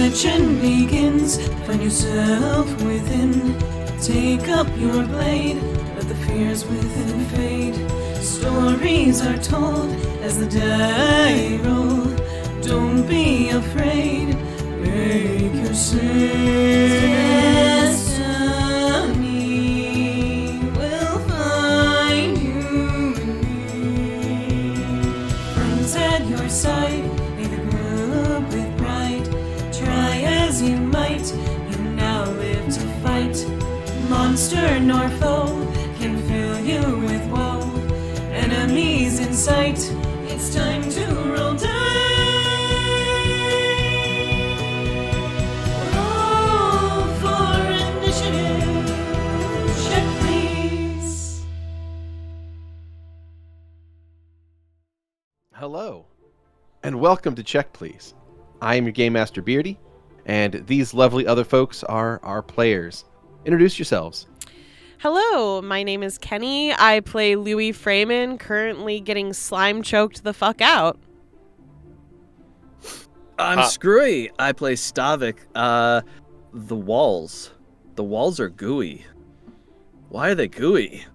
legend begins. Find yourself within. Take up your blade. Let the fears within fade. Stories are told as the die roll. Don't be afraid. Make your destiny will find you in me. Friends at your side, may the group with pride. Try as you might, you now live to fight. Monster nor foe can fill you with woe. Enemies in sight, it's time to roll dice. Roll for initiative. Check, please. Hello, and welcome to Check Please. I am your Game Master Beardy, and these lovely other folks are our players. Introduce yourselves. Hello, my name is Keni. I play Louie Freeman, currently getting slime choked the fuck out. I'm Skrewy. I play Stavik. The walls. The walls are gooey. Why are they gooey?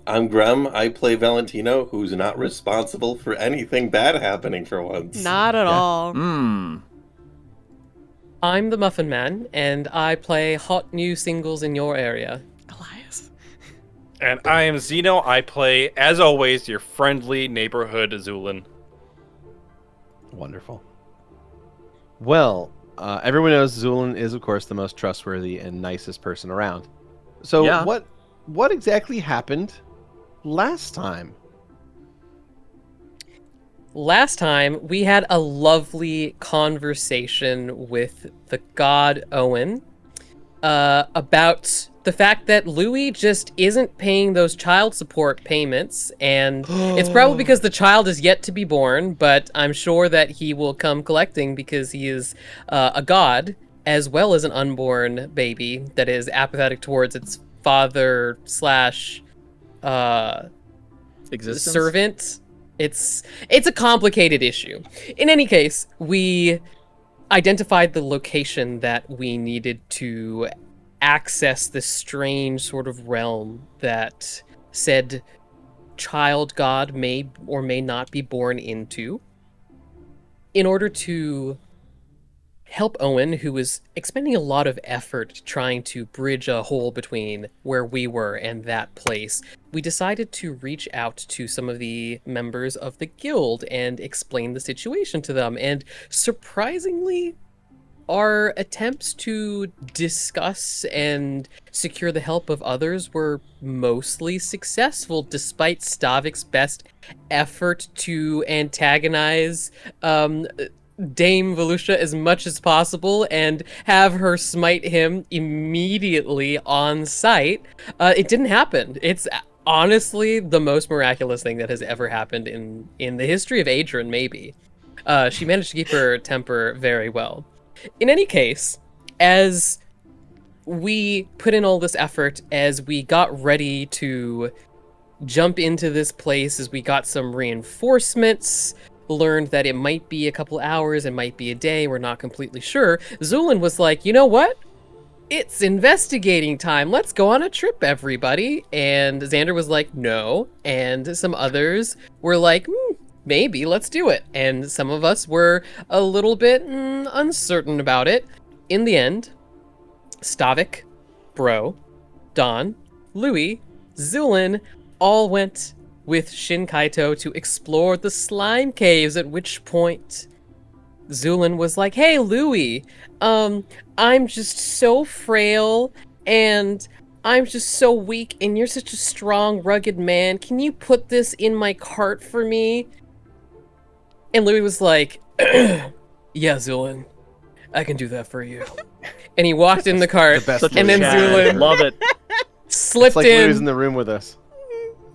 I'm Grem. I play Valentino, who's not responsible for anything bad happening for once. Not at all. I'm the Muffin Man, and I play hot new singles in your area. Elias. And I am Xeno. I play, as always, your friendly neighborhood Zu'lin. Wonderful. Well, everyone knows Zu'lin is, of course, the most trustworthy and nicest person around. So Yeah. what exactly happened last time? Last time, we had a lovely conversation with the god Owen about the fact that Louie just isn't paying those child support payments, and it's probably because the child is yet to be born, but I'm sure that he will come collecting because he is a god, as well as an unborn baby that is apathetic towards its father slash Existence? servant. It's a complicated issue. In any case, we identified the location that we needed to access this strange sort of realm that said child god may or may not be born into. In order to help Owen, who was expending a lot of effort trying to bridge a hole between where we were and that place, we decided to reach out to some of the members of the guild and explain the situation to them. And surprisingly, our attempts to discuss and secure the help of others were mostly successful, despite Stavik's best effort to antagonize Dame Volusia as much as possible and have her smite him immediately on sight. It didn't happen. It's honestly the most miraculous thing that has ever happened in the history of Adrian, maybe. She managed to keep her temper very well. In any case, as we put in all this effort, as we got ready to jump into this place, as we got some reinforcements, learned that it might be a couple hours, it might be a day, we're not completely sure, Zu'lin was like, you know what? It's investigating time. Let's go on a trip, everybody. And Xander was like, no. And some others were like, maybe, let's do it. And some of us were a little bit uncertain about it. In the end, Stavik, Bro, Don, Louie, Zu'lin all went with Shin Kaito to explore the slime caves, at which point Zu'lin was like, hey, Louie, I'm just so frail, and I'm just so weak, and you're such a strong, rugged man. Can you put this in my cart for me? And Louie was like, yeah, Zu'lin, I can do that for you. And he walked in the cart, and then Zu'lin Love it. It's slipped like in. Louie's in the room with us.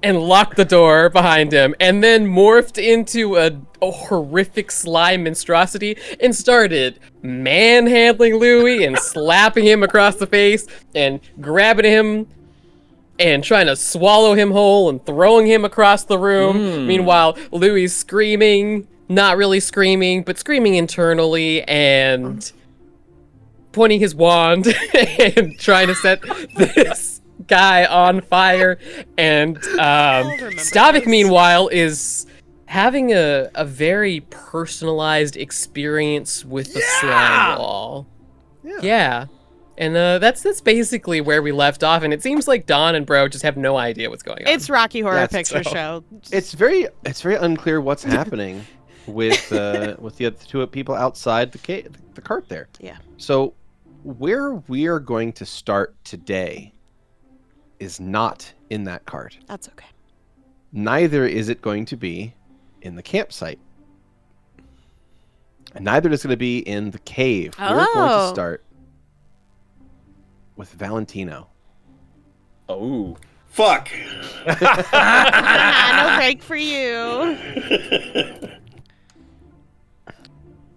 And locked the door behind him, and then morphed into a horrific slime monstrosity and started manhandling Louie and slapping him across the face and grabbing him and trying to swallow him whole and throwing him across the room. Meanwhile, Louie's screaming not really screaming, but screaming internally and pointing his wand and trying to set this guy on fire. And remember Stavik, this. meanwhile, is having a very personalized experience with the slime wall. Yeah. And that's basically where we left off, and it seems like Don and Bro just have no idea what's going on. It's Rocky Horror Yes, Picture so- Show. It's very unclear what's happening with the other two people outside the cart there. Yeah. So where we are going to start today is not in that cart. That's okay. Neither is it going to be in the campsite. And neither is it going to be in the cave. We're going to Oh. start with Valentino. Oh. Fuck. No break for you.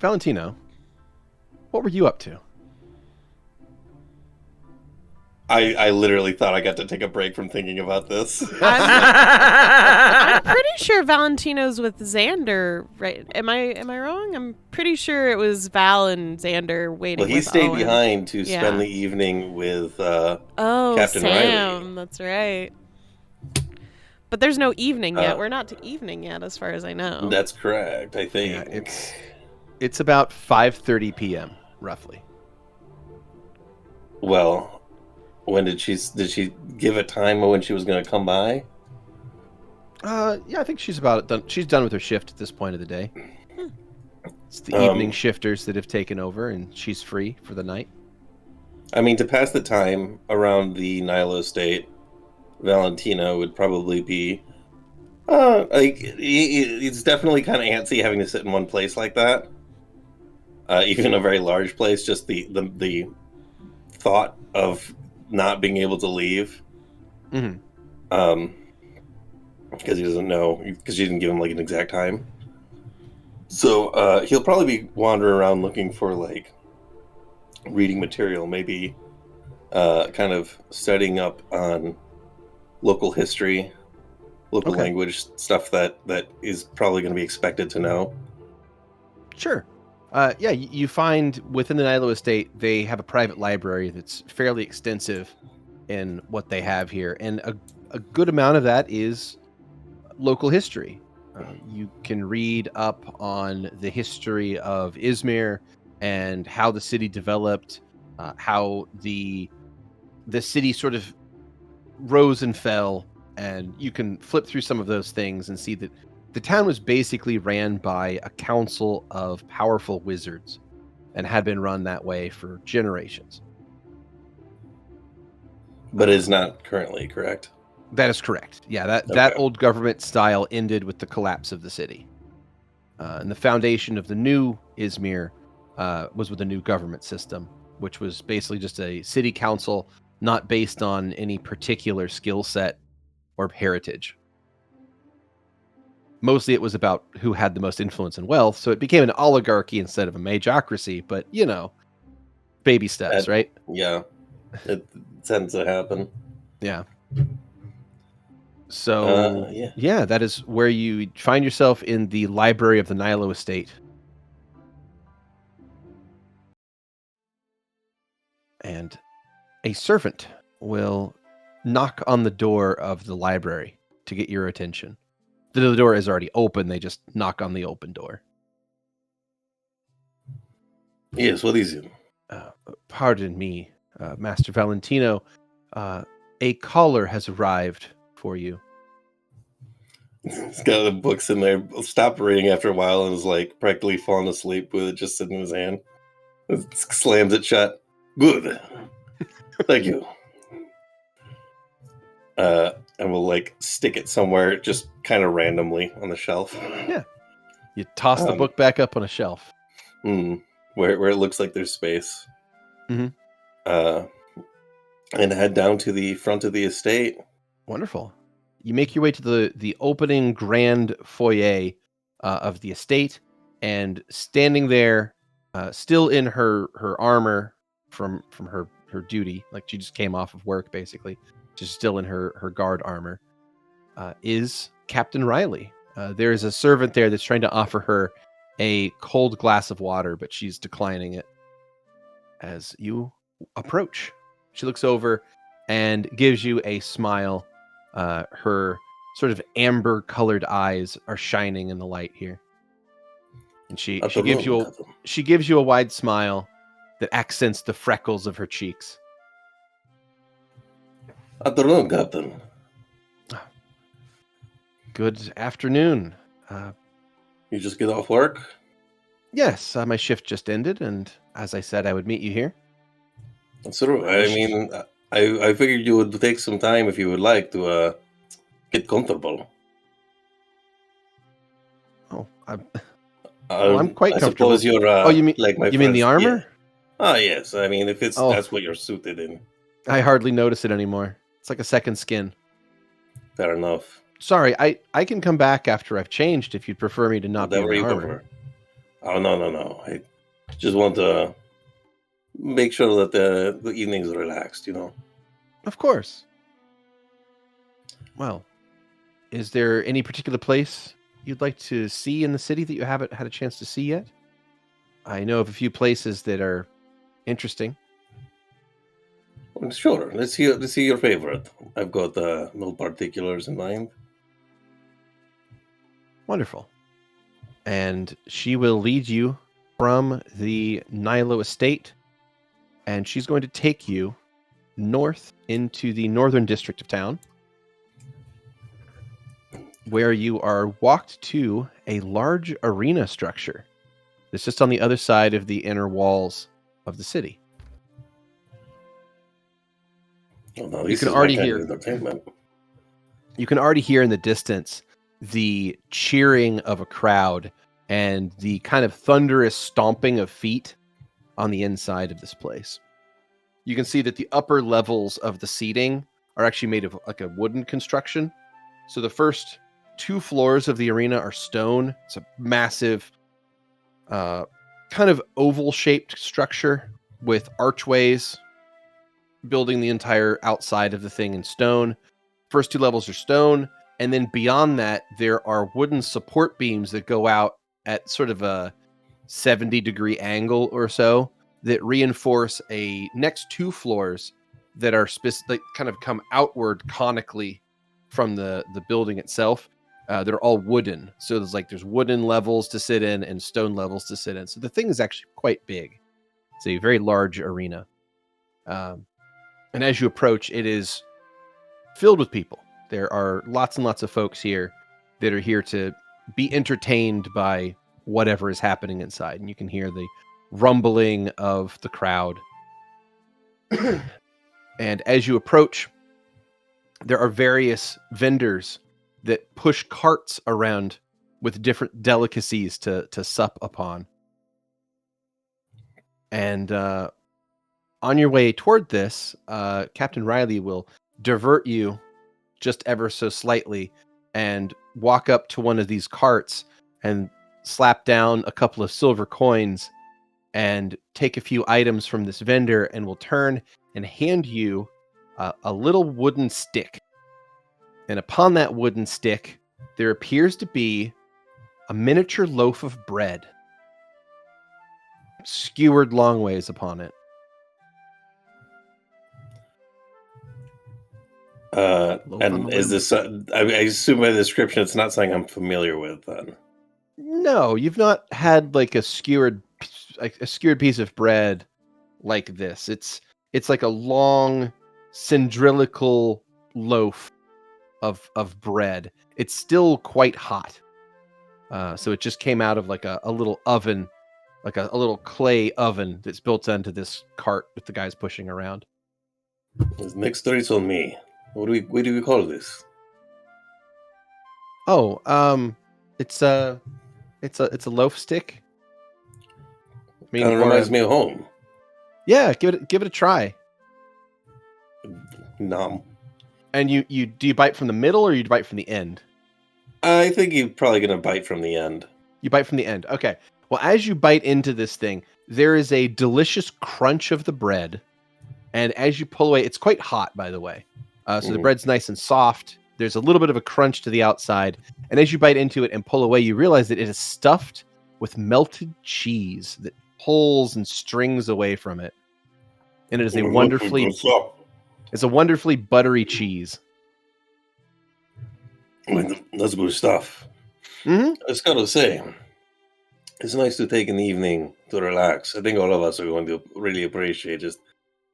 Valentino, what were you up to? I literally thought I got to take a break from thinking about this. I'm pretty sure Valentino's with Xander, right? Am I wrong? I'm pretty sure it was Val and Xander waiting. Well, he with stayed Owen. behind to Yeah. spend the evening with Oh, Captain Sam, Riley. that's right. But there's no evening yet. Uh, We're not to evening yet, as far as I know. That's correct, I think. Yeah, it's about 5:30 p.m. roughly. Well, when did she give a time when she was going to come by? Yeah, I think she's about done. She's done with her shift at this point of the day. It's the Um, evening shifters that have taken over, and she's free for the night. I mean, to pass the time around the Nilo estate, Valentino would probably be like it's definitely kind of antsy having to sit in one place like that. Even a very large place, just the thought of not being able to leave. Mm-hmm. Because he doesn't know, because you didn't give him like an exact time. So he'll probably be wandering around looking for like reading material, maybe kind of studying up on local history, local Okay. language, stuff that is probably going to be expected to know. Sure. Yeah, you find within the Nilo estate, they have a private library that's fairly extensive in what they have here. And a good amount of that is local history. You can read up on the history of Izmir and how the city developed, how the city sort of rose and fell. And you can flip through some of those things and see that the town was basically ran by a council of powerful wizards and had been run that way for generations. But is not currently, correct? That is correct. Yeah, that Okay. old government style ended with the collapse of the city. And the foundation of the new Izmir was with a new government system, which was basically just a city council not based on any particular skill set or heritage. Mostly it was about who had the most influence and wealth, so it became an oligarchy instead of a magocracy, but, you know, baby steps, That- right? Yeah, it tends to happen. Yeah. So, Yeah. that is where you find yourself in the library of the Nilo estate. And a servant will knock on the door of the library to get your attention. The door is already open, they just knock on the open door. Yes, what is it? Pardon me, Master Valentino. A caller has arrived for you. He's got the books in there. Stopped reading after a while and is like practically falling asleep with it just sitting in his hand. Slams it shut. Good. Thank you. And we'll like stick it somewhere just kind of randomly on the shelf. You toss the book back up on a shelf. Where it looks like there's space. Mhm. And head down to the front of the estate. Wonderful. You make your way to the opening grand foyer of the estate, and standing there, still in her armor from her duty, like she just came off of work basically, just still in her guard armor, is Captain Riley. There is a servant there that's trying to offer her a cold glass of water, but she's declining it. As you approach, she looks over and gives you a smile. Her sort of amber-colored eyes are shining in the light here, and she gives you a wide smile that accents the freckles of her cheeks. Afternoon, Captain. Good afternoon. You just get off work? Yes, my shift just ended, and as I said, I would meet you here. That's true. I mean, I figured you would take some time if you would like to get comfortable. Oh, I'm quite I comfortable. suppose you're. You mean like my you mean the friends- armor? Yeah. Ah, yes. I mean, if it's that's what you're suited in. I hardly notice it anymore. It's like a second skin. Fair enough. Sorry, I can come back after I've changed if you'd prefer me to not be in Whatever the you armor. prefer. Oh no! I just want to make sure that the evening's relaxed. Of course. Well, is there any particular place you'd like to see in the city that you haven't had a chance to see yet? I know of a few places that are interesting. Well, sure. Let's hear your favorite. I've got no particulars in mind. Wonderful. And she will lead you from the Nilo estate, and she's going to take you north into the northern district of town, where you are walked to a large arena structure that's just on the other side of the inner walls of the city. Oh, no, You this can is already my kind hear- of entertainment. You can already hear in the distance the cheering of a crowd and the kind of thunderous stomping of feet on the inside of this place. You can see that the upper levels of the seating are actually made of like a wooden construction. So the first 2 floors of the arena are stone. It's a massive kind of oval-shaped structure with archways building the entire outside of the thing in stone. First 2 levels are stone, and then beyond that, there are wooden support beams that go out at sort of a 70-degree angle or so that reinforce a next 2 floors that are that kind of come outward conically from the building itself. They're all wooden, so there's wooden levels to sit in and stone levels to sit in. So the thing is actually quite big. It's a very large arena, and as you approach, it is filled with people. There are lots and lots of folks here that are here to be entertained by whatever is happening inside, and you can hear the rumbling of the crowd. And as you approach, there are various vendors that push carts around with different delicacies to sup upon. And on your way toward this, Captain Riley will divert you just ever so slightly and walk up to one of these carts and slap down a couple of silver coins and take a few items from this vendor, and will turn and hand you a little wooden stick. And upon that wooden stick, there appears to be a miniature loaf of bread, skewered long ways upon it. And is this? I assume by the description, it's not something I'm familiar with. Then No, you've not had like a skewered piece of bread like this. It's like a long cylindrical loaf of bread. It's still quite hot. So it just came out of like a little oven, like a little clay oven that's built onto this cart that the guy's pushing around. Next story is on me. What do we call this? Oh, it's a loaf stick. I mean, Kind of reminds me of home. Yeah, give it a try. Nom. And you do you bite from the middle or you bite from the end? I think you're probably gonna bite from the end. You bite from the end. Okay. Well, as you bite into this thing, there is a delicious crunch of the bread, and as you pull away, it's quite hot, by the way. So the bread's nice and soft, There's a little bit of a crunch to the outside, and as you bite into it and pull away, you realize that it is stuffed with melted cheese that pulls and strings away from it. And it is a wonderfully buttery cheese. That's good stuff. Mm-hmm. I just gotta say, it's nice to take an evening to relax. I think all of us are going to really appreciate just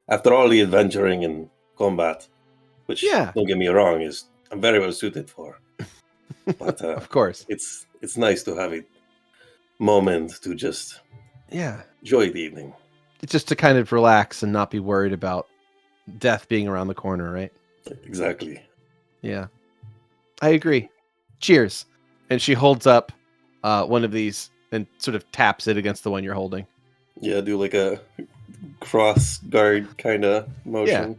after all the adventuring and combat, which, don't get me wrong, I'm very well suited for. But of course, it's nice to have a moment to just enjoy the evening. It's just to kind of relax and not be worried about death being around the corner, right? Exactly. Yeah, I agree. Cheers. And she holds up one of these and sort of taps it against the one you're holding. Yeah, do like a cross guard kind of motion. Yeah.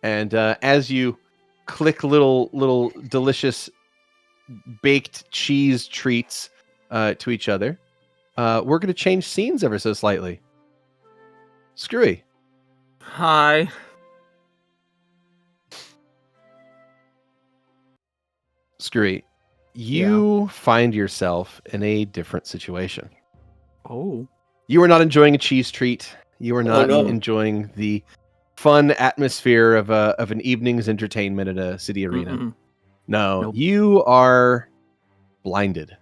And as you click little delicious baked cheese treats to each other, we're going to change scenes ever so slightly. Skrewy. Hi. Skrewy, you find yourself in a different situation. Oh. You are not enjoying a cheese treat. You are not enjoying the fun atmosphere of an evening's entertainment at a city arena. Mm-mm. No, Nope. You are blinded.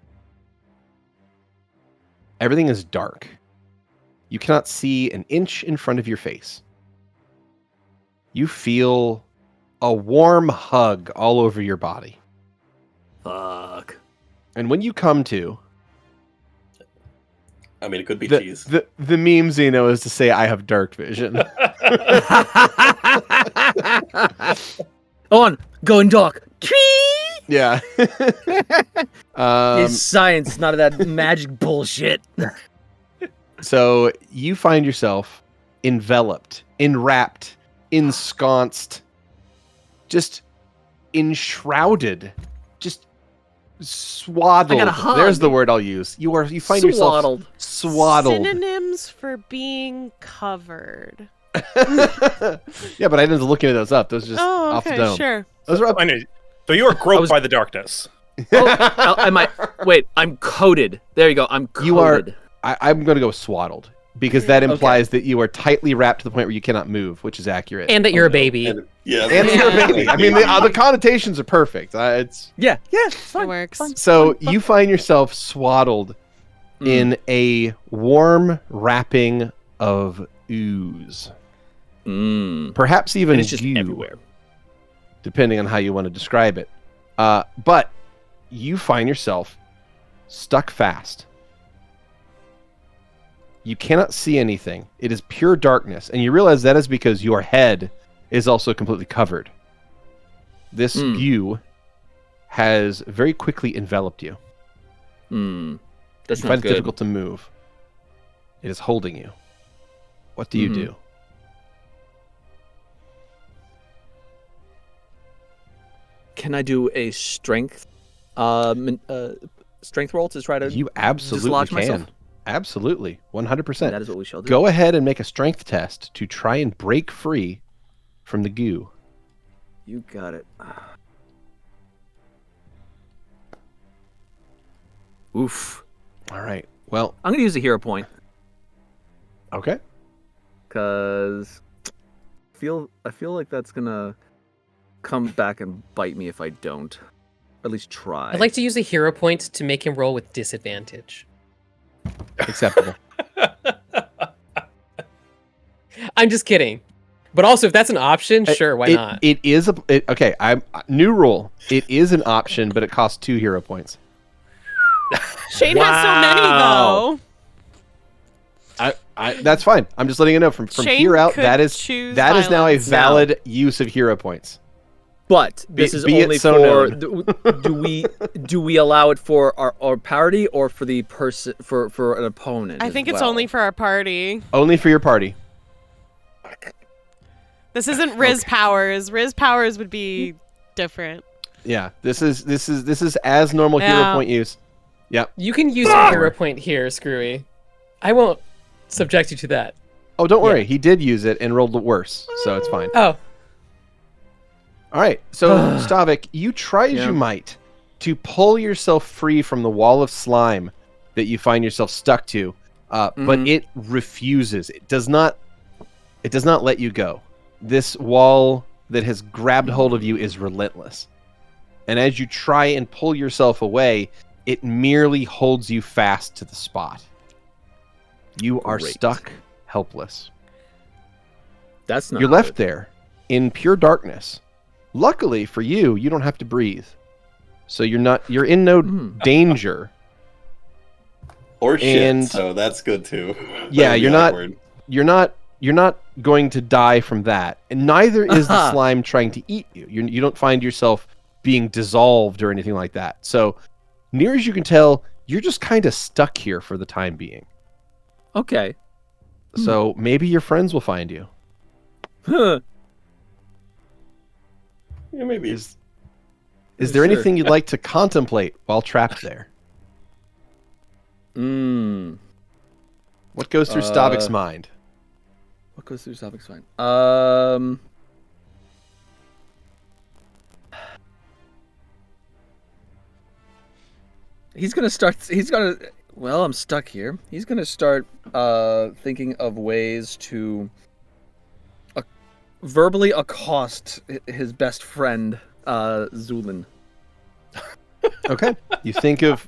Everything is dark. You cannot see an inch in front of your face. You feel a warm hug all over your body. Fuck. And when you come to... I mean, it could be cheese. The meme, Xeno, is to say, I have dark vision. On, going dark. Yeah. It's science, none of that magic bullshit. So you find yourself enveloped, enwrapped, ensconced, just enshrouded, just swaddled. I got a hug. There's the word I'll use. You find yourself swaddled. Synonyms for being covered. Yeah, but I didn't look into those up. Those are just off the dome. Sure. Those are up. I know. So you are groped by the darkness. I'm coated. There you go. I'm coated. You are. I'm going to go swaddled because that implies that you are tightly wrapped to the point where you cannot move, which is accurate. And that you're a baby. And you're a baby. I mean, the connotations are perfect. It's it's fine. It works. Fine. So you find yourself swaddled in a warm wrapping of ooze. Perhaps even And it's just goo, everywhere. depending on how you want to describe it. But you find yourself stuck fast. You cannot see anything. It is pure darkness. And you realize that is because your head is also completely covered. This goo has very quickly enveloped you. That's You not find it good. difficult to move. It is holding you. What do you do? Can I do a strength strength roll to try to You absolutely dislodge can. myself? Absolutely. 100%. That is what we shall do. Go ahead and make a strength test to try and break free from the goo. You got it. Oof. All right. Well, I'm gonna use a hero point okay. because I feel like that's gonna come back and bite me if I don't. Or at least try. I'd like to use a hero point to make him roll with disadvantage. Acceptable. I'm just kidding. But also, if that's an option, sure, why not? It is okay. New rule. It is an option, but it costs 2 hero points. Shane has so many though. That's fine. I'm just letting you know from Shane here out could that is choose now a violence. valid use of hero points. But this is be it only so for known. do we allow it for our party or for the person for an opponent? I as think it's well? only for our party. Only for your party. This isn't Riz powers. Riz powers would be different. Yeah. This is as normal hero Yeah. point use. Yep. You can use your hero point here, Skrewy. I won't subject you to that. Oh, don't worry. He did use it and rolled it worse, so it's fine. Oh, All right, so Stavik, you try as you might to pull yourself free from the wall of slime that you find yourself stuck to, but it refuses. It does not let you go. This wall that has grabbed hold of you is relentless. And as you try and pull yourself away, it merely holds you fast to the spot. You are stuck, helpless. That's not You're left there in pure darkness. Luckily for you, you don't have to breathe. So you're in no danger. Or shit, And- so that's good too. Yeah, That'd be you're awkward. you're not going to die from that. And neither is the slime trying to eat you. You don't find yourself being dissolved or anything like that. So near as you can tell, you're just kind of stuck here for the time being. Okay. So maybe your friends will find you. Huh. Yeah, maybe. Is there anything you'd like to contemplate while trapped there? What goes through Stavik's mind? What goes through Stavik's mind? Well, I'm stuck here. He's gonna start thinking of ways to verbally accost his best friend, Zu'lin. Okay. You think of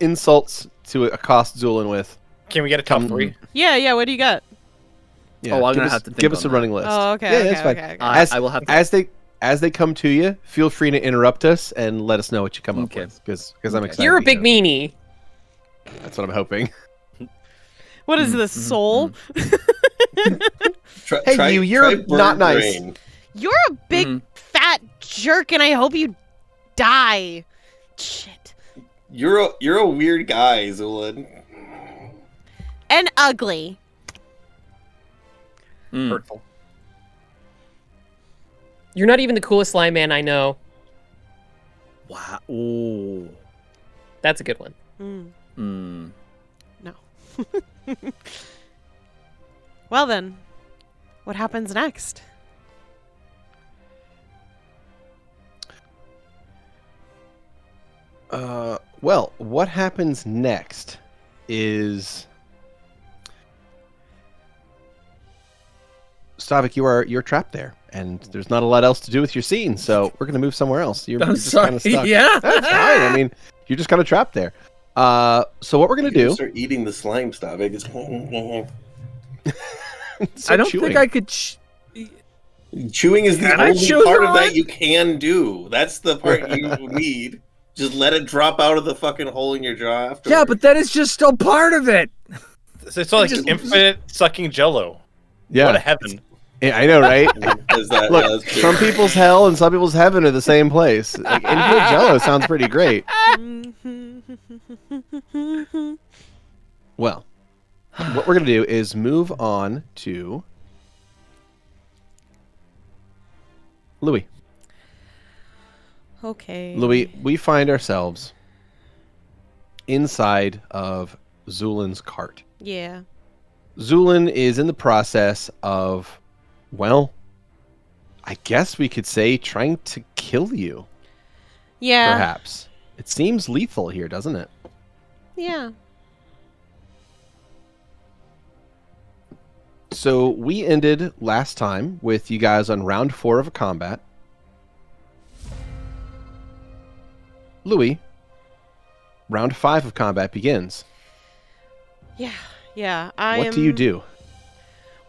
insults to accost Zu'lin with. Can we get a top 3? Yeah. What do you got? Yeah, I'm give gonna us- have to think give us on a running list. Oh, okay. Yeah, okay, that's fine. okay, okay. I will have to. As they come to you, feel free to interrupt us and let us know what you come up Okay. with, because I'm excited. You're a to big hear. meanie. That's what I'm hoping. What is this, soul? Hey, you're bird not nice. brain. You're a big fat jerk, and I hope you die. Shit. You're a weird guy, Zu'lin. And ugly. Hurtful. You're not even the coolest slime man I know. Wow. Ooh. That's a good one. No. Well then, what happens next? Well, what happens next is Stavik, you're trapped there, and there's not a lot else to do with your scene, so we're gonna move somewhere else. You're I'm just sorry. kind of stuck. Yeah. That's fine. I mean, you're just kind of trapped there. So what we're gonna do? Start eating the slime stuff. It's Start I don't chewing. think I could. chewing is the Can I only chew part through of that it? you can do. That's the part you need. Just let it drop out of the fucking hole in your jaw after. Yeah, but that is just still part of it. It's like infinite sucking jello. Yeah, What a heaven. Yeah, I know, right? Is that, Look, that's true. some people's hell and some people's heaven are the same place. Like, infinite Jello sounds pretty great. Well, what we're gonna do is move on to Louie. Okay. Louie, we find ourselves inside of Zu'lin's cart. Yeah. Zu'lin is in the process of, well, I guess we could say trying to kill you, Yeah. perhaps. It seems lethal here, doesn't it? Yeah. So we ended last time with you guys on round 4 of a combat. Louie, round 5 of combat begins. Yeah. Yeah. What do you do?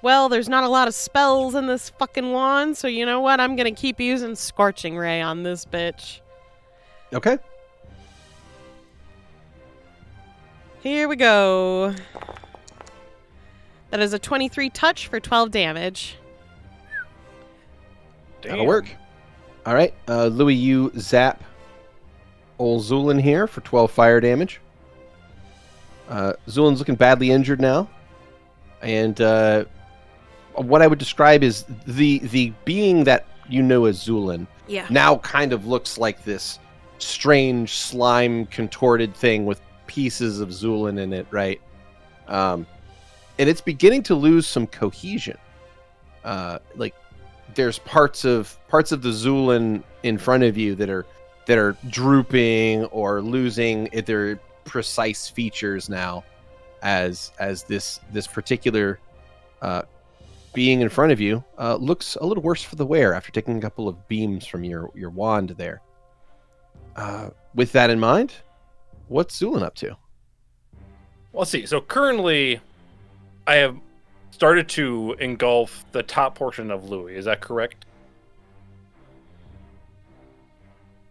Well, there's not a lot of spells in this fucking wand, so you know what? I'm gonna keep using Scorching Ray on this bitch. Okay. Here we go. That is a 23 touch for 12 damage. That'll work. All right. Louie, you zap old Zu'lin here for 12 fire damage. Zu'lin's looking badly injured now. And what I would describe is the being that you know as Zu'lin Yeah. now kind of looks like this strange slime contorted thing with pieces of Zu'lin in it, right? And it's beginning to lose some cohesion. Like there's parts of the Zu'lin in front of you that are drooping or losing their precise features now, as this particular being in front of you looks a little worse for the wear after taking a couple of beams from your wand there. With that in mind, what's Zu'lin up to? Well, let's see. So currently, I have started to engulf the top portion of Louie. Is that correct?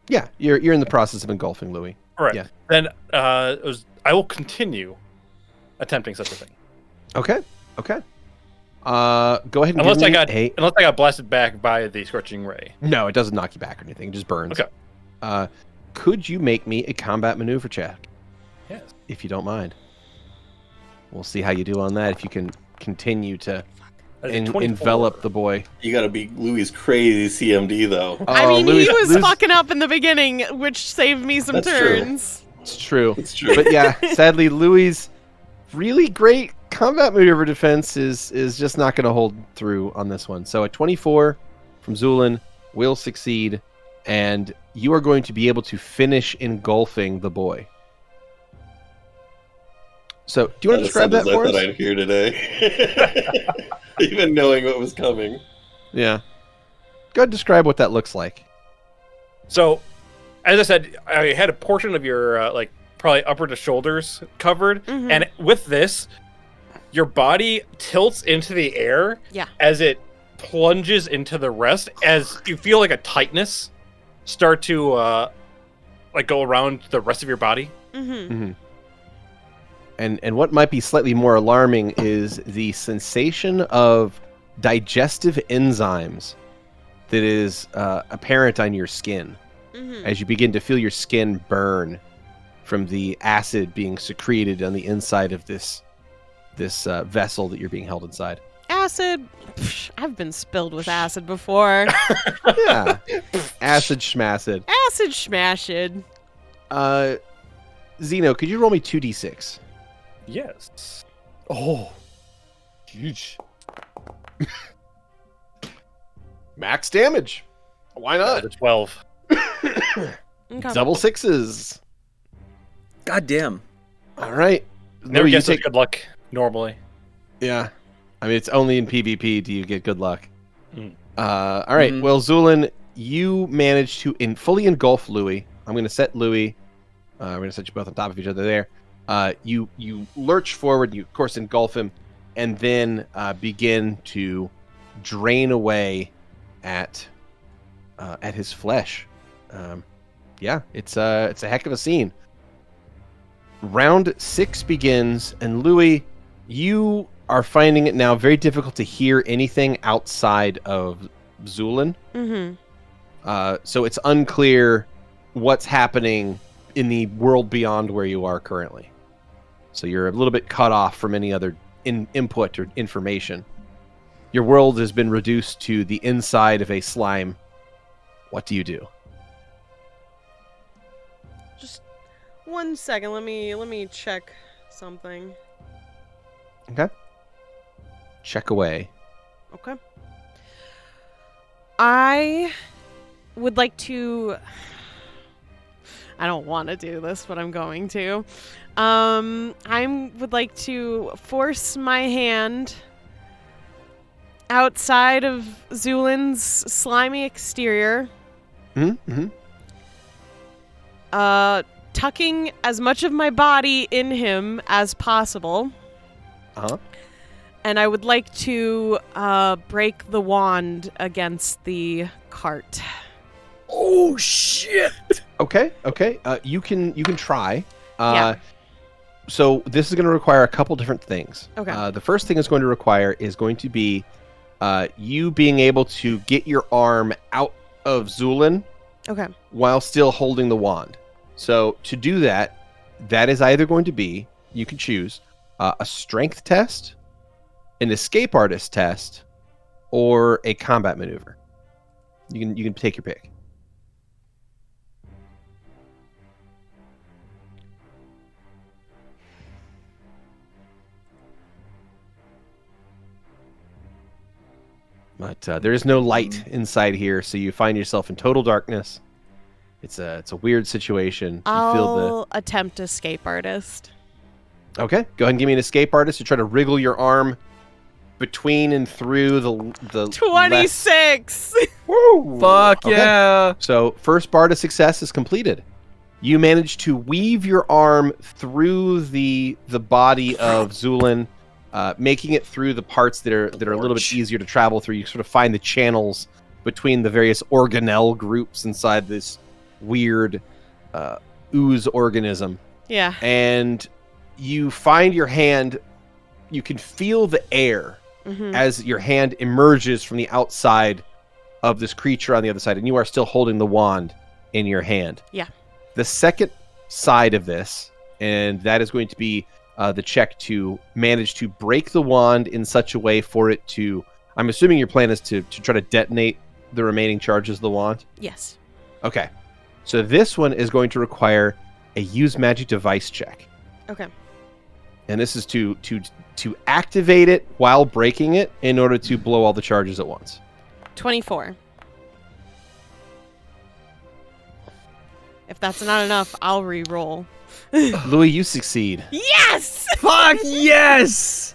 Yeah, you're in the process of engulfing Louie. All right. Yeah. Then I will continue attempting such a thing. Okay. Go ahead and Unless give me unless I got blasted back by the scorching ray. No, it doesn't knock you back or anything. It just burns. Okay. Could you make me a combat maneuver check? Yes. If you don't mind. We'll see how you do on that. If you can continue to envelop the boy. You gotta be Louie's crazy CMD though. I mean, Louis, he was fucking up in the beginning, which saved me some That's turns. It's true. It's true. But yeah, sadly, Louie's really great combat maneuver defense is just not going to hold through on this one. So a 24 from Zu'lin will succeed, and you are going to be able to finish engulfing the boy. So, do you want to describe that for us? I thought I'd hear today. Even knowing what was coming. Yeah. Go ahead and describe what that looks like. So, as I said, I had a portion of your probably upper to shoulders covered, and with this, your body tilts into the air as it plunges into the rest, as you feel like a tightness start to go around the rest of your body. And what might be slightly more alarming is the sensation of digestive enzymes that is apparent on your skin as you begin to feel your skin burn from the acid being secreted on the inside of this vessel that you're being held inside. Acid? Psh, I've been spilled with acid before. Yeah. Acid schmacid. Acid schmashid. Xeno, could you roll me 2d6? Yes. Oh. Huge. Max damage. Why not? The 12. Okay. Double sixes. God damn. All right. Never Louie, get such good luck normally. Yeah. I mean, it's only in PvP do you get good luck. Mm. All right. Well, Zu'lin, you managed to fully engulf Louie. I'm going to set Louie. We're going to set you both on top of each other there. You lurch forward. You, of course, engulf him, and then begin to drain away at his flesh. Yeah, it's a heck of a scene. Round 6 begins, and Louie, you are finding it now very difficult to hear anything outside of Zu'lin. So it's unclear what's happening in the world beyond where you are currently. So you're a little bit cut off from any other input or information. Your world has been reduced to the inside of a slime. What do you do? Just 1 second. Let me check something. Okay. Check away. Okay. I would like to... I don't want to do this, but I'm going to. I would like to force my hand outside of Zu'lin's slimy exterior. Tucking as much of my body in him as possible. And I would like to break the wand against the cart. Oh shit! Okay. You can try. Yeah. So this is going to require a couple different things. Okay. The first thing it's going to require is going to be you being able to get your arm out of Zu'lin Okay. while still holding the wand. So to do that, that is either going to be, you can choose, a strength test, an escape artist test, or a combat maneuver. You can take your pick. But there is no light inside here, so you find yourself in total darkness. It's a weird situation. I'll attempt escape artist. Okay, go ahead and give me an escape artist to try to wriggle your arm between and through the 26. Woo! Fuck Okay. yeah! So first bar to success is completed. You manage to weave your arm through the body of Zu'lin, making it through the parts that are a little bit easier to travel through. You sort of find the channels between the various organelle groups inside this weird ooze organism. Yeah. And you find your hand, you can feel the air as your hand emerges from the outside of this creature on the other side, and you are still holding the wand in your hand. Yeah. The second side of this, and that is going to be the check to manage to break the wand in such a way for it to, I'm assuming your plan is to try to detonate the remaining charges of the wand? Yes. Okay. So this one is going to require a use magic device check. Okay. And this is to activate it while breaking it in order to blow all the charges at once. 24. If that's not enough, I'll re-roll. Louie, you succeed. Yes! Fuck yes!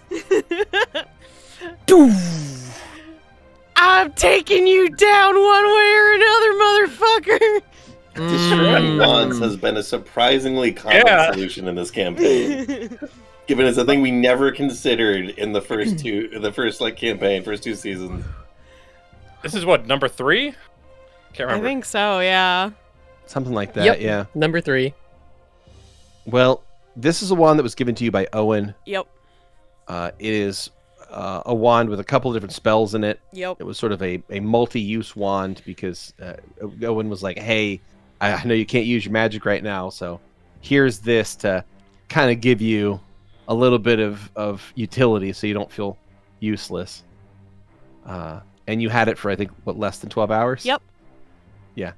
I'm taking you down one way or another, motherfucker! Destroying wands has been a surprisingly common solution in this campaign. Given it's a thing we never considered in the first two seasons. This is what, number 3? Can't remember. I think so, yeah. Something like that, Yep. yeah. Number 3. Well, this is a wand that was given to you by Owen. Yep. It is a wand with a couple of different spells in it. Yep. It was sort of a multi-use wand because Owen was like, hey, I know you can't use your magic right now, so here's this to kind of give you a little bit of utility so you don't feel useless. And you had it for, I think, what, less than 12 hours? Yep. Yeah.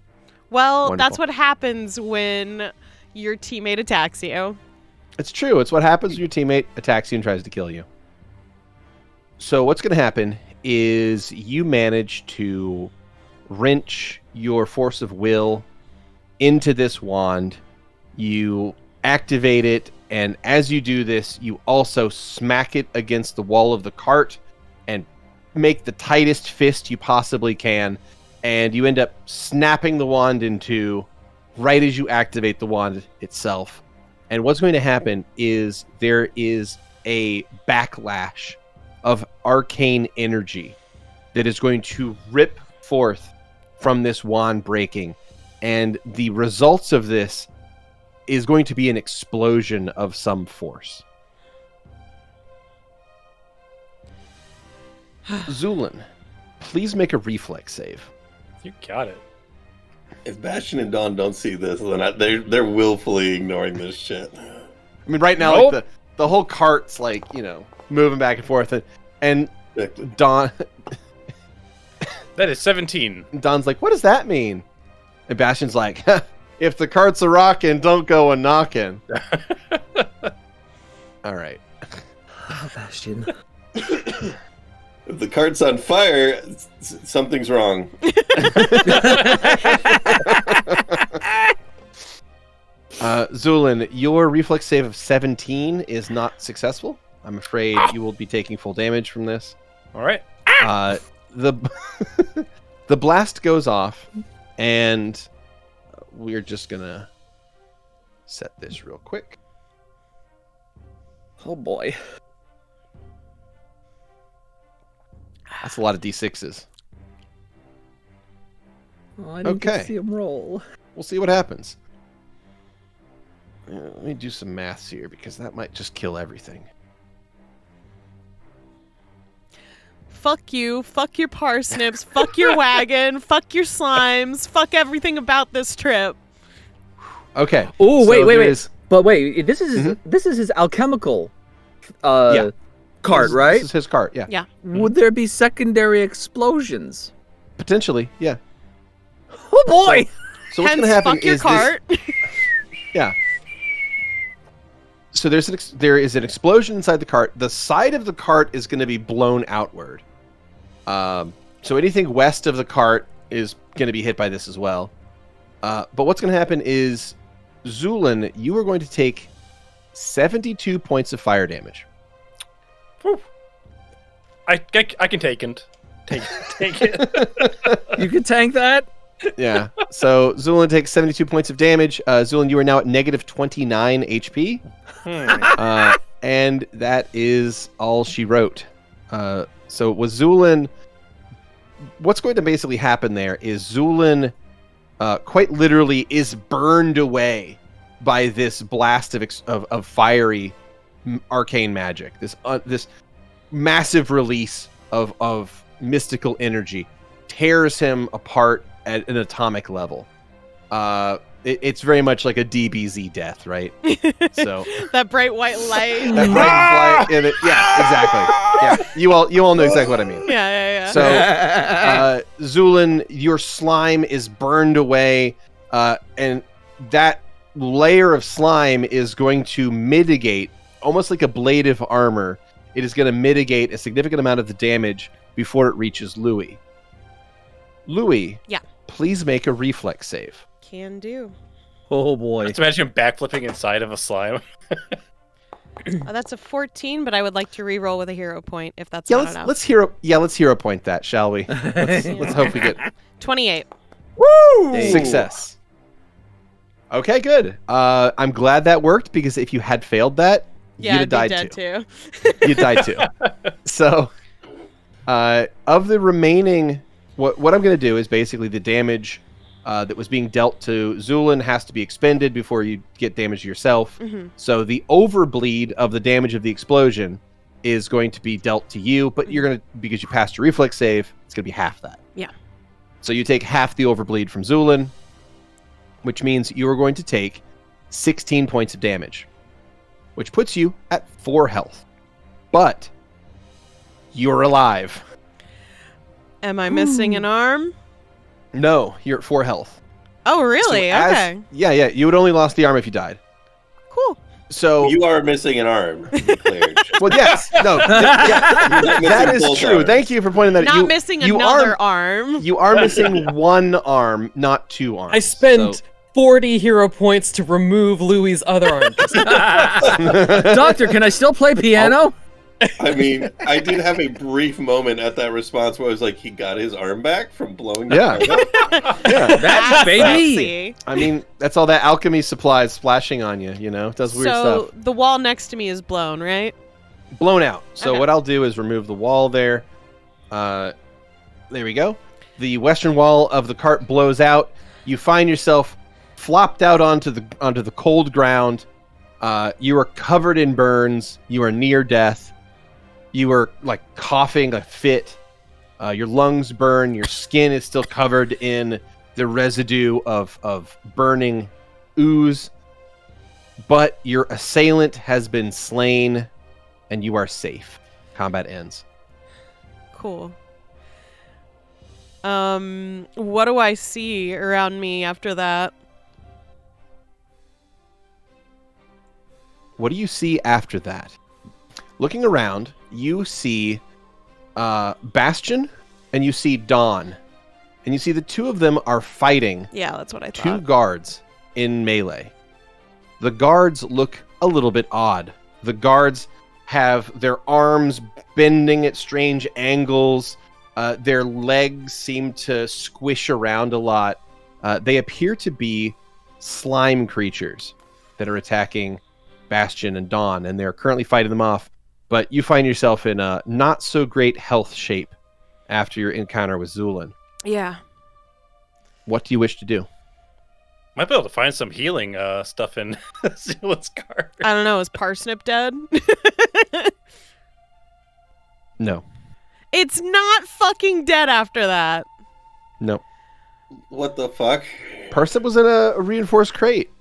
Well, Wonderful. that's what happens when your teammate attacks you. It's true. It's what happens when your teammate attacks you and tries to kill you. So what's going to happen is you manage to wrench your force of will into this wand. You activate it, and as you do this, you also smack it against the wall of the cart and make the tightest fist you possibly can, and you end up snapping the wand in two right as you activate the wand itself. And what's going to happen is there is a backlash of arcane energy that is going to rip forth from this wand breaking. And the results of this is going to be an explosion of some force. Zu'lin, please make a reflex save. You got it. If Bastion and Dawn don't see this, then they're willfully ignoring this shit. I mean, right now, Nope. like the whole cart's like, moving back and forth, and Dawn, That is 17. Dawn's like, what does that mean? And Bastion's like, if the cart's a rockin', don't go a knockin'. All right. Oh, Bastion. If the cart's on fire, something's wrong. Zu'lin, your reflex save of 17 is not successful. I'm afraid you will be taking full damage from this. All right. The the blast goes off, and we're just gonna set this real quick. Oh boy. That's a lot of d6s. Oh, I didn't get Okay. to see him roll. We'll see what happens. Let me do some maths here, because that might just kill everything. Fuck you, fuck your parsnips, fuck your wagon, fuck your slimes, fuck everything about this trip. Okay. Oh, so wait. there's- But wait, this is his alchemical Yeah. cart, right? This is his cart, yeah. Yeah. Would there be secondary explosions? Potentially, yeah. Oh boy! So what's Hence, going to happen fuck your is cart. Yeah. So there is an explosion inside the cart. The side of the cart is going to be blown outward. So anything west of the cart is going to be hit by this as well. But what's going to happen is, Zu'lin, you are going to take 72 points of fire damage. Whew. I can take it. Take it. You can tank that? Yeah. So Zu'lin takes 72 points of damage. Zu'lin, you are now at negative 29 HP. And that is all she wrote. So with Zu'lin, what's going to basically happen there is Zu'lin quite literally is burned away by this blast of fiery arcane magic. This massive release of mystical energy tears him apart at an atomic level. It's very much like a DBZ death, right? So that bright white light. that bright light in it. Yeah, exactly. Yeah, you all know exactly what I mean. Yeah. So, Zu'lin, your slime is burned away, and that layer of slime is going to mitigate, almost like a blade of armor. It is going to mitigate a significant amount of the damage before it reaches Louie. Louie, Yeah. Please make a reflex save. Can do. Oh boy. Let's imagine him backflipping inside of a slime. That's a 14, but I would like to re-roll with a hero point if that's Yeah, not enough. let's hero point that, shall we? Let's hope we get 28. Woo! Success. Okay, good. I'm glad that worked, because if you had failed that, Yeah, you'd have I'd be died dead too. You died too. So, of the remaining, what I'm going to do is basically the damage that was being dealt to Zu'lin has to be expended before you get damage to yourself. Mm-hmm. So the overbleed of the damage of the explosion is going to be dealt to you, but you're going to, because you passed your reflex save, it's going to be half that. Yeah. So you take half the overbleed from Zu'lin, which means you are going to take 16 points of damage, which puts you at 4 health. But you're alive. Am I missing an arm? No, you're at 4 health. Oh, really? So Okay. Yeah, you would only lost the arm if you died. Cool. So You are missing an arm, to be clear. well, yes, no, that is both true. arms. Thank you for pointing that out. Not missing another arm. You are missing 1 arm, not 2 arms. I spent So- 40 hero points to remove Louie's other arm. Doctor, can I still play piano? I mean, I did have a brief moment at that response where I was like, he got his arm back from blowing the Yeah. arm up? Yeah, That's baby. Sexy. I mean, that's all that alchemy supplies splashing on you. You know, it does weird So stuff. the wall next to me is blown, right? Blown out. So Okay. what I'll do is remove the wall there. There we go. The western wall of the cart blows out. You find yourself flopped out onto the cold ground. You are covered in burns. You are near death. You are like coughing a fit. Your lungs burn. Your skin is still covered in the residue of burning ooze. But your assailant has been slain, and you are safe. Combat ends. Cool. What do I see around me after that? What do you see after that? Looking around, you see Bastion and you see Dawn. And you see the two of them are fighting Yeah, that's what I 2 thought. guards in melee. The guards look a little bit odd. The guards have their arms bending at strange angles. Their legs seem to squish around a lot. They appear to be slime creatures that are attacking Bastion and Dawn, and they're currently fighting them off. But you find yourself in a not so great health shape after your encounter with Zu'lin. Yeah. What do you wish to do? Might be able to find some healing stuff in Zu'lin's card. I don't know. Is Parsnip dead? No. It's not fucking dead after that. No. What the fuck? Parsnip was in a reinforced crate.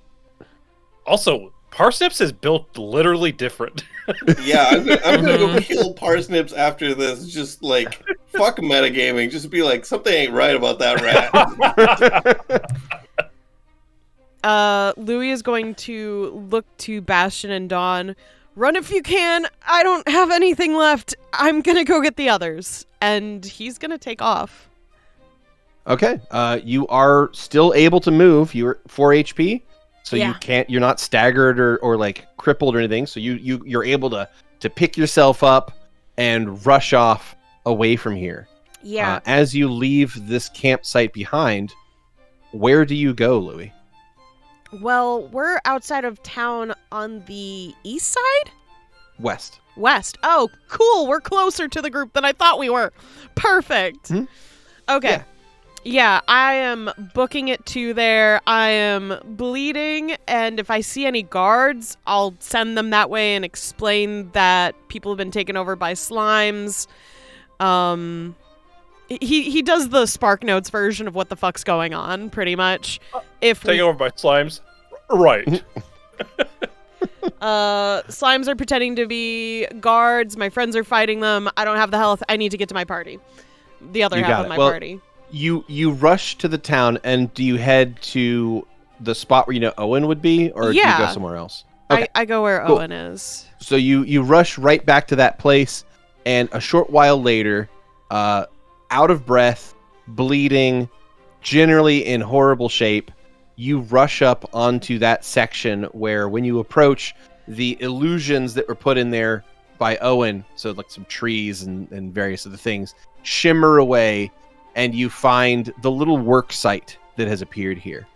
Also, Parsnips is built literally different. Yeah, I'm gonna go kill Parsnips after this. Just like, fuck metagaming. Just be like, something ain't right about that rat. Louie is going to look to Bastion and Dawn run if you can. I don't have anything left. I'm going to go get the others. And he's going to take off. Okay. You are still able to move. You're 4 HP, so Yeah. you're not staggered or like crippled or anything. So you're able to pick yourself up and rush off away from here. Yeah. As you leave this campsite behind, where do you go, Louie? Well, we're outside of town on the east side? West. West. Oh, cool. We're closer to the group than I thought we were. Perfect. Hmm? Okay. Yeah, I am booking it to there. I am bleeding, and if I see any guards, I'll send them that way and explain that people have been taken over by slimes. He does the Spark Notes version of what the fuck's going on, pretty much. Taken over by slimes. Right. Slimes are pretending to be guards. My friends are fighting them. I don't have the health. I need to get to my party. The other You half got of it. my Well, party. You rush to the town, and do you head to the spot where you know Owen would be, or do you go somewhere else? Okay. I go where Cool. Owen is. So you rush right back to that place, and a short while later, out of breath, bleeding, generally in horrible shape, you rush up onto that section where, when you approach, the illusions that were put in there by Owen, so like some trees and various other things, shimmer away, and you find the little work site that has appeared here.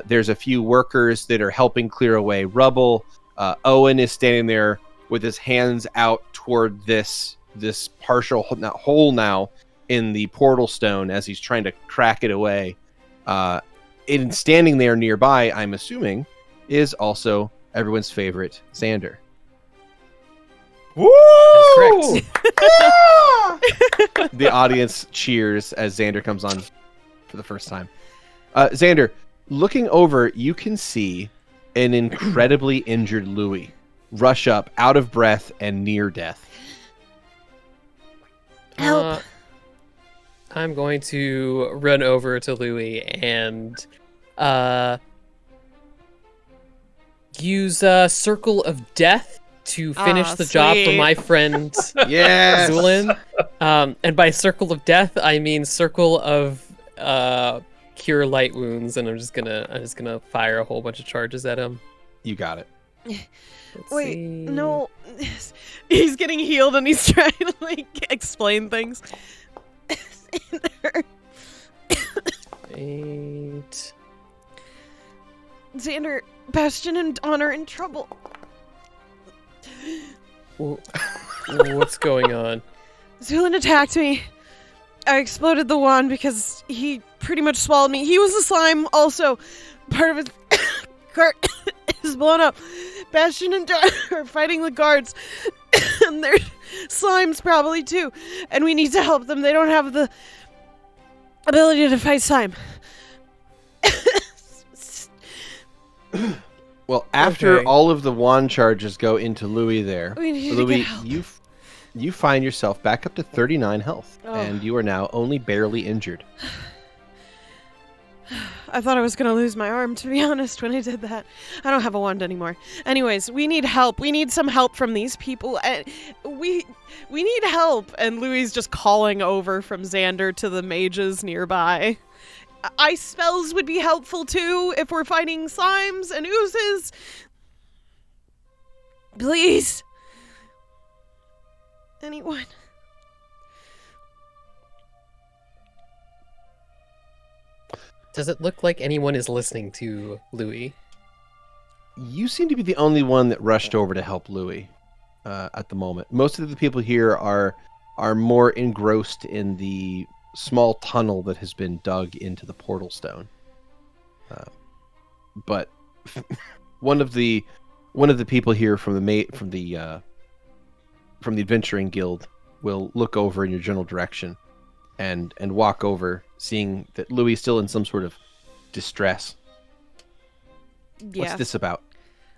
There's a few workers that are helping clear away rubble. Owen is standing there with his hands out toward this partial hole now in the portal stone as he's trying to crack it away. And standing there nearby, I'm assuming, is also everyone's favorite Xander. Woo! That's correct. The audience cheers as Xander comes on for the first time. Xander, looking over, you can see an incredibly injured Louie rush up, out of breath and near death. Help. I'm going to run over to Louie and use Circle of Death to finish the job for sweet. my friend Yes! Zu'lin. And by Circle of Death, I mean Circle of Cure Light Wounds, and I'm just gonna fire a whole bunch of charges at him. You got it. Let's Wait, see. no. He's getting healed and he's trying to, like, explain things. 8. Xander, Bastion and Dawn are in trouble. What's going on? Zu'lin attacked me. I exploded the wand because he pretty much swallowed me. He was a slime also. Part of his cart is blown up. Bastion and Dawn are fighting the guards. And they're slimes probably too. And we need to help them. They don't have the ability to fight slime. Well, after Okay. all of the wand charges go into Louie there, We need to Louie, get help. you find yourself back up to 39 health, Oh. and you are now only barely injured. I thought I was going to lose my arm, to be honest, when I did that. I don't have a wand anymore. Anyways, we need help. We need some help from these people. We need help. And Louie's just calling over from Xander to the mages nearby. Ice spells would be helpful, too, if we're fighting slimes and oozes. Please. Anyone. Does it look like anyone is listening to Louie? You seem to be the only one that rushed over to help Louie at the moment. Most of the people here are more engrossed in the small tunnel that has been dug into the portal stone. But one of the people here from the adventuring guild will look over in your general direction and walk over, seeing that Louie's still in some sort of distress. Yeah. What's this about?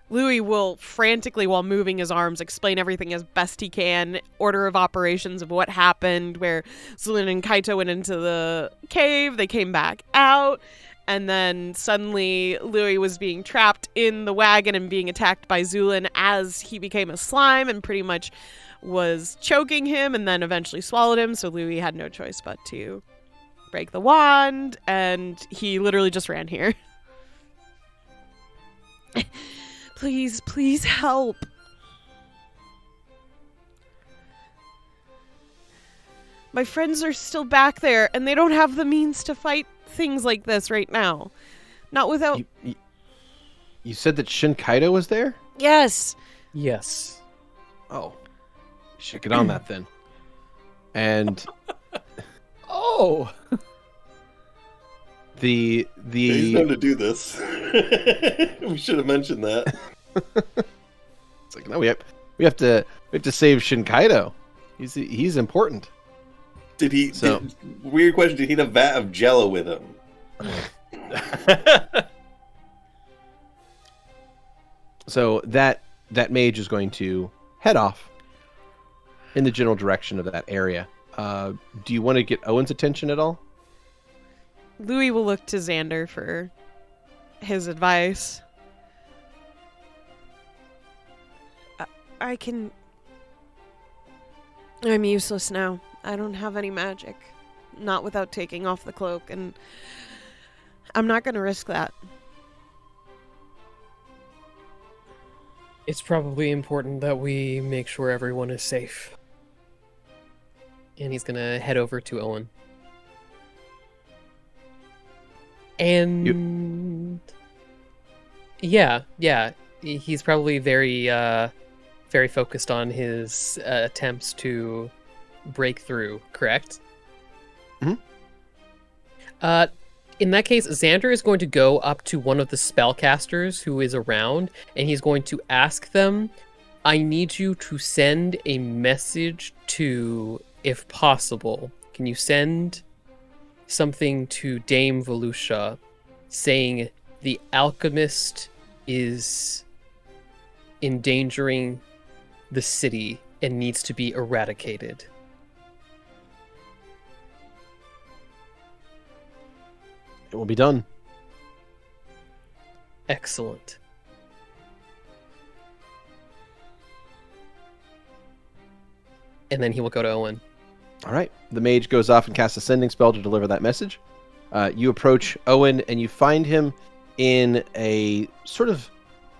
Louie will frantically, while moving his arms, explain everything as best he can, order of operations of what happened, where Zu'lin and Kaito went into the cave, they came back out, And then suddenly Louie was being trapped in the wagon and being attacked by Zu'lin as he became a slime and pretty much was choking him and then eventually swallowed him. So Louie had no choice but to break the wand, and he literally just ran here. Please help. My friends are still back there, and they don't have the means to fight things like this right now. Not without... You said that Shinkaido was there? Yes. Yes. Oh. You should get on that then. And... Oh! He's known to do this. We should have mentioned that. It's like, no, we have to save Shinkaido. He's important. Weird question, did he have a vat of jello with him? So that mage is going to head off in the general direction of that area. Do you want to get Owen's attention at all? Louie will look to Xander for his advice. I'm useless now. I don't have any magic. Not without taking off the cloak, and I'm not going to risk that. It's probably important that we make sure everyone is safe. And he's gonna head over to Owen. And yeah, he's probably very focused on his attempts to break through, correct? Mm-hmm. In that case, Xander is going to go up to one of the spellcasters who is around, and he's going to ask them, I need you to send a message to, if possible, can you send something to Dame Volusia saying the Alchemist is endangering the city and needs to be eradicated? It will be done. Excellent. And then he will go to Owen. All right. The mage goes off and casts a sending spell to deliver that message. You approach Owen, and you find him in a sort of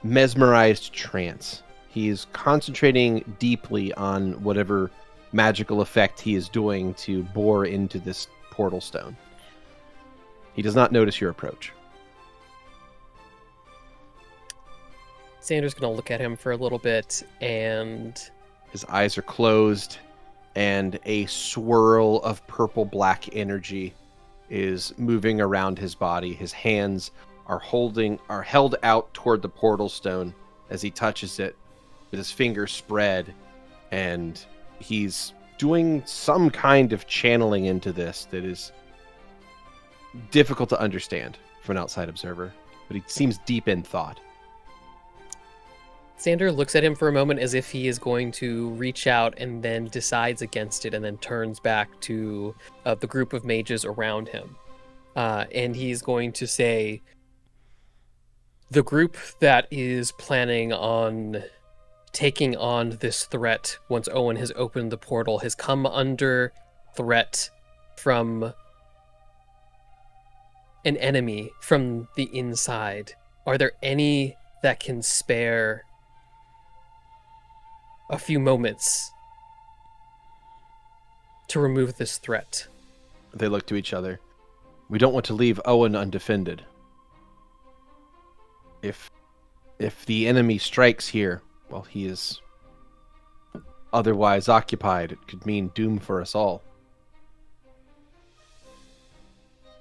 mesmerized trance. He's concentrating deeply on whatever magical effect he is doing to bore into this portal stone. He does not notice your approach. Xander's going to look at him for a little bit, and his eyes are closed, and a swirl of purple-black energy is moving around his body. His hands are held out toward the portal stone as he touches it, with his fingers spread, and he's doing some kind of channeling into this that is difficult to understand from an outside observer, but he seems deep in thought. Xander looks at him for a moment as if he is going to reach out, and then decides against it, and then turns back to the group of mages around him. And he's going to say, the group that is planning on taking on this threat once Owen has opened the portal has come under threat from an enemy from the inside. Are there any that can spare a few moments to remove this threat? They look to each other. We don't want to leave Owen undefended. If the enemy strikes here while he is otherwise occupied, it could mean doom for us all.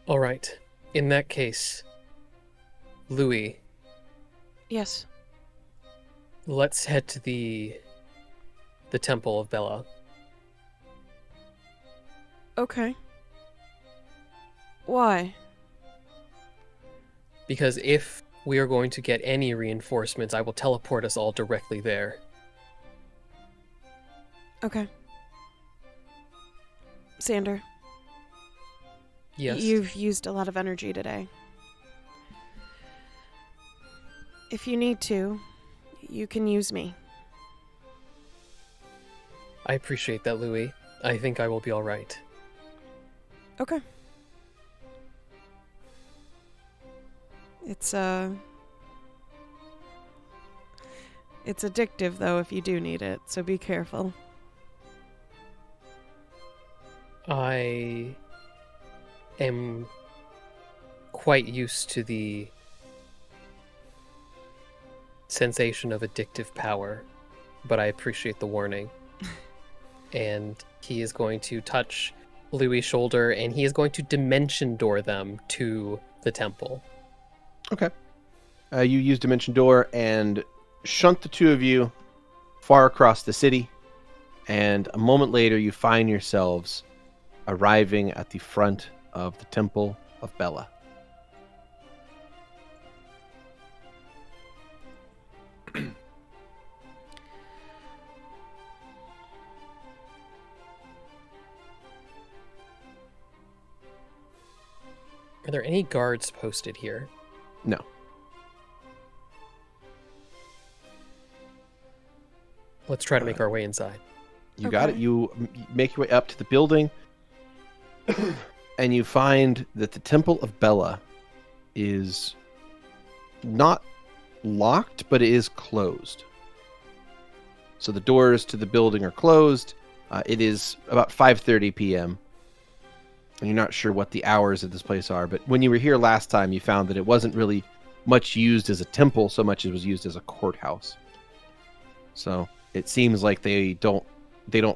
All right. In that case, Louie. Yes. Let's head to the Temple of Bella. Okay. Why? Because if we are going to get any reinforcements, I will teleport us all directly there. Okay. Xander. Yes. You've used a lot of energy today. If you need to, you can use me. I appreciate that, Louie. I think I will be all right. Okay. It's addictive, though, if you do need it, so be careful. I am quite used to the sensation of addictive power, but I appreciate the warning. And he is going to touch Louie's shoulder, and he is going to dimension door them to the temple. Okay. You use Dimension Door and shunt the two of you far across the city, and a moment later you find yourselves arriving at the front of the Temple of Bella. Are there any guards posted here? No. Let's try to make our way inside. You got it. You make your way up to the building, and you find that the Temple of Bella is not locked, but it is closed. So the doors to the building are closed. It is about 5:30 p.m. And you're not sure what the hours of this place are, but when you were here last time, you found that it wasn't really much used as a temple so much as it was used as a courthouse. So it seems like they don't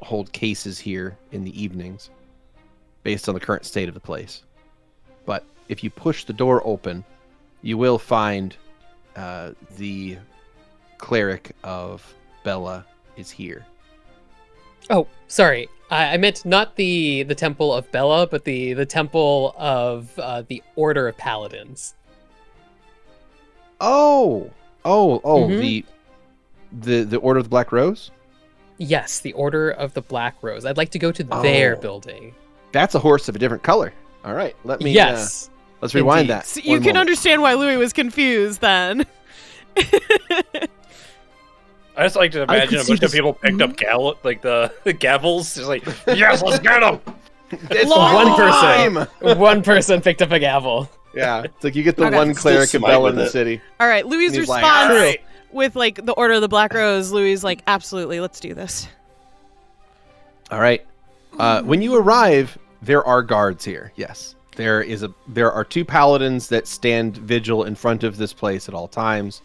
hold cases here in the evenings based on the current state of the place. But if you push the door open, you will find the cleric of Bella is here. Oh, sorry. I meant not the Temple of Bella, but the Temple of the Order of Paladins. The Order of the Black Rose? Yes, the Order of the Black Rose. I'd like to go to their building. That's a horse of a different color. All right, let me. Yes, let's rewind indeed. that. So you can understand why Louie was confused then. I just like to imagine a bunch of people picked up the gavels, just like, yes, let's get them. It's One person picked up a gavel. Yeah, it's like you get the Okay. one cleric of Smite Bella in with the it. city. All right, Louie's And he's like, response "All right." with like the Order of the Black Rose, Louie's like, absolutely, let's do this. All right. When you arrive, there are guards here. Yes, there are two paladins that stand vigil in front of this place at all times,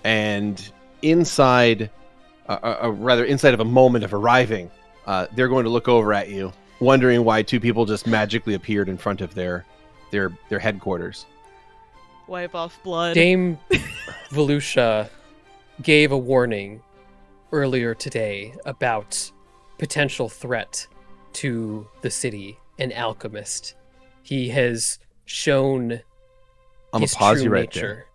and inside of a moment of arriving, they're going to look over at you, wondering why two people just magically appeared in front of their headquarters. Wipe off blood. Dame Volusia gave a warning earlier today about potential threat to the city, an alchemist. He has shown I'm his gonna pause true you right nature.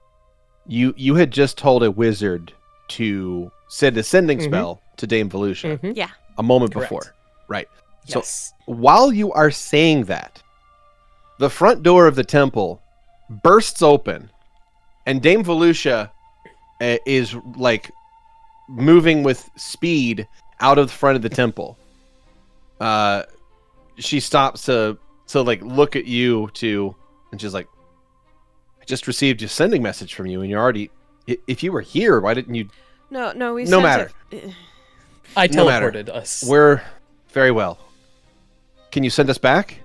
there. You had just told a wizard to send a sending spell to Dame Volusia Mhm. Yeah. a moment Correct. before. Right. Yes. So while you are saying that, the front door of the temple bursts open, and Dame Volusia is like moving with speed out of the front of the temple. She stops to like look at you too, and she's like, "I just received a sending message from you, and you're already. If you were here, why didn't you?" No, we No sent matter. it. I No matter. teleported us. We're very well. Can you send us back?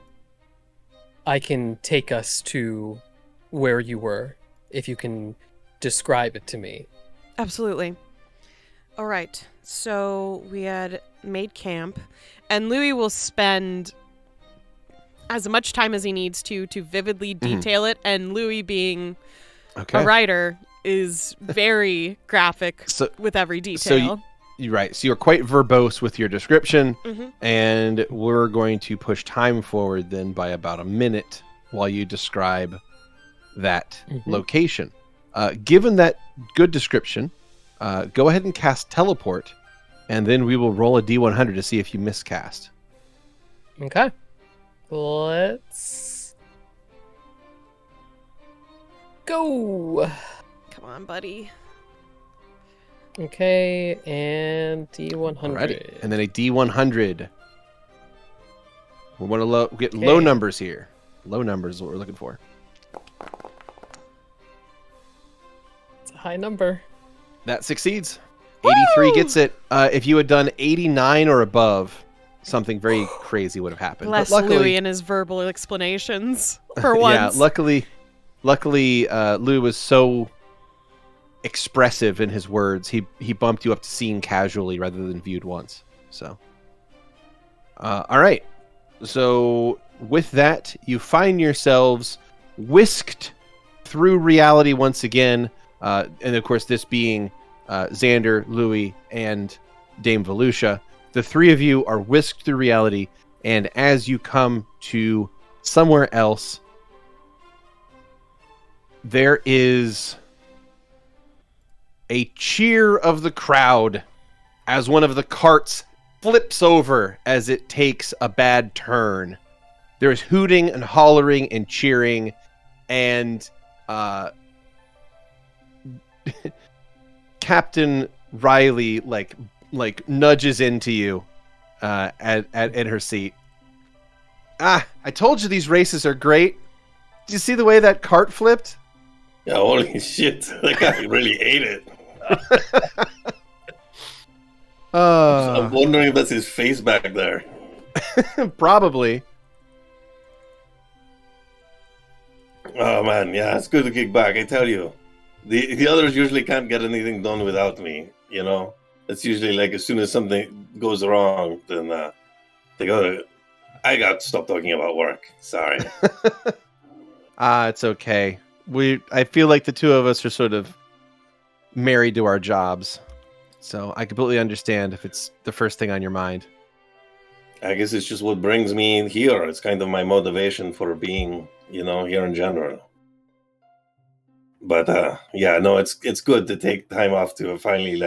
I can take us to where you were, if you can describe it to me. Absolutely. All right. So we had made camp, and Louie will spend as much time as he needs to vividly detail it. And Louie, being Okay. a writer, is very graphic So with every detail. you're right. So you're quite verbose with your description, Mhm. and we're going to push time forward then by about a minute while you describe that location. Given that good description, go ahead and cast teleport, and then we will roll a D100 to see if you miscast. Okay. Let's go. Come on, buddy. Okay, and D100. Alrighty. And then a D100. We want to get low Okay. numbers here. Low numbers is what we're looking for. It's a high number. That succeeds. 83 gets it. If you had done 89 or above, something very crazy would have happened. Bless But luckily, Louie and his verbal explanations for once. yeah, luckily, Lou was so expressive in his words. He bumped you up to seen casually rather than viewed once. So, all right. So with that, you find yourselves whisked through reality once again, and of course, this being Xander, Louie, and Dame Volusia. The three of you are whisked through reality, and as you come to somewhere else, there is a cheer of the crowd as one of the carts flips over as it takes a bad turn. There is hooting and hollering and cheering, and Captain Riley like nudges into you in her seat. I told you these races are great. Did you see the way that cart flipped? Yeah, holy shit. That guy really ate it. I'm wondering if that's his face back there. Probably. Oh man, yeah, it's good to kick back, I tell you. The others usually can't get anything done without me, you know? It's usually like as soon as something goes wrong, then they go, I got to stop talking about work. Sorry. It's okay. I feel like the two of us are sort of married to our jobs. So I completely understand if it's the first thing on your mind. I guess it's just what brings me in here. It's kind of my motivation for being, here in general. But yeah, no, it's good to take time off to finally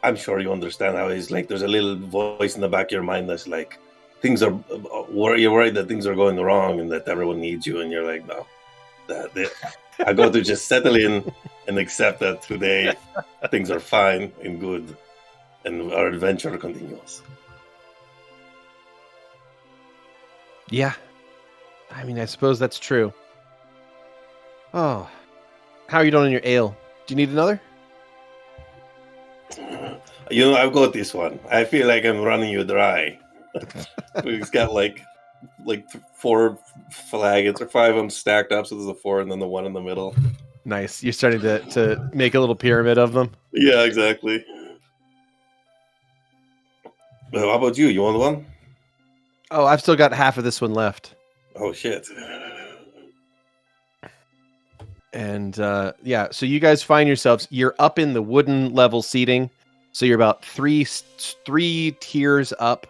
I'm sure you understand how it's like. There's a little voice in the back of your mind that's like, you're worried that things are going wrong and that everyone needs you, and you're like, no, I got to just settle in and accept that today things are fine and good, and our adventure continues. Yeah. I mean, I suppose that's true. Oh. How are you doing in your ale? Do you need another? I've got this one. I feel like I'm running you dry. He's got like 4 flagons or 5 of them stacked up, so there's a 4 and then the 1 in the middle. Nice. You're starting to make a little pyramid of them. Yeah, exactly. Well, how about you? You want one? Oh, I've still got half of this one left. Oh, shit. And yeah, so you guys find yourselves, you're up in the wooden level seating. So you're about three tiers up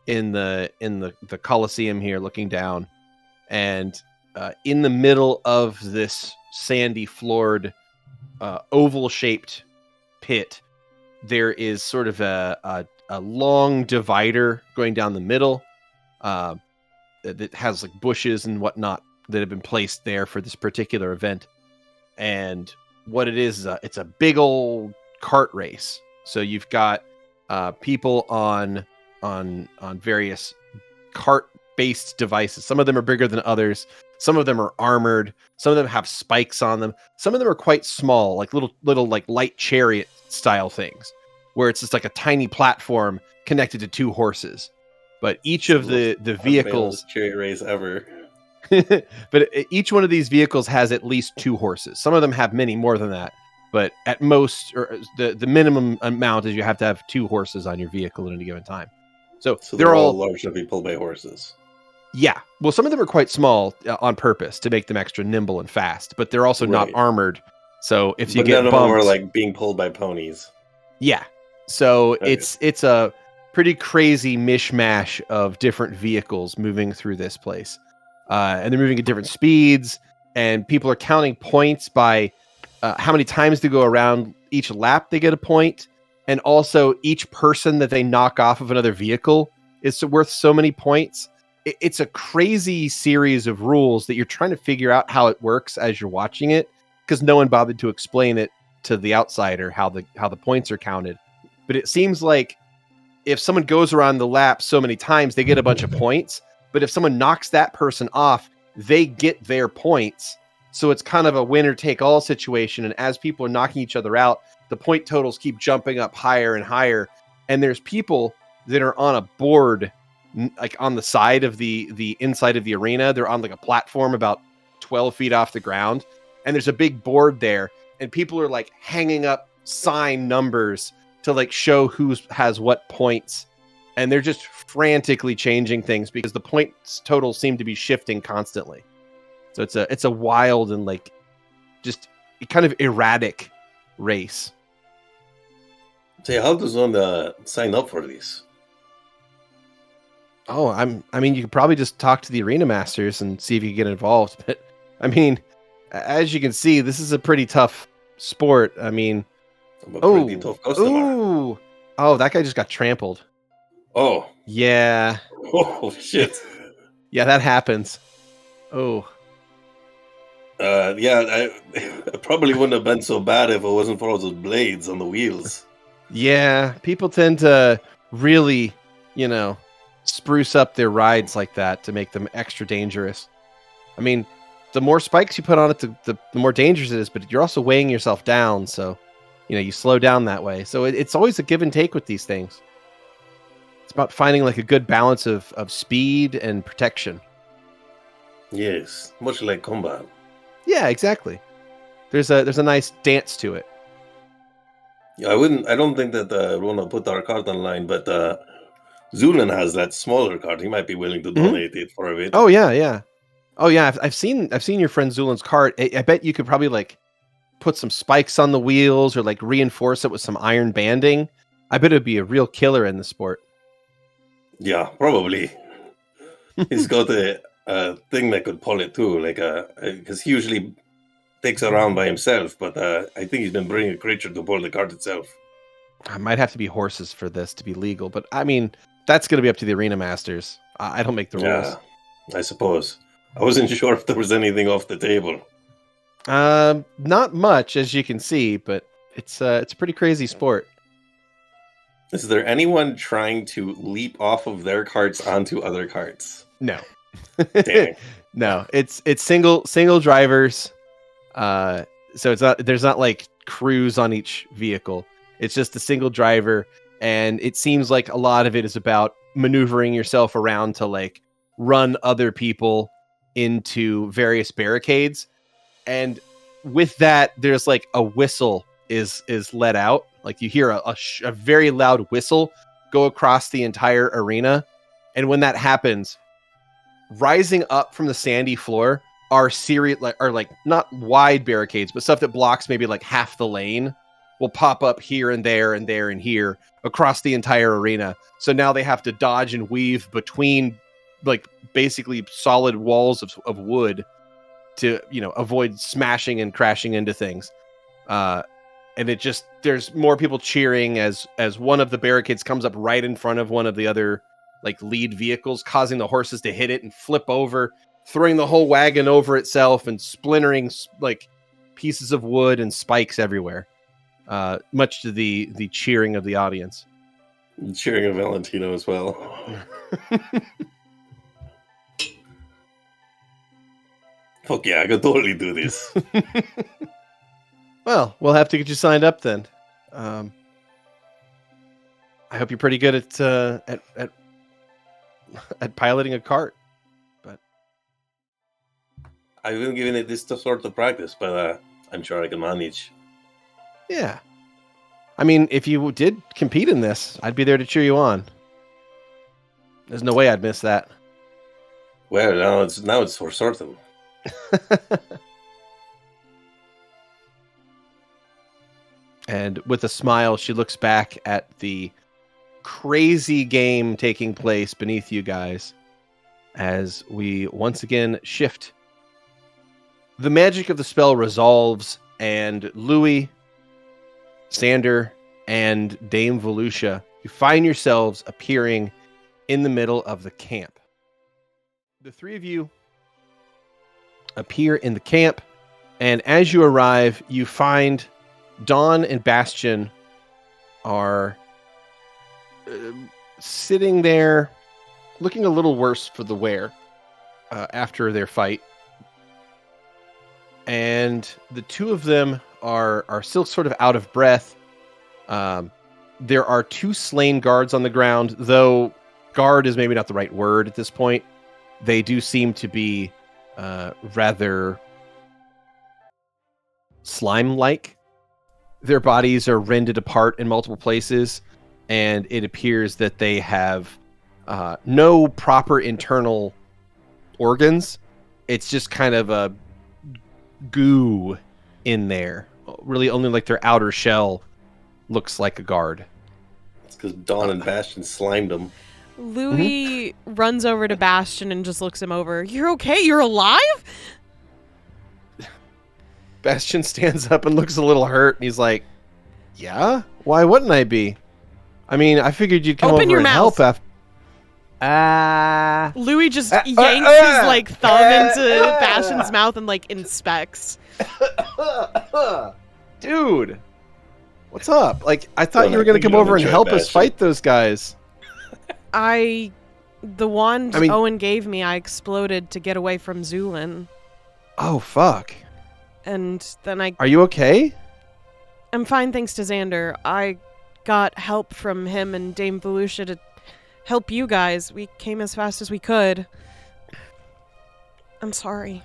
in the Colosseum here, looking down. And in the middle of this sandy floored oval shaped pit, there is sort of a long divider going down the middle that has like bushes and whatnot that have been placed there for this particular event. And what it is it's a big old kart race. So you've got people on various cart-based devices. Some of them are bigger than others. Some of them are armored. Some of them have spikes on them. Some of them are quite small, like little like light chariot style things, where it's just like a tiny platform connected to 2 horses. But each of the vehicles, chariot race ever. but each one of these vehicles has at least 2 horses. Some of them have many more than that. But at most, or the minimum amount is you have to have 2 horses on your vehicle at any given time. So they're all large to be pulled by horses. Yeah. Well, some of them are quite small on purpose to make them extra nimble and fast, but they're also not armored. So if you get none bumped, of them are like being pulled by ponies. Yeah. So Okay. it's a pretty crazy mishmash of different vehicles moving through this place. And they're moving at different speeds, and people are counting points by how many times they go around each lap they get a point, and also each person that they knock off of another vehicle is worth so many points. it's a crazy series of rules that you're trying to figure out how it works as you're watching it, because no one bothered to explain it to the outsider how the points are counted. But it seems like if someone goes around the lap so many times, they get a bunch of points. But if someone knocks that person off, they get their points. So it's kind of a winner take all situation. And as people are knocking each other out, the point totals keep jumping up higher and higher. And there's people that are on a board, like on the side of the inside of the arena. They're on like a platform about 12 feet off the ground. And there's a big board there. And people are like hanging up sign numbers to like show who has what points. And they're just frantically changing things because the points totals seem to be shifting constantly. So it's a wild and like just kind of erratic race. So how does one sign up for this? Oh, I mean, you could probably just talk to the arena masters and see if you can get involved. But I mean, as you can see, this is a pretty tough sport. I mean, I'm a pretty tough customer. Oh, that guy just got trampled. Oh. Yeah. Oh, shit. Yeah, that happens. Oh. Yeah, I probably wouldn't have been so bad if it wasn't for all those blades on the wheels. Yeah, people tend to really, spruce up their rides like that to make them extra dangerous. I mean, the more spikes you put on it, the more dangerous it is, but you're also weighing yourself down, so, you slow down that way. So it's always a give and take with these things. It's about finding like a good balance of speed and protection. Yes, much like combat. Yeah, exactly. There's a nice dance to it. Yeah, I don't think that Rona put our card online, but Zu'lin has that smaller card. He might be willing to donate it for a bit. Oh yeah. Oh yeah, I've seen your friend Zu'lin's card. I bet you could probably like put some spikes on the wheels or like reinforce it with some iron banding. I bet it'd be a real killer in the sport. Yeah, probably. He's got a thing that could pull it too, like because he usually takes it around by himself, but I think he's been bringing a creature to pull the card itself. I might have to be horses for this to be legal, but I mean, that's going to be up to the arena masters. I don't make the rules. Yeah, I suppose. I wasn't sure if there was anything off the table. Not much, as you can see, but it's a pretty crazy sport. Is there anyone trying to leap off of their carts onto other carts? No. Dang. No, it's single drivers. So there's not like crews on each vehicle. It's just a single driver, and it seems like a lot of it is about maneuvering yourself around to like run other people into various barricades. And with that, there's like a whistle is let out. Like you hear a very loud whistle go across the entire arena. And when that happens, rising up from the sandy floor are not wide barricades, but stuff that blocks maybe like half the lane will pop up here and there and there and here across the entire arena. So now they have to dodge and weave between like basically solid walls of wood to, avoid smashing and crashing into things. And there's more people cheering as one of the barricades comes up right in front of one of the other like lead vehicles, causing the horses to hit it and flip over, throwing the whole wagon over itself and splintering like pieces of wood and spikes everywhere. Much to the cheering of the audience. Cheering of Valentino as well. Fuck yeah, I could totally do this. Well, we'll have to get you signed up then. I hope you're pretty good at piloting a cart. But I've been giving it this sort of practice, but I'm sure I can manage. Yeah. I mean, if you did compete in this, I'd be there to cheer you on. There's no way I'd miss that. Well, now it's for certain. And with a smile, she looks back at the crazy game taking place beneath you guys as we once again shift. The magic of the spell resolves, and Louie, Xander, and Dame Volusia, you find yourselves appearing in the middle of the camp. The three of you appear in the camp, and as you arrive, you find Dawn and Bastion are sitting there looking a little worse for the wear after their fight. And the two of them are still sort of out of breath. There are 2 slain guards on the ground, though guard is maybe not the right word at this point. They do seem to be rather slime-like. Their bodies are rended apart in multiple places, and it appears that they have no proper internal organs. It's just kind of a goo in there. Really only like their outer shell looks like a guard. It's because Dawn and Bastion slimed them. Louie runs over to Bastion and just looks him over. You're okay? You're alive? Bastion stands up and looks a little hurt, and he's like, yeah? Why wouldn't I be? I mean, I figured you'd come Open over your and mouth. help after... Louie just yanks his like thumb into Bastion's mouth and like inspects. Dude, what's up? Like, I thought Well, you were I going to think come you over and enjoy help us Bastion. fight those guys. The wand I mean- Owen gave me, I exploded to get away from Zu'lin. Oh, fuck. And then Are you okay? I'm fine thanks to Xander. I got help from him and Dame Volusia to help you guys. We came as fast as we could. I'm sorry.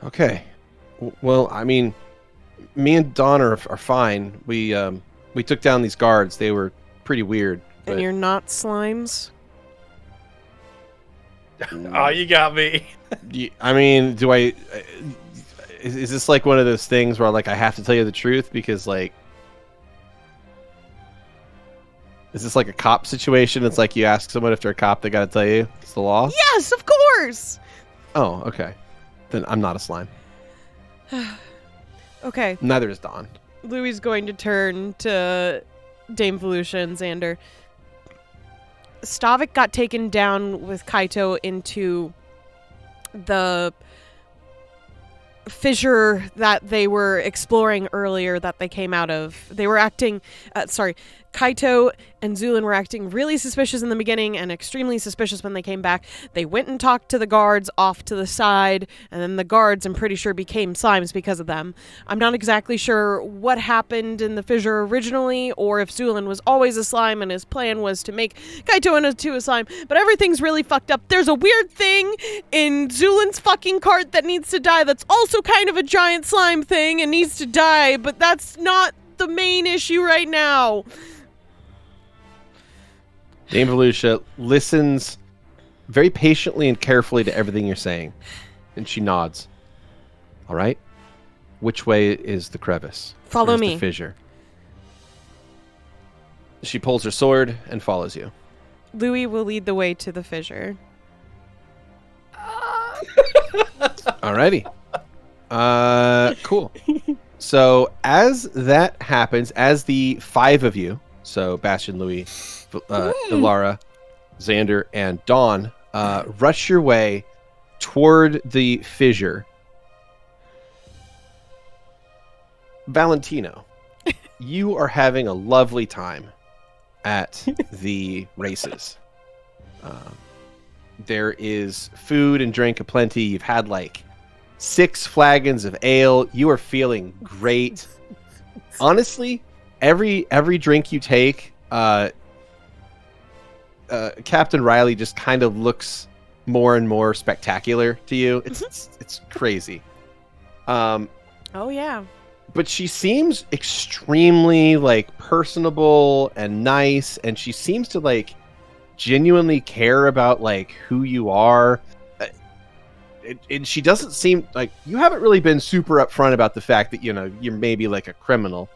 Okay. Well, I mean, me and Dawn are fine. We took down these guards. They were pretty weird. And but- you're not slimes? Oh, you got me. I mean, do I... Is this like one of those things where like I have to tell you the truth because like... Is this like a cop situation? It's like you ask someone if they're a cop, they gotta tell you. It's the law? Yes, of course! Oh, okay. Then I'm not a slime. Okay, Neither is Dawn. Louie's going to turn to Dame Volusia and Xander. Stavik got taken down with Kaito into the fissure that they were exploring earlier that they came out of. They were acting... Kaito and Zu'lin were acting really suspicious in the beginning and extremely suspicious when they came back. They went and talked to the guards off to the side, and then the guards, I'm pretty sure, became slimes because of them. I'm not exactly sure what happened in the fissure originally, or if Zu'lin was always a slime and his plan was to make Kaito into a slime, but everything's really fucked up. There's a weird thing in Zu'lin's fucking cart that needs to die that's also kind of a giant slime thing and needs to die, but that's not the main issue right now. Dame Volusia listens very patiently and carefully to everything you're saying. And she nods. All right? Which way is the crevice? Follow Where's me. the fissure? She pulls her sword and follows you. Louie will lead the way to the fissure. Alrighty. Cool. So as that happens, as the 5 of you, so Bastion, Louie, Ilara, Xander, and Dawn, rush your way toward the fissure. Valentino, you are having a lovely time at the races. There is food and drink aplenty. You've had like 6 flagons of ale. You are feeling great. Honestly, every drink you take, Captain Riley just kind of looks more and more spectacular to you. It's crazy. Oh, yeah. But she seems extremely like personable and nice, and she seems to like genuinely care about like who you are. And she doesn't seem like you haven't really been super upfront about the fact that, you know, you're maybe like a criminal,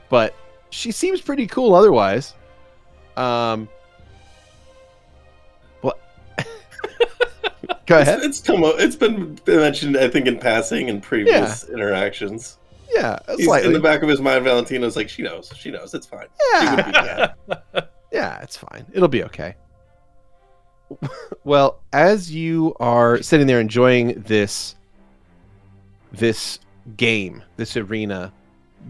but she seems pretty cool otherwise. Well, go ahead. It's been mentioned, I think, in passing in previous interactions. Yeah, He's, in the back of his mind, Valentino's like, she knows, it's fine. Yeah. Yeah, it's fine. It'll be okay. Well, as you are sitting there enjoying this game, this arena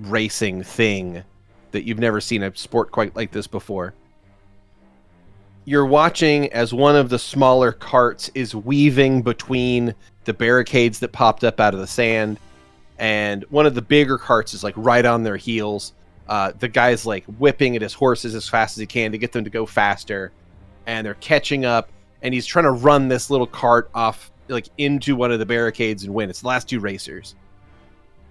racing thing that you've never seen a sport quite like this before, you're watching as one of the smaller carts is weaving between the barricades that popped up out of the sand, and one of the bigger carts is like right on their heels. The guy's like whipping at his horses as fast as he can to get them to go faster, and they're catching up, and he's trying to run this little cart off like into one of the barricades and win. It's the last two racers.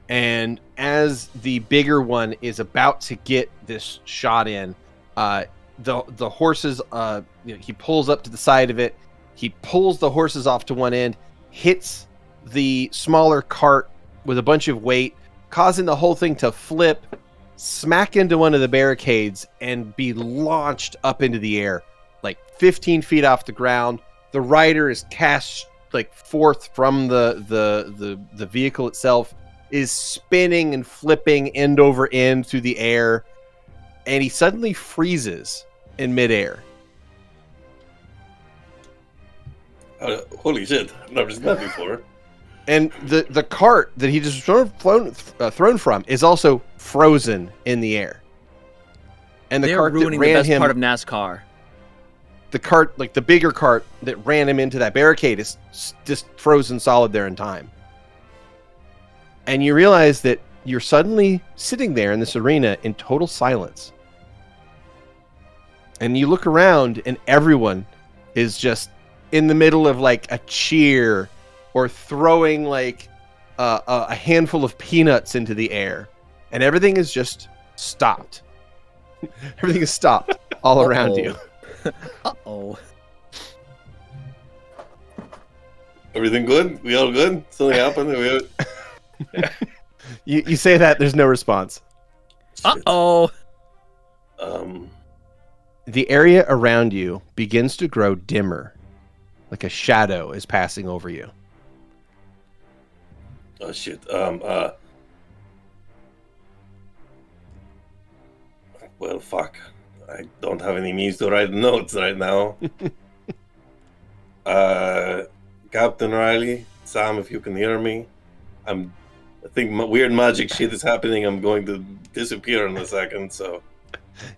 And as the bigger one is about to get this shot in, the horses, he pulls up to the side of it. He pulls the horses off to one end, hits the smaller cart with a bunch of weight, causing the whole thing to flip, smack into one of the barricades, and be launched up into the air, like 15 feet off the ground. The rider is cast like forth from the vehicle itself, is spinning and flipping end over end through the air, and he suddenly freezes in midair. Holy shit! I've never seen that before. And the cart that he just thrown from is also frozen in the air. And the They're cart that ruining the ran best him, part of NASCAR. the cart, like the bigger cart that ran him into that barricade, is just frozen solid there in time. And you realize that you're suddenly sitting there in this arena in total silence. And you look around, and everyone is just in the middle of like a cheer or throwing like a handful of peanuts into the air. And everything is just stopped. Everything is stopped all around you. Uh-oh. Everything good? We all good? Something happened? You say that, there's no response. Uh-oh. The area around you begins to grow dimmer, like a shadow is passing over you. Oh shit. Well, fuck. I don't have any means to write notes right now. Captain Riley, Sam, if you can hear me, I think weird magic shit is happening. I'm going to disappear in a second, so...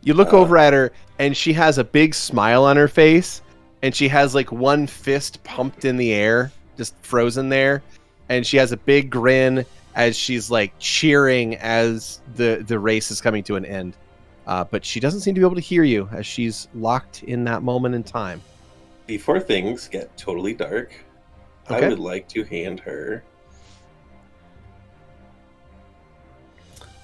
You look over at her, and she has a big smile on her face, and she has like one fist pumped in the air, just frozen there, and she has a big grin as she's like cheering as the race is coming to an end. But she doesn't seem to be able to hear you as she's locked in that moment in time. Before things get totally dark, Okay. I would like to hand her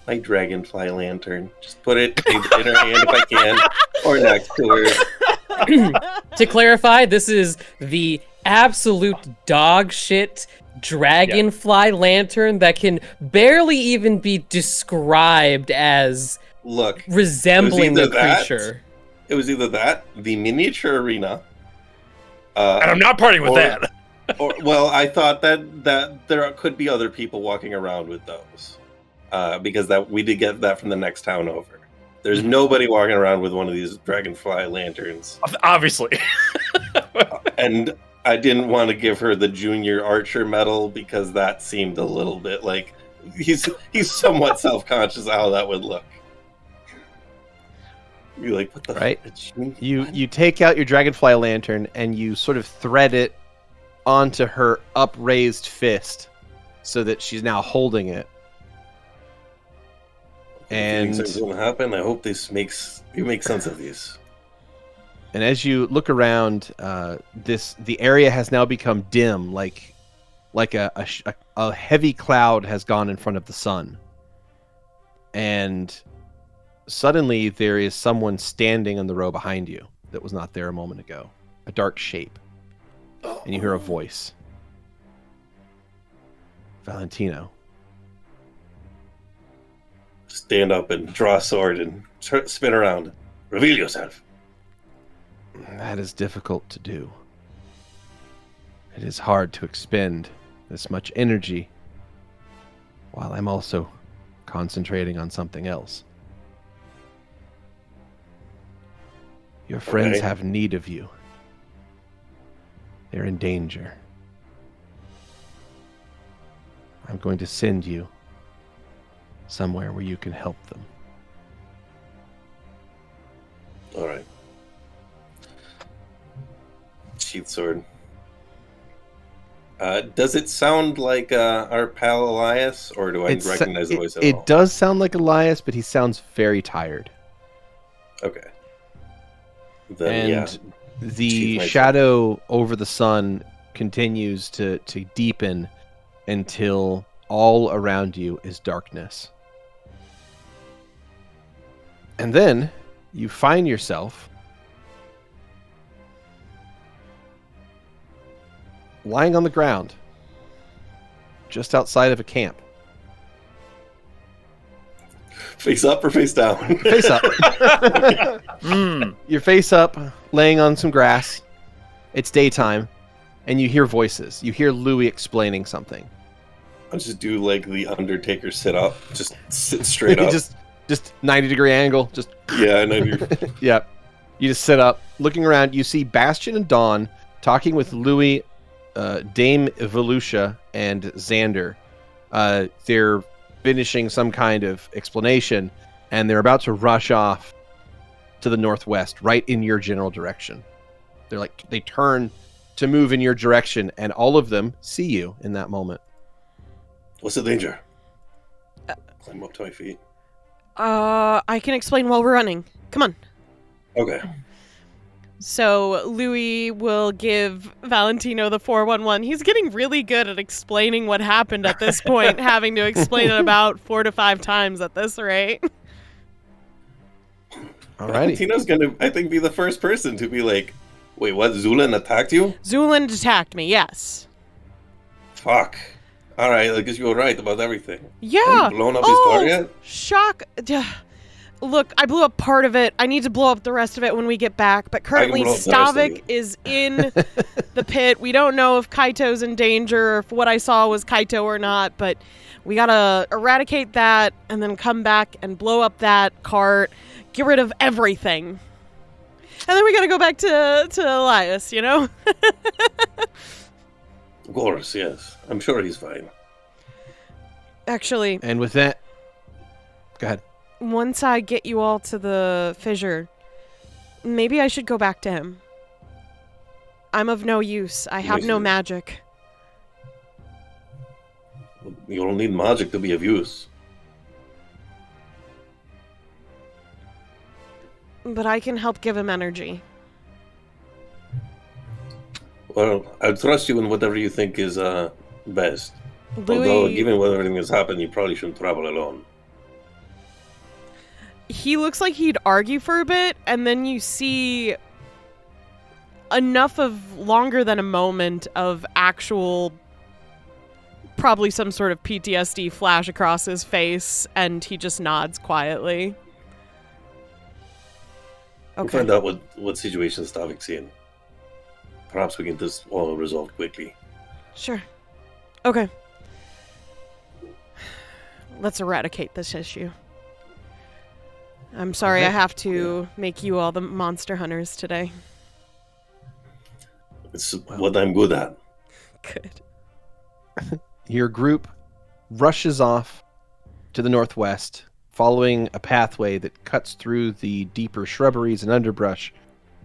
my dragonfly lantern. Just put it in her hand if I can, or next to her. To clarify, this is the absolute dog shit dragonfly lantern that can barely even be described as Look, resembling the either that- creature. It was either that, the miniature arena, And I'm not partying with or- that. or well, I thought that there could be other people walking around with those, because we did get that from the next town over. There's nobody walking around with one of these dragonfly lanterns, Obviously. and I didn't want to give her the junior archer medal because that seemed a little bit like he's somewhat self-conscious of how that would look. You're like, what the Right. fuck? You take out your dragonfly lantern and you sort of thread it onto her upraised fist so that she's now holding it. And Things are going to happen. I hope you make sense of these. And as you look around, the area has now become dim, like a heavy cloud has gone in front of the sun. And suddenly there is someone standing in the row behind you that was not there a moment ago. A dark shape. And you hear a voice. Valentino. Stand up and draw a sword and spin around. Reveal yourself. That is difficult to do. It is hard to expend this much energy while I'm also concentrating on something else. Your friends Okay. have need of you. They're in danger. I'm going to send you somewhere where you can help them. All right. Sheath sword. Does it sound like our pal Elias, or do I recognize the voice at all? It does sound like Elias, but he sounds very tired. Okay. Then, And the Sheath my shadow over the sun continues to deepen until all around you is darkness. And then you find yourself lying on the ground just outside of a camp. Face up or face down? Face up. You're face up, laying on some grass. It's daytime, and you hear voices. You hear Louie explaining something. I'll just do like the Undertaker sit up. Just sit straight up. just 90-degree angle. Just Yeah, and then you're... Yep. You just sit up, looking around. You see Bastion and Dawn talking with Louie, Dame Volusia, and Xander. They're finishing some kind of explanation, and they're about to rush off to the northwest, right in your general direction. They turn to move in your direction, and all of them see you in that moment. What's the danger? Climb up to my feet. I can explain while we're running. Come on. Okay. So Louie will give Valentino the 411. He's getting really good at explaining what happened at this point, having to explain it about 4 to 5 times at this rate. Alrighty. Valentino's gonna, I think, be the first person to be like, wait, what? Zu'lin attacked you? Zu'lin attacked me, yes. Fuck. Alright, I guess you were right about everything. Yeah. Have you blown up his car yet? Shock. Look, I blew up part of it. I need to blow up the rest of it when we get back. But currently, blow up the rest of Stavik it. is in the pit. We don't know if Kaito's in danger, or if what I saw was Kaito or not. But we gotta eradicate that, and then come back and blow up that cart, get rid of everything, and then we gotta go back to Elias. You know. Of course, yes. I'm sure he's fine. Actually, And with that, go ahead. once I get you all to the fissure, maybe I should go back to him. I'm of no use. I have no magic. You don't need magic to be of use. But I can help give him energy. Well, I trust you in whatever you think is best. Although, Louie, given what everything that's happened, you probably shouldn't travel alone. he looks like he'd argue for a bit, and then you see enough of longer than a moment of actual, probably some sort of PTSD flash across his face, and he just nods quietly. We'll Okay. find out what situation Stavik's in. Perhaps we can just all resolve quickly. Sure. Okay. Let's eradicate this issue. I'm sorry I have to make you all the monster hunters today. It's what I'm good at. Good. Your group rushes off to the northwest, following a pathway that cuts through the deeper shrubberies and underbrush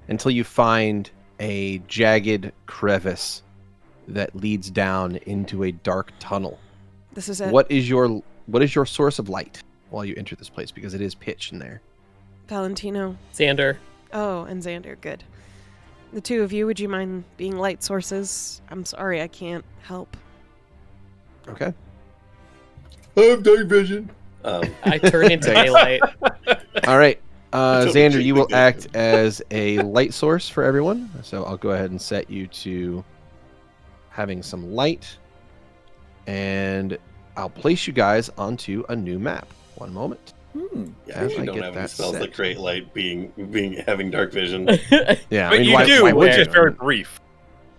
until you find a jagged crevice that leads down into a dark tunnel. This is it. What is your source of light while you enter this place? Because it is pitch in there. Valentino. Xander. Oh, and Xander. Good. The two of you, would you mind being light sources? I'm sorry, I can't help. Okay. I have dark vision. I turn into daylight. All right. Totally Xander, you will cheating. act as a light source for everyone. So I'll go ahead and set you to having some light. And I'll place you guys onto a new map. One moment. Yeah, As you I don't get have any that spells set. that create light having dark vision. Yeah, But you do, why which would is you? very brief.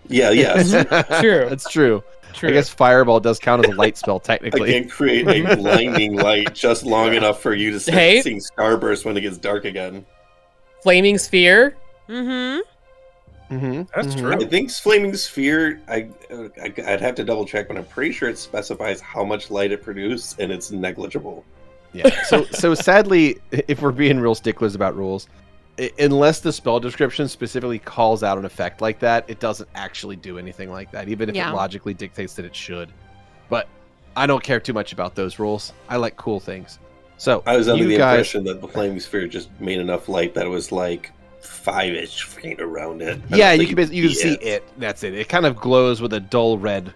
Yeah, yes. True. That's true. True. I guess Fireball does count as a light spell I technically. can't create a blinding light just long enough for you to start Hey. seeing starbursts when it gets dark again. Flaming sphere. Mm-hmm. Mm-hmm. That's Mhm. true. I think flaming sphere. I'd have to double check, but I'm pretty sure it specifies how much light it produces, and it's negligible. Yeah. So sadly, if we're being real sticklers about rules, unless the spell description specifically calls out an effect like that, it doesn't actually do anything like that, even if Yeah. it logically dictates that it should. But I don't care too much about those rules. I like cool things. So I was under you the guys, impression that the flaming sphere just made enough light that it was like 5-ish feet around it. I yeah, don't you think can you can see it. That's it. It kind of glows with a dull red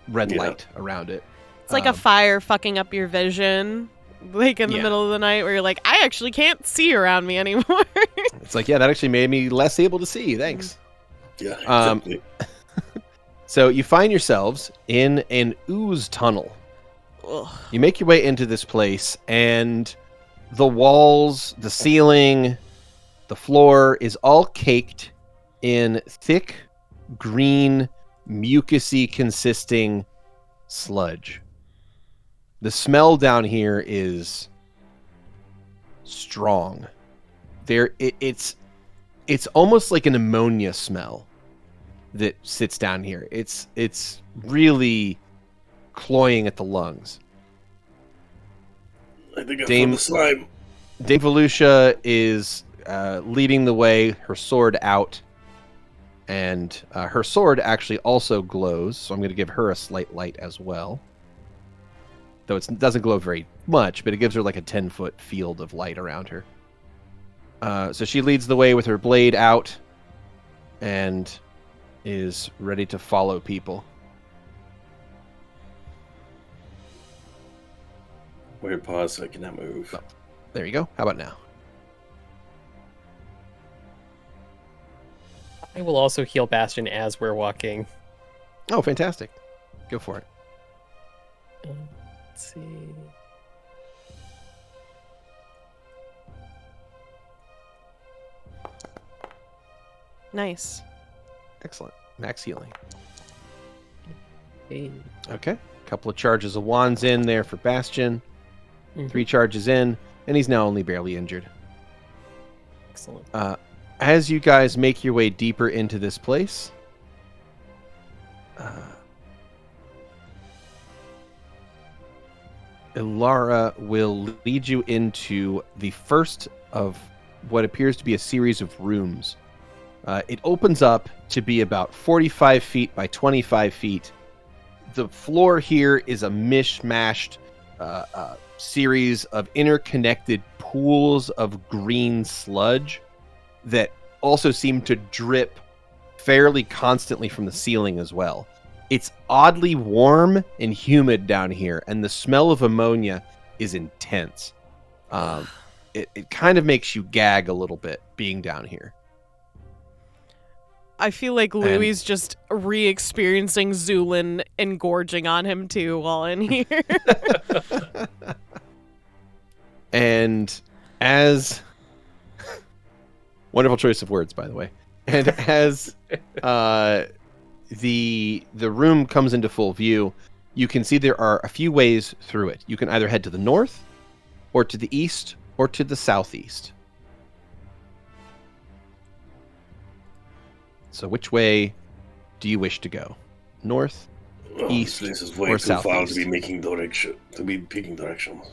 Yeah. light around it. It's like a fire fucking up your vision, like in the Yeah. middle of the night, where you're like, I actually can't see around me anymore. It's like, yeah, that actually made me less able to see. Thanks. Yeah, Um, exactly. So you find yourselves in an OOZE tunnel. Ugh. You make your way into this place, and the walls, the ceiling, the floor is all caked in thick, green, mucusy consisting sludge. The smell down here is strong. It's almost like an ammonia smell that sits down here. It's really cloying at the lungs. I think I Dame- found the slime. Dame Volusia is leading the way, her sword out, and her sword actually also glows, so I'm going to give her a slight light as well. Though it doesn't glow very much, but it gives her like a 10-foot field of light around her. So she leads the way with her blade out and is ready to follow people. Weird pause so I cannot move. There you go. How about now? I will also heal Bastion as we're walking. Oh, fantastic. Go for it. Let's see. Nice. Excellent. Max healing. Hey. Okay. A couple of charges of wands in there for Bastion. Mhm. 3 charges in, and he's now only barely injured. Excellent. As you guys make your way deeper into this place, Ilara will lead you into the first of what appears to be a series of rooms. It opens up to be about 45 feet by 25 feet. The floor here is a mishmashed series of interconnected pools of green sludge that also seem to drip fairly constantly from the ceiling as well. It's oddly warm and humid down here, and the smell of ammonia is intense. It kind of makes you gag a little bit being down here. I feel like Louie's just re-experiencing Zu'lin engorging on him too while in here. And as wonderful choice of words, by the way. And as the room comes into full view, you can see there are a few ways through it. You can either head to the north, or to the east, or to the southeast. So which way do you wish to go? North? Oh, East this place is way or too far southeast? to be making direction. To be picking directions.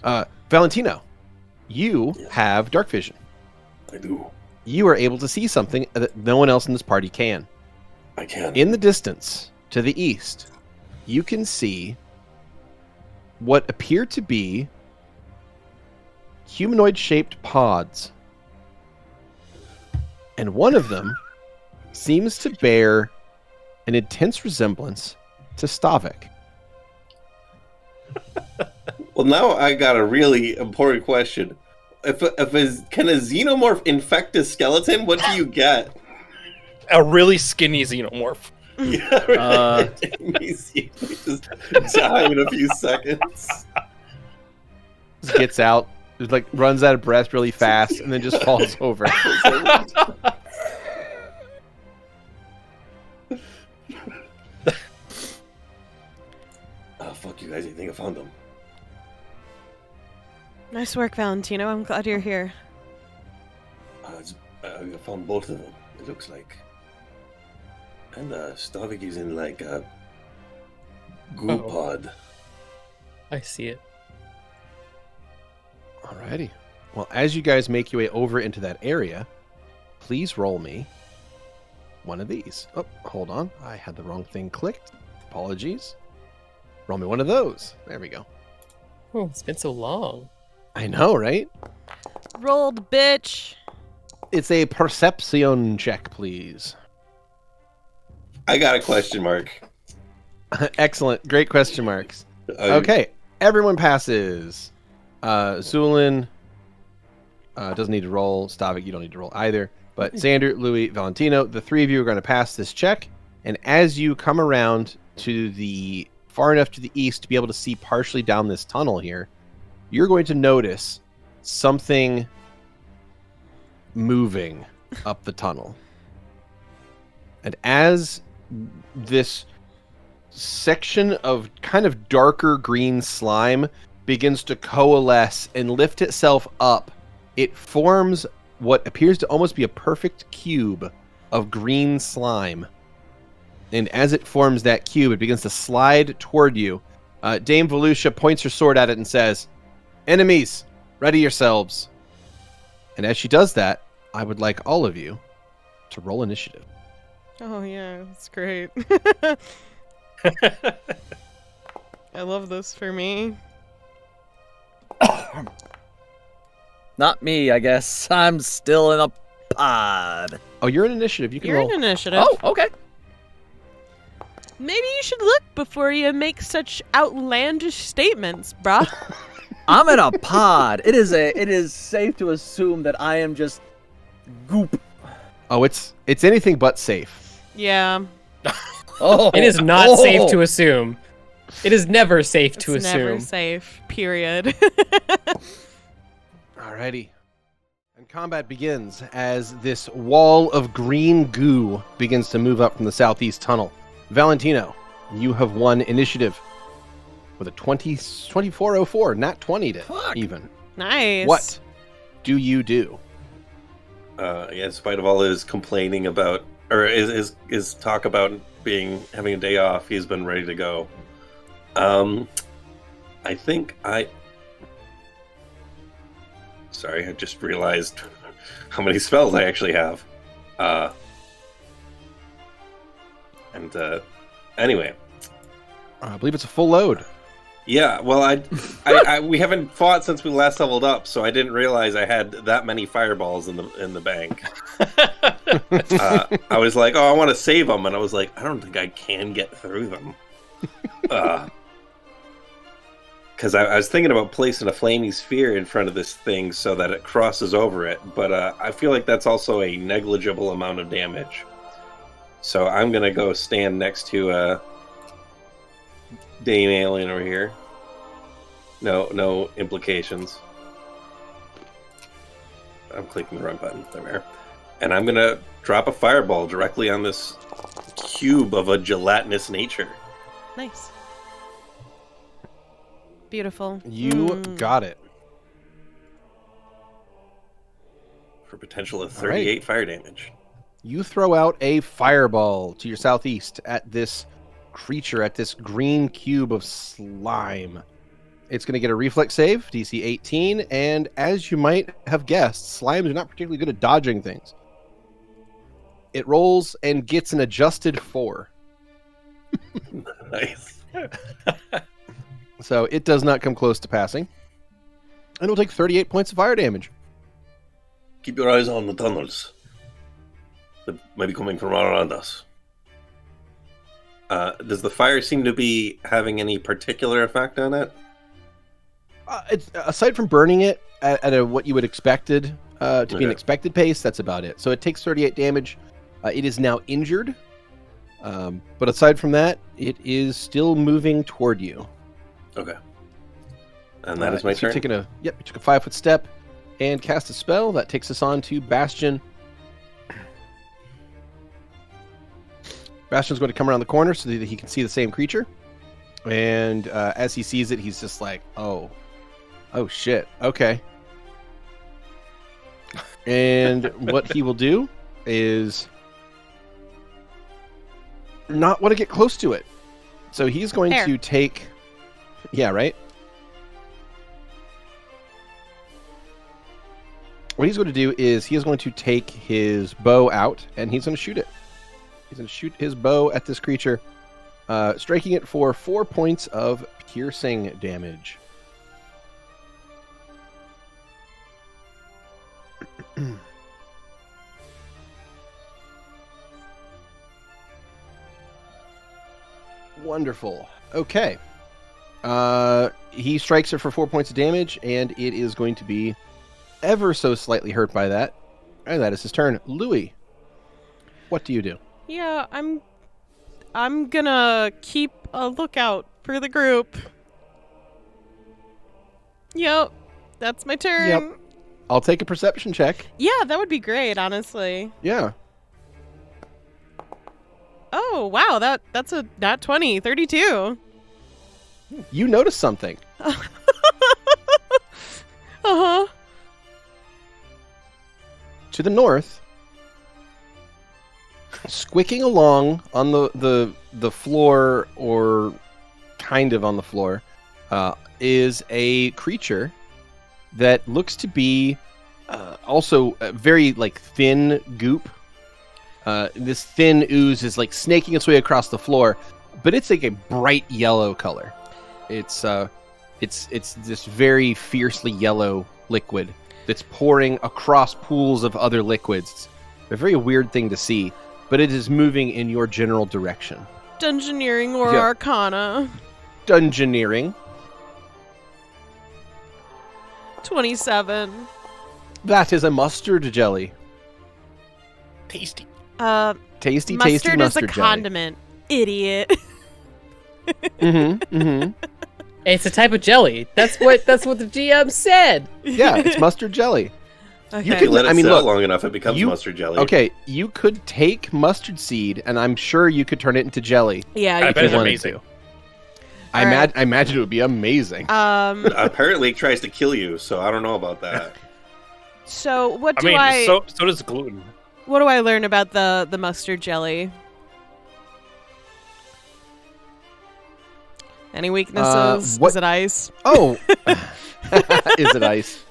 Valentino, you have dark vision. I do. You are able to see something that no one else in this party can. I can. In the distance, to the east, you can see what appear to be humanoid-shaped pods. And one of them seems to bear an intense resemblance to Stavik. Well, now I got a really important question. Can a xenomorph infect a skeleton? What do you get? A really skinny xenomorph. He's just die in a few seconds. Just gets out, just like runs out of breath really fast, and then just falls over. Oh, fuck you guys. I think I found them. Nice work, Valentino. I'm glad you're here. I found both of them. It looks like. And Stavik is in like a goo pod. I see it. Alrighty. Well, as you guys make your way over into that area, please roll me one of these. Oh, hold on. I had the wrong thing clicked. Apologies. Roll me one of those. There we go. Oh, it's been so long. I know, right? Rolled, bitch. It's a perception check, please. I got a question mark. Excellent. Great question marks. Okay. Everyone passes. Zu'lin doesn't need to roll. Stavik, you don't need to roll either. But Xander, Louie, Valentino, the three of you are going to pass this check. And as you come around to the far enough to the east to be able to see partially down this tunnel here, you're going to notice something moving up the tunnel. And as this section of kind of darker green slime begins to coalesce and lift itself up, it forms what appears to almost be a perfect cube of green slime. And as it forms that cube, it begins to slide toward you. Dame Volusia points her sword at it and says, "Enemies, ready yourselves." And as she does that, I would like all of you to roll initiative. Oh, yeah. That's great. I love this for me. Not me, I guess. I'm still in a pod. Oh, you're in initiative. You can You're roll. in initiative. Oh, okay. Maybe you should look before you make such outlandish statements, bruh. I'm in a pod. It is safe to assume that I am just goop. Oh, it's anything but safe. Yeah. Oh, It is not safe to assume. It is never safe to It's never assume. safe, period. Alrighty. And combat begins as this wall of green goo begins to move up from the southeast tunnel. Valentino, you have won initiative with a 2404, not 20 to even. Nice. What do you do? In spite of all his complaining about, or his talk about having a day off, he's been ready to go. I think Sorry, I just realized how many spells I actually have. Anyway. I believe it's a full load. Yeah, well, we haven't fought since we last leveled up, so I didn't realize I had that many fireballs in the bank. I was like, I want to save them, and I was like, I don't think I can get through them. Because I was thinking about placing a flaming sphere in front of this thing so that it crosses over it, but I feel like that's also a negligible amount of damage. So I'm going to go stand next to Dame Alien over here. No implications. I'm clicking the wrong button. There. And I'm going to drop a fireball directly on this cube of a gelatinous nature. Nice. Beautiful. You got it. For potential of 38 fire damage. You throw out a fireball to your southeast at this creature, at this green cube of slime. It's going to get a reflex save, DC 18, and as you might have guessed, slimes are not particularly good at dodging things. It rolls and gets an adjusted 4. Nice. So it does not come close to passing. And it'll take 38 points of fire damage. Keep your eyes on the tunnels. They might be coming from around us. Does the fire seem to be having any particular effect on it? It's, aside from burning it at what you would expected to be an expected pace, that's about it. So it takes 38 damage. It is now injured. But aside from that, it is still moving toward you. Okay. And that is my turn? You took a 5-foot step and cast a spell. That takes us on to Bastion. Bastion's going to come around the corner so that he can see the same creature. And as he sees it, he's just like, oh shit, okay. And what he will do is not want to get close to it. So he's going Fair. to take... Yeah, right? What he's going to do is he is going to take his bow out, and he's going to shoot it. He's going to shoot his bow at this creature, striking it for 4 points of piercing damage. Wonderful. Okay. He strikes it for 4 points of damage, and it is going to be ever so slightly hurt by that. And that is his turn. Louie, what do you do? Yeah, I'm gonna keep a lookout for the group. Yep, that's my turn. Yep. I'll take a perception check. Yeah, that would be great, honestly. Yeah. Oh, wow, that's a nat 20, 32. You notice something. Uh-huh. To the north, squicking along on the floor, or kind of on the floor, is a creature that looks to be also a very thin goop. This thin ooze is snaking its way across the floor, but it's a bright yellow color. It's this very fiercely yellow liquid that's pouring across pools of other liquids. It's a very weird thing to see, but it is moving in your general direction. Dungeoneering or Yeah. Arcana. Dungeoneering. 27. That is a mustard jelly. Tasty. Tasty, Mustard tasty is mustard a jelly. condiment. Idiot. Mm-hmm, mm-hmm. It's a type of jelly. That's what the GM said. Yeah, it's mustard jelly. Okay. You If you let it I mean, sit look, long enough, it becomes you- mustard jelly. Okay, you could take mustard seed, and I'm sure you could turn it into jelly. Yeah, I you bet it's you wanted amazing. to. I imagine it would be amazing. Apparently, it tries to kill you, so I don't know about that. So what I do mean, so does gluten. what do I learn about the mustard jelly? Any weaknesses? what- Is it ice? Oh, is it ice?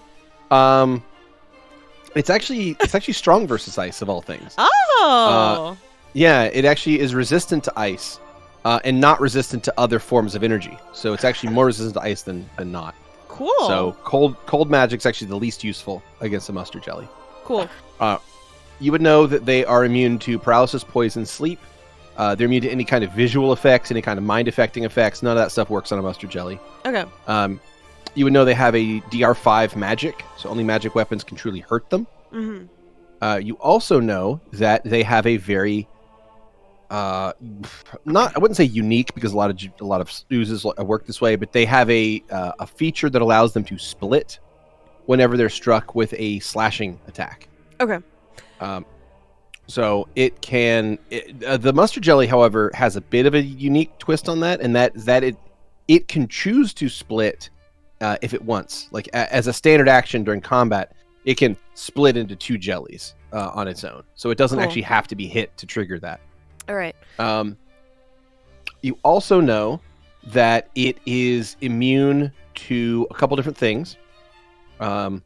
It's actually strong versus ice of all things. Oh. Yeah, it actually is resistant to ice, and not resistant to other forms of energy. So it's actually more resistant to ice than not. Cool. So cold magic's actually the least useful against the mustard jelly. cool. You would know that they are immune to paralysis, poison, sleep. They're immune to any kind of visual effects, any kind of mind-affecting effects. None of that stuff works on a mustard jelly. Okay. You would know they have a DR5 magic, so only magic weapons can truly hurt them. Mm-hmm. You also know that they have a very, I wouldn't say unique, because a lot of oozes work this way, but they have a feature that allows them to split whenever they're struck with a slashing attack. Okay. So it can. The mustard jelly, however, has a bit of a unique twist on that, and that it can choose to split if it wants. Like as a standard action during combat, it can split into two jellies on its own. So it doesn't Cool. actually have to be hit to trigger that. All right. You also know that it is immune to a couple different things. So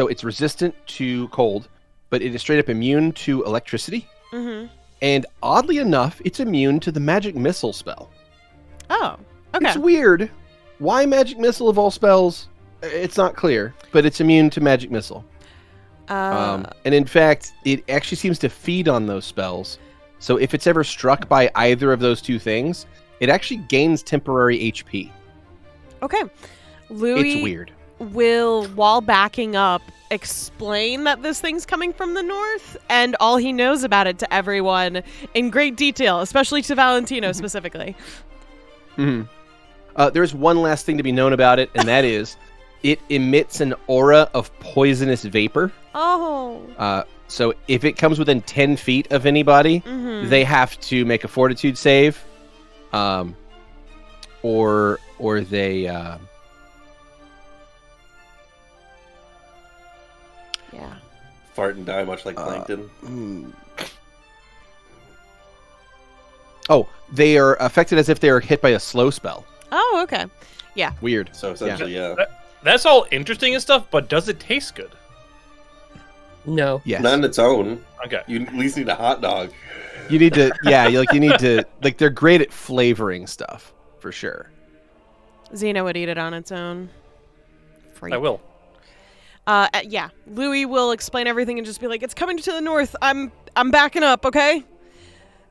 it's resistant to cold, but it is straight up immune to electricity. Mm-hmm. And oddly enough, it's immune to the magic missile spell. Oh. Okay. It's weird. Why magic missile of all spells? It's not clear, but it's immune to magic missile. And in fact, it actually seems to feed on those spells. So if it's ever struck by either of those two things, it actually gains temporary HP. Okay. Louie It's weird. will, while backing up, explain that this thing's coming from the north and all he knows about it to everyone in great detail, especially to Valentino specifically. Mm-hmm. There's one last thing to be known about it, and that is it emits an aura of poisonous vapor. Oh. So if it comes within 10 feet of anybody, Mm-hmm. they have to make a fortitude save, or they Yeah. fart and die, much like plankton. Oh, they are affected as if they are hit by a slow spell. Oh, okay. Yeah. Weird. So essentially, yeah. That's all interesting and stuff, but does it taste good? No. Yes. Not on its own. Okay. You at least need a hot dog. You need to, you need to, like, they're great at flavoring stuff, for sure. Xeno would eat it on its own. Freak. I will. Yeah. Louie will explain everything and just be like, "It's coming to the north. I'm backing up, okay?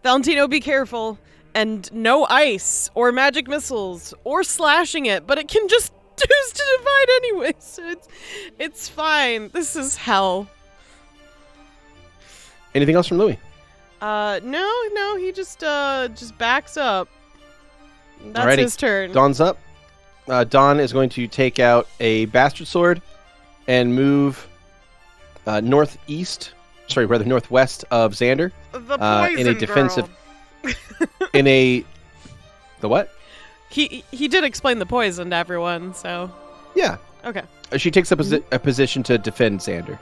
Valentino, be careful. And no ice or magic missiles or slashing it, but it can just choose to divide anyway, so it's fine. This is hell." Anything else from Louie? No, he just backs up. That's Alrighty. his turn. Dawn's up. Dawn is going to take out a bastard sword and move northwest of Xander The poison in a defensive. girl. In a, the what? He did explain the poison to everyone, so Yeah. okay. She takes up a position to defend Xander.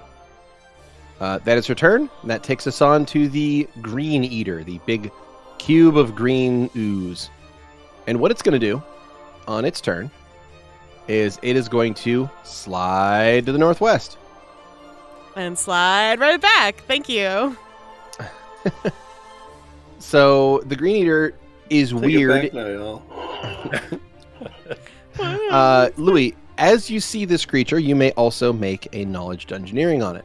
That is her turn. And that takes us on to the Green Eater, the big cube of green ooze. And what it's going to do on its turn is it is going to slide to the northwest. And slide right back. Thank you. So the Green Eater is Take weird. it back now, y'all. Louis, as you see this creature, you may also make a knowledge engineering on it.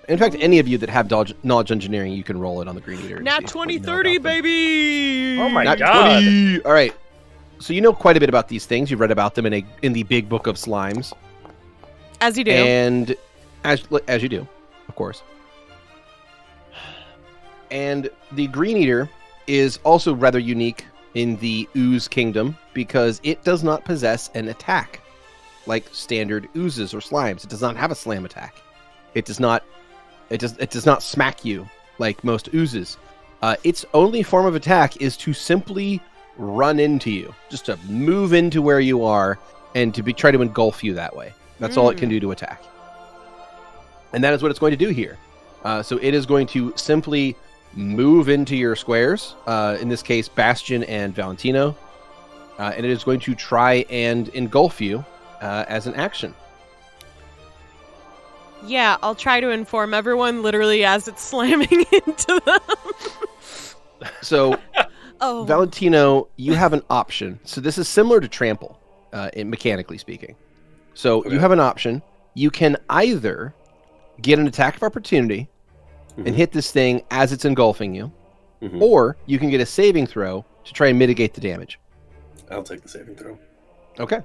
In fact, any of you that have knowledge engineering, you can roll it on the Green Eater. and Nat see what you know 2030, about them. baby. Oh my Nat god. 20! All right. So you know quite a bit about these things. You've read about them in the big book of slimes. As you do. And as you do, of course. And the Green Eater is also rather unique in the ooze kingdom because it does not possess an attack like standard oozes or slimes. It does not have a slam attack. It does not smack you like most oozes. Its only form of attack is to simply run into you, just to move into where you are and to try to engulf you that way. That's all it can do to attack. And that is what it's going to do here. So it is going to simply move into your squares, in this case, Bastion and Valentino, and it is going to try and engulf you as an action. Yeah, I'll try to inform everyone literally as it's slamming into them. So, Oh. Valentino, you have an option. So this is similar to Trample, mechanically speaking. So you have an option. You can either get an attack of opportunity and hit this thing as it's engulfing you, or you can get a saving throw to try and mitigate the damage. I'll take the saving throw. Okay.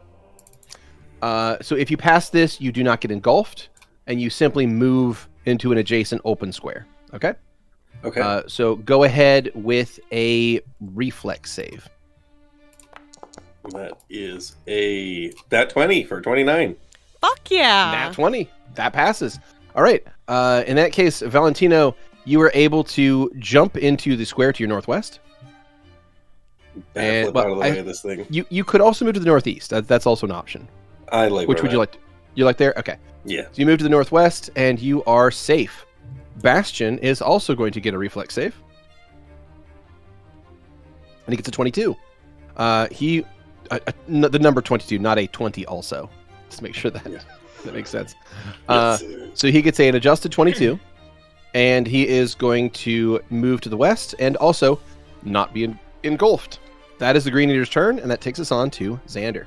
So if you pass this, you do not get engulfed, and you simply move into an adjacent open square. Okay? Okay. So go ahead with a reflex save. That is that 20 for 29. Fuck yeah. Nat 20. That passes. All right. In that case, Valentino, you were able to jump into the square to your northwest. Flip out of the way of this thing. You could also move to the northeast. That's also an option. I like. Which would you like? You like there? Okay. Yeah. So you move to the northwest, and you are safe. Bastion is also going to get a reflex save. And he gets a 22. The number 22, not a 20 also. Just make sure that that makes sense. So he gets an adjusted 22, and he is going to move to the west and also not be engulfed. That is the Green Eater's turn, and that takes us on to Xander.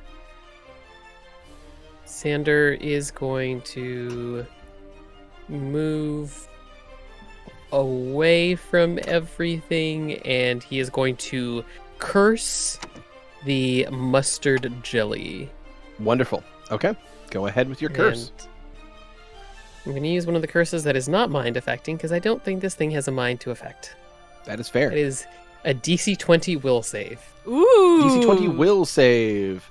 Xander is going to move away from everything, and he is going to curse the mustard jelly. Wonderful. Okay. Go ahead with your curse. And I'm going to use one of the curses that is not mind affecting, because I don't think this thing has a mind to affect. That is fair. It is a DC 20 will save. Ooh. DC 20 will save.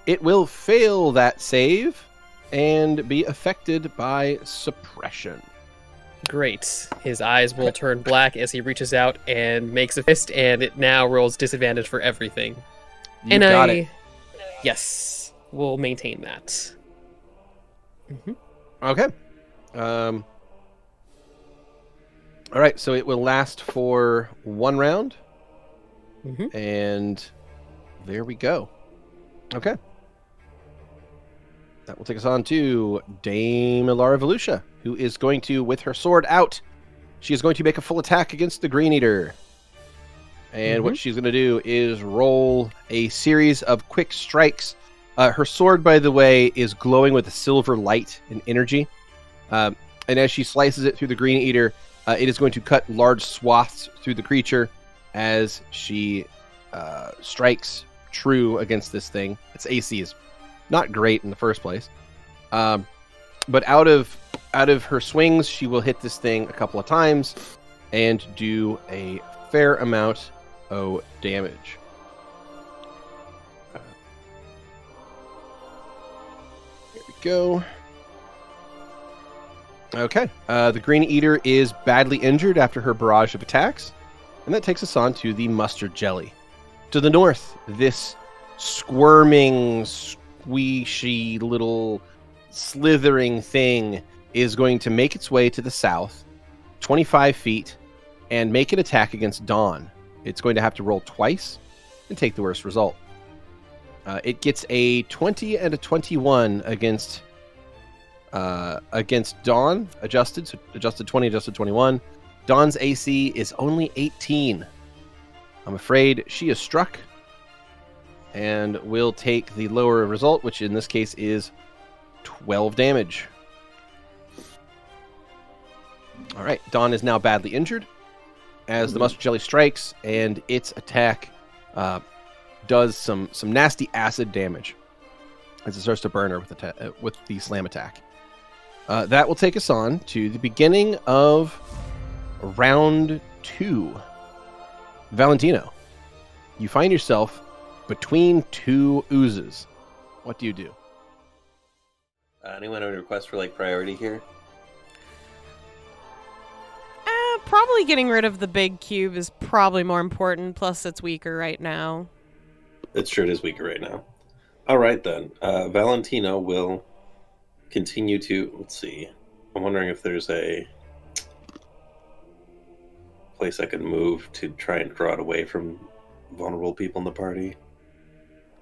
It will fail that save and be affected by suppression. Great. His eyes will turn black as he reaches out and makes a fist, and it now rolls disadvantage for everything. You got it. Yes, we'll maintain that. Okay. All right, so it will last for 1 round. Mhm. And there we go. Okay. That will take us on to Dame Ilara Volusia, who is going to, with her sword out, she is going to make a full attack against the Green Eater. And what she's going to do is roll a series of quick strikes. Her sword, by the way, is glowing with a silver light and energy. And as she slices it through the Green Eater, it is going to cut large swaths through the creature as she strikes true against this thing. Its AC is not great in the first place. But out of her swings, she will hit this thing a couple of times and do a fair amount of damage. Here we go. Okay. The Green Eater is badly injured after her barrage of attacks. And that takes us on to the Mustard Jelly. To the north, this squirming, squishy little slithering thing is going to make its way to the south, 25 feet, and make an attack against Dawn. It's going to have to roll twice and take the worst result. It gets a 20 and a 21 against Dawn, adjusted, so adjusted 20, adjusted 21. Dawn's AC is only 18. I'm afraid she is struck and will take the lower result, which in this case is 12 damage. All right, Dawn is now badly injured as the Mustard Jelly strikes, and its attack does some nasty acid damage as it starts to burn her with the slam attack. That will take us on to the beginning of round 2. Valentino, you find yourself between 2 oozes. What do you do? Anyone have a request for like priority here? Probably getting rid of the big cube is probably more important, plus it's weaker right now. It's true, it is weaker right now. All right, then. Valentino will continue to... Let's see. I'm wondering if there's a place I could move to try and draw it away from vulnerable people in the party.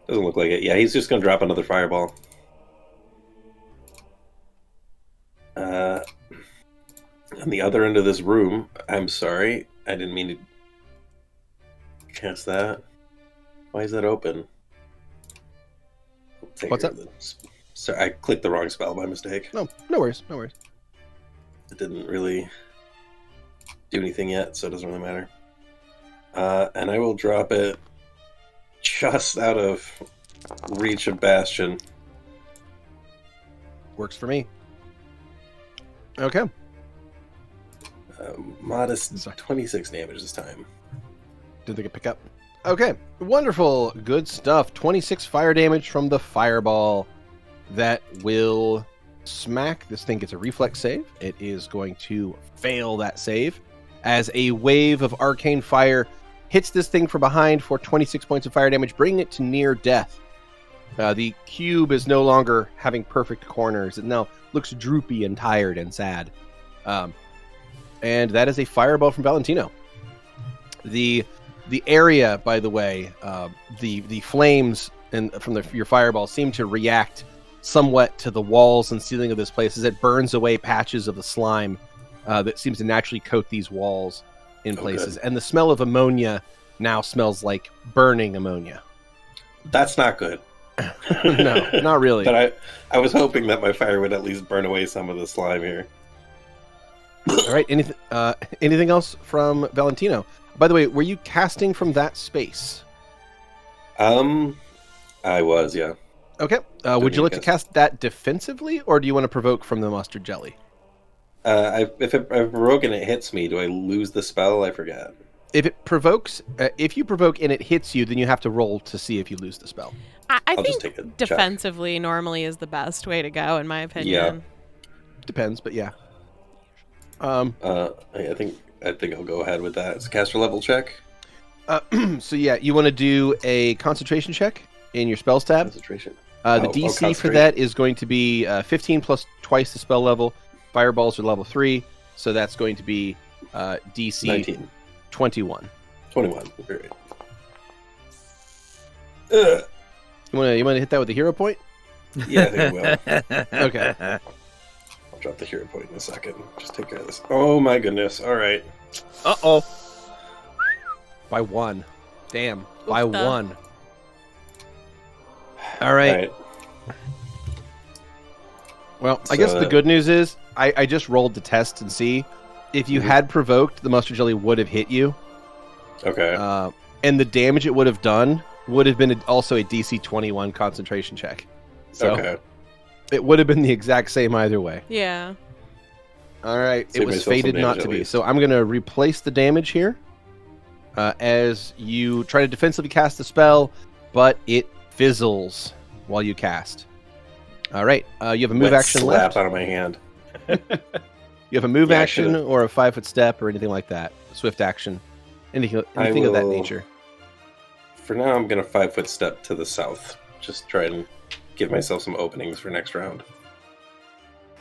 Doesn't look like it. Yeah, he's just going to drop another fireball. On the other end of this room, I'm sorry. I didn't mean to cast that. Why is that open? What's up? Sorry, I clicked the wrong spell by mistake. No worries, no worries. It didn't really do anything yet, so it doesn't really matter. And I will drop it just out of reach of Bastion. Works for me. Okay. Modest 26 damage this time. Did they get pick up? Okay, wonderful, good stuff. 26 fire damage from the fireball. That will smack. This thing gets a reflex save. It is going to fail that save as a wave of arcane fire hits this thing from behind for 26 points of fire damage, bringing it to near death. The cube is no longer having perfect corners. It now looks droopy and tired and sad. And that is a fireball from Valentino. The area, by the way, the flames from your fireball seem to react somewhat to the walls and ceiling of this place as it burns away patches of the slime that seems to naturally coat these walls in places. Good. And the smell of ammonia now smells like burning ammonia. That's not good. No, not really. But I was hoping that my fire would at least burn away some of the slime here. All right. Anything else from Valentino? By the way, were you casting from that space? I was, yeah. Okay. Would you like to cast that defensively, or do you want to provoke from the mustard jelly? If I provoke and it hits me, do I lose the spell? I forget. If it provokes, if you provoke and it hits you, then you have to roll to see if you lose the spell. I just take a think check. defensively normally is the best way to go, in my opinion. Depends, but yeah. I think I'll go ahead with that. It's a caster level check. So yeah, you want to do a concentration check in your spells tab. Concentration. The DC for that is going to be 15 plus twice the spell level. Fireballs are level 3, so that's going to be DC 19. 21. 21. Great. You wanna hit that with a hero point? Yeah, I think I will. Okay. I'll drop the hero point in a second. Just take care of this. Oh my goodness. All right. Uh-oh. By 1. Damn. By Oofta. 1. All right. All right. Well, I guess the good news is I just rolled the test and see if you had provoked, the mustard jelly would have hit you. Okay. And the damage it would have done would have been also a DC 21 concentration check. So okay. it would have been the exact same either way. Yeah. All right. Save It was myself some fated not damage to at be. least. So I'm going to replace the damage here as you try to defensively cast the spell, but it fizzles while you cast. All right. You have a move Wet action slap left. out of my hand. You have a move Yeah, I action should've- or a 5-foot step or anything like that. Swift action. Anything of that will- nature. For now, I'm going to 5-foot step to the south. Just try and give myself some openings for next round.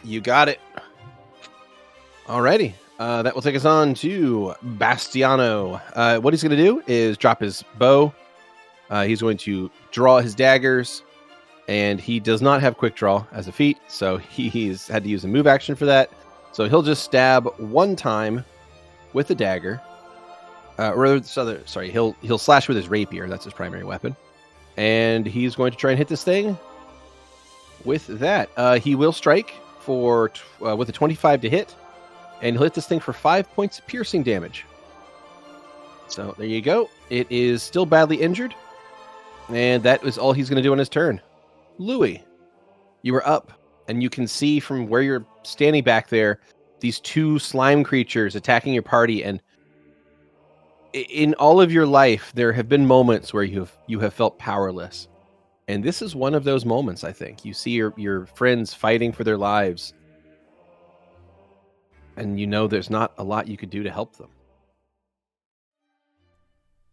You got it. Alrighty. That will take us on to Bastiano. What he's going to do is drop his bow. He's going to draw his daggers. And he does not have quick draw as a feat, so he's had to use a move action for that. So he'll just stab one time with the dagger. He'll slash with his rapier. That's his primary weapon. And he's going to try and hit this thing with that. He will strike for with a 25 to hit, and he'll hit this thing for 5 points of piercing damage. So there you go. It is still badly injured, and that is all he's going to do on his turn. Louie, you are up, and you can see from where you're standing back there these two slime creatures attacking your party. And in all of your life, there have been moments where you have felt powerless, and this is one of those moments. I think you see your friends fighting for their lives, and you know there's not a lot you could do to help them.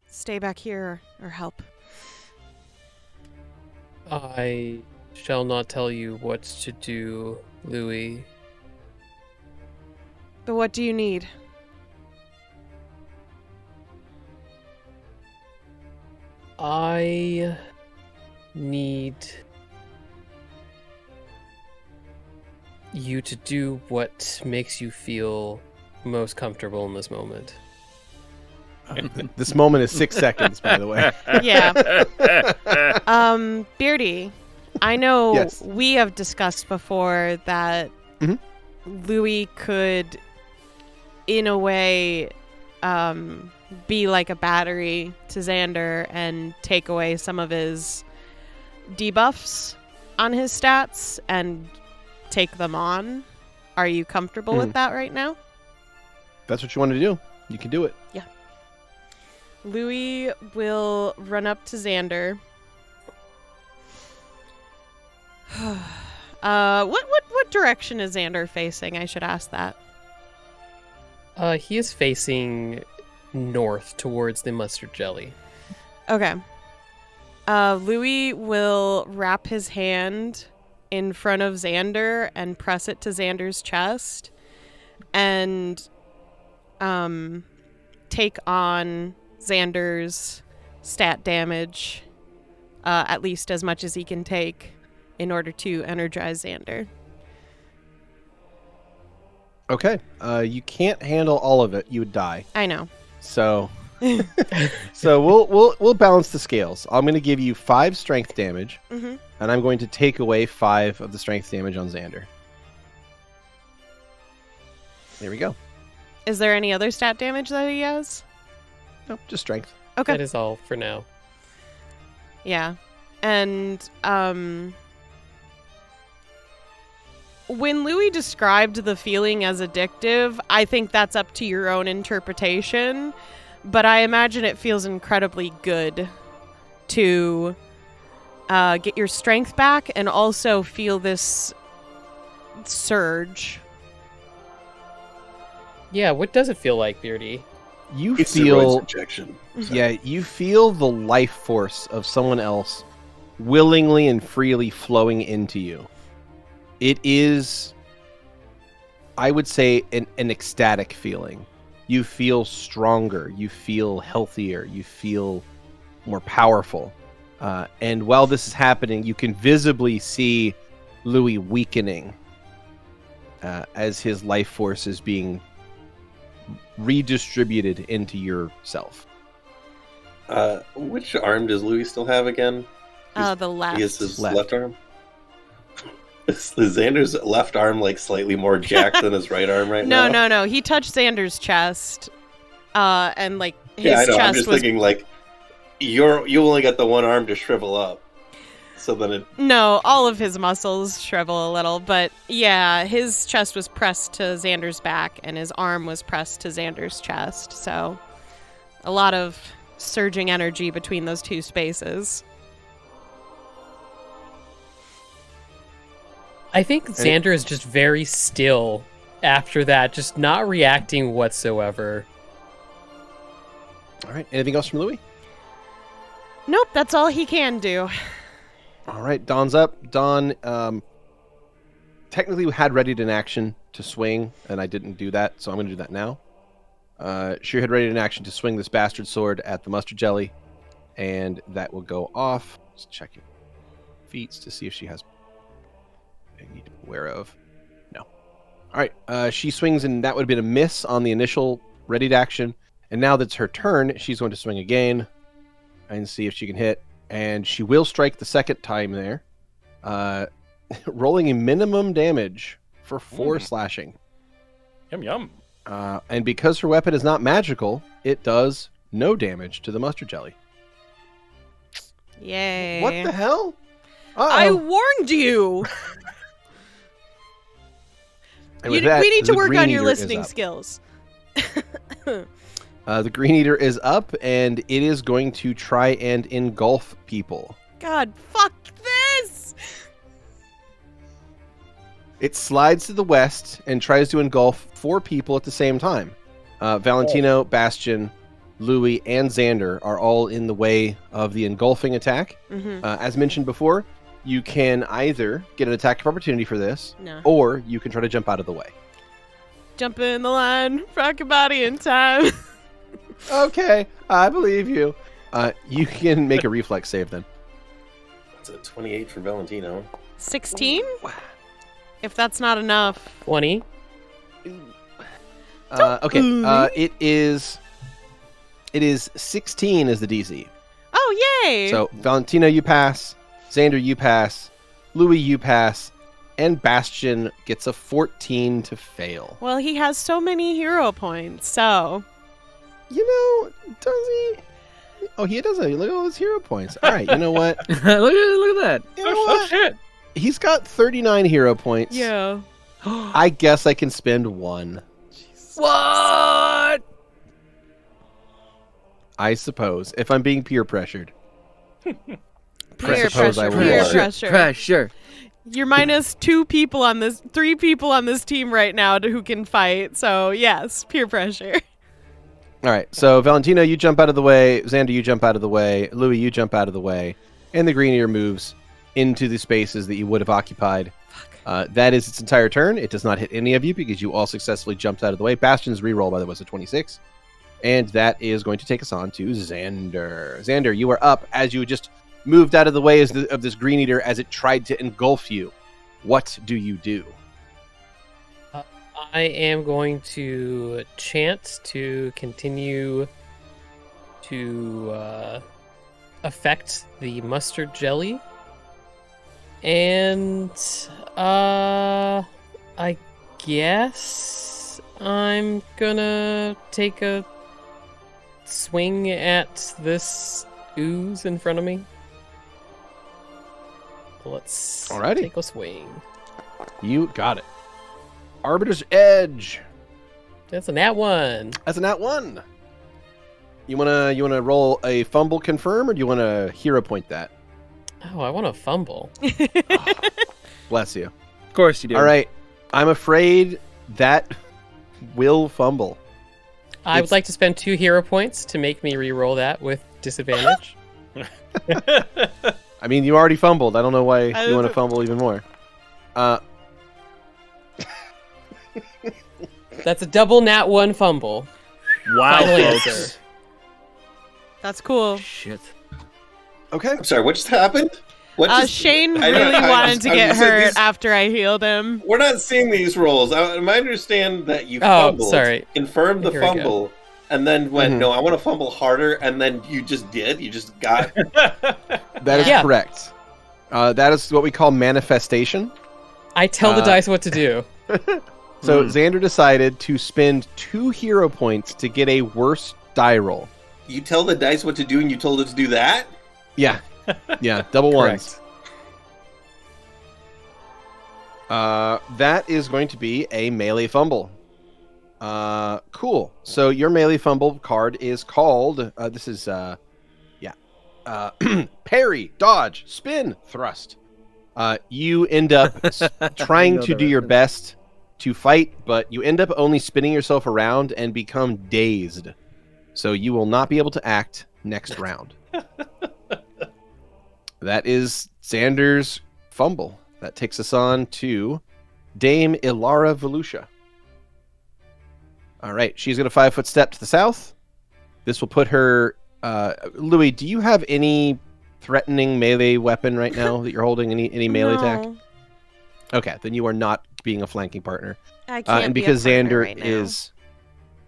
Stay back here or help. I shall not tell you what to do, Louie. But what do you need? I need you to do what makes you feel most comfortable in this moment. This moment is 6 seconds, by the way. Yeah. Beardy, I know Yes. we have discussed before that Mhm. Louie could, in a way, be like a battery to Xander and take away some of his debuffs on his stats and take them on. Are you comfortable with that right now? That's what you want to do. You can do it. Louie will run up to Xander. What direction is Xander facing? I should ask that. He is facing north towards the mustard jelly. Okay. Louie will wrap his hand in front of Xander and press it to Xander's chest and take on Xander's stat damage, at least as much as he can take, in order to energize Xander. Okay. You can't handle all of it. You would die. I know. So we'll balance the scales. I'm going to give you 5 strength damage, Mm-hmm. and I'm going to take away 5 of the strength damage on Xander. There we go. Is there any other stat damage that he has? No, just strength. Okay. That is all for now. Yeah. And when Louie described the feeling as addictive, I think that's up to your own interpretation, but I imagine it feels incredibly good to get your strength back and also feel this surge. Yeah, what does it feel like, Beardy? You It's feel steroids injection. Yeah, you feel the life force of someone else willingly and freely flowing into you. It is, I would say, an ecstatic feeling. you feel stronger, you feel healthier, you feel more powerful. And while this is happening, you can visibly see Louie weakening as his life force is being redistributed into yourself. Which arm does Louis still have again? The left. He has his left arm. Is Xander's left arm like slightly more jacked than his right arm right now? No. He touched Xander's chest, and like his Yeah, I know. chest I'm just was. thinking like you only got the one arm to shrivel up, so then it. No, all of his muscles shrivel a little, but yeah, his chest was pressed to Xander's back, and his arm was pressed to Xander's chest. So, a lot of surging energy between those two spaces. I think Xander is just very still after that, just not reacting whatsoever. All right. Anything else from Louie? Nope, that's all he can do. All right. Dawn's up. Dawn technically had readied an action to swing, and I didn't do that, so I'm going to do that now. She had readied an action to swing this bastard sword at the mustard jelly, and that will go off. Just checking feats to see if she has I need to be aware of. No. All right. She swings, and that would have been a miss on the initial readied action. And now that's her turn, she's going to swing again and see if she can hit. And she will strike the second time there, rolling a minimum damage for 4 slashing. Yum. And because her weapon is not magical, it does no damage to the mustard jelly. Yay. What the hell? I warned you! We need to work on your listening skills. The Green Eater is up, and it is going to try and engulf people. God, fuck this! It slides to the west and tries to engulf 4 people at the same time. Valentino, Bastion, Louie, and Xander are all in the way of the engulfing attack. Mm-hmm. As mentioned before, you can either get an attack of opportunity for this, or you can try to jump out of the way. Jump in the line, rock your body in time. Okay, I believe you. You can make a reflex save then. That's a 28 for Valentino. 16? If that's not enough. 20. Okay, it is 16 is the DC. Oh, yay! So, Valentino, you pass. Xander, you pass. Louie, you pass. And Bastion gets a 14 to fail. Well, he has so many hero points, so... You know, does he? Oh, he does. Look at all his hero points. All right, you know what? look at that. You know what? Shit. He's got 39 hero points. Yeah. I guess I can spend 1. What? I suppose. If I'm being peer pressured. Peer suppose I pressure. will. Pressure. You're minus 3 people on this team right now who can fight. So yes, peer pressure. All right. So Valentino, you jump out of the way. Xander, you jump out of the way. Louie, you jump out of the way. And the Green Eater moves into the spaces that you would have occupied. That is its entire turn. It does not hit any of you because you all successfully jumped out of the way. Bastion's reroll, by the way, was a 26. And that is going to take us on to Xander. Xander, you are up as you just moved out of the way of this Green Eater as it tried to engulf you. What do you do? I am going to chant to continue to affect the mustard jelly. And I guess I'm gonna take a swing at this ooze in front of me. Let's take a swing. You got it. Arbiter's Edge. That's a nat 1. That's a nat 1. You wanna roll a fumble confirm, or do you wanna hero point that? Oh, I want to fumble. Bless you. Of course you do. All right. I'm afraid that will fumble. I would like to spend 2 hero points to make me re-roll that with disadvantage. I mean, you already fumbled. I don't know why you want to fumble even more. That's a double nat 1 fumble. Wow, Final folks. answer. That's cool. Shit. Okay. I'm sorry, what just happened? What just, Shane I don't- really I- wanted to I'm get just- hurt these- after I healed him. We're not seeing these rolls. I understand that you Oh, fumbled, sorry. confirmed the Here we go. fumble, and then went, Mhm. no, I want to fumble harder, and then you just did. You just got. That is Yeah. correct. That is what we call manifestation. I tell the dice what to do. So Xander decided to spend 2 hero points to get a worse die roll. You tell the dice what to do, and you told it to do that? Yeah. Yeah, double ones. That is going to be a melee fumble. Cool. So your melee fumble card is called, parry, dodge, spin, thrust. You end up trying to do your best to fight, but you end up only spinning yourself around and become dazed. So you will not be able to act next round. That is Xander's fumble. That takes us on to Dame Ilara Volusia. All right, she's going to 5-foot step to the south. This will put her... Louie, do you have any threatening melee weapon right now that you're holding? Any melee attack? No, Okay, then you are not being a flanking partner. I can't And be a because partner Xander right now.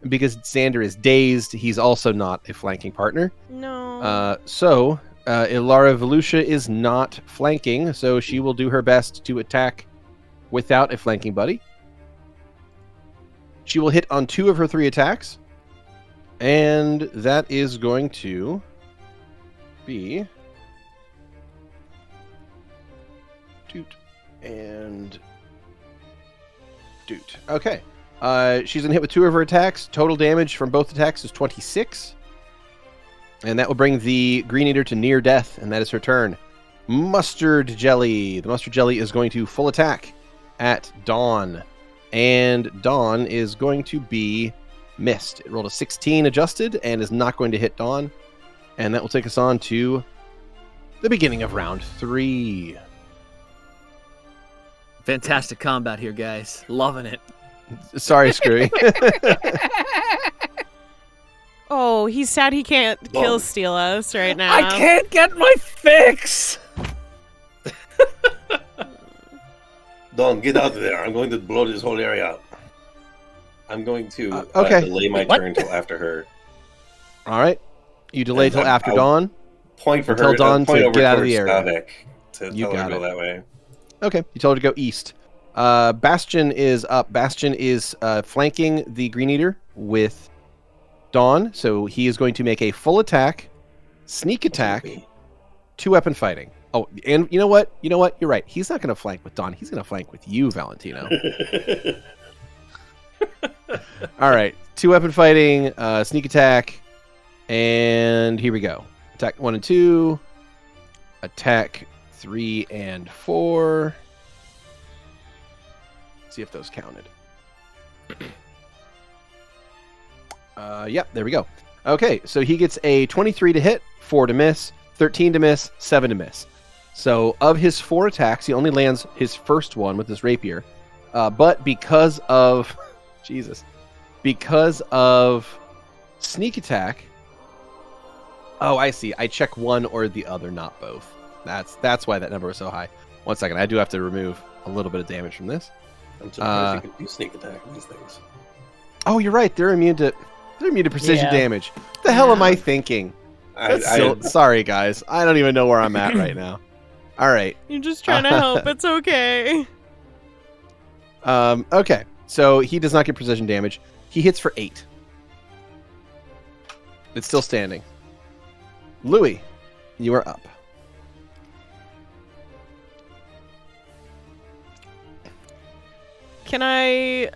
because Xander is dazed, he's also not a flanking partner. No. So Ilara Volusia is not flanking, so she will do her best to attack without a flanking buddy. She will hit on 2 of her 3 attacks, and that is going to be Doot and Doot. Okay. She's going to hit with 2 of her attacks. Total damage from both attacks is 26. And that will bring the Green Eater to near death, and that is her turn. Mustard Jelly. The Mustard Jelly is going to full attack at Dawn. And Dawn is going to be missed. It rolled a 16 adjusted and is not going to hit Dawn. And that will take us on to the beginning of round 3. Fantastic combat here, guys. Loving it. Sorry, Skrewy. Oh, he's sad he can't kill Whoa. steal us right now. I can't get my fix. Don, get out of there. I'm going to blow this whole area up. I'm going to okay. delay my What? turn until after her. All right. You delay till And after I'll Dawn. Point for Until her. Dawn point to over get out of towards the area. Stavik to You tell her got to go it. that way. Okay, you told her to go east. Bastion is up. Bastion is flanking the Green Eater with Dawn, so he is going to make a full attack, sneak attack, 2-weapon fighting. Oh, and you know what? You're right. He's not going to flank with Dawn. He's going to flank with you, Valentino. All right, 2-weapon fighting, sneak attack, and here we go. Attack 1 and 2. Attack 3 and 4. See if those counted. Yep, there we go. Okay, so he gets a 23 to hit, 4 to miss, 13 to miss, 7 to miss. So of his 4 attacks, he only lands his first one with his rapier. But because of because of sneak attack. Oh, I see. I check one or the other, not both. That's why that number was so high. 1 second, I do have to remove a little bit of damage from this. I'm surprised you can do sneak attack on these things. Oh, you're right. They're immune to precision Yeah. damage. What the hell am I thinking? Sorry, guys. I don't even know where I'm at right now. All right. You're just trying to help. It's okay. Okay. So he does not get precision damage. He hits for 8. It's still standing. Louie, you are up. Can I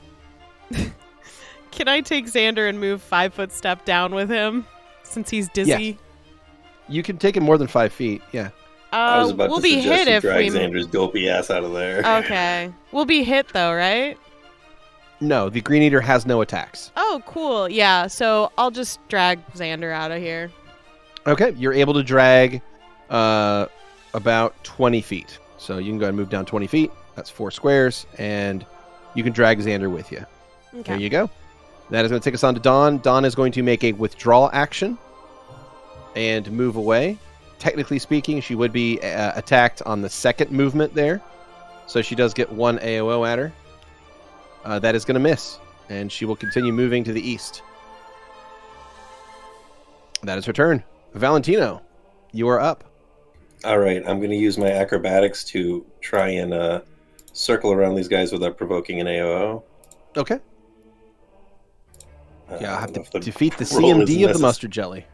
take Xander and move 5-foot step down with him since he's dizzy? You can take him more than 5 feet. Yeah. I was about we'll to be suggest hit you if drag we. Xander's dopey ass out of there. Okay, we'll be hit though, right? No, the Green Eater has no attacks. Oh, cool. Yeah, so I'll just drag Xander out of here. Okay, you're able to drag about 20 feet. So you can go ahead and move down 20 feet. That's 4 squares, and you can drag Xander with you. Okay. There you go. That is going to take us on to Dawn. Dawn is going to make a withdrawal action and move away. Technically speaking, she would be attacked on the second movement there. So she does get 1 AOO at her. That is going to miss. And she will continue moving to the east. That is her turn. Valentino, you are up. All right, I'm going to use my acrobatics to try and circle around these guys without provoking an AOO. Okay. Yeah, I'll have to the defeat the roll CMD is of the mustard jelly.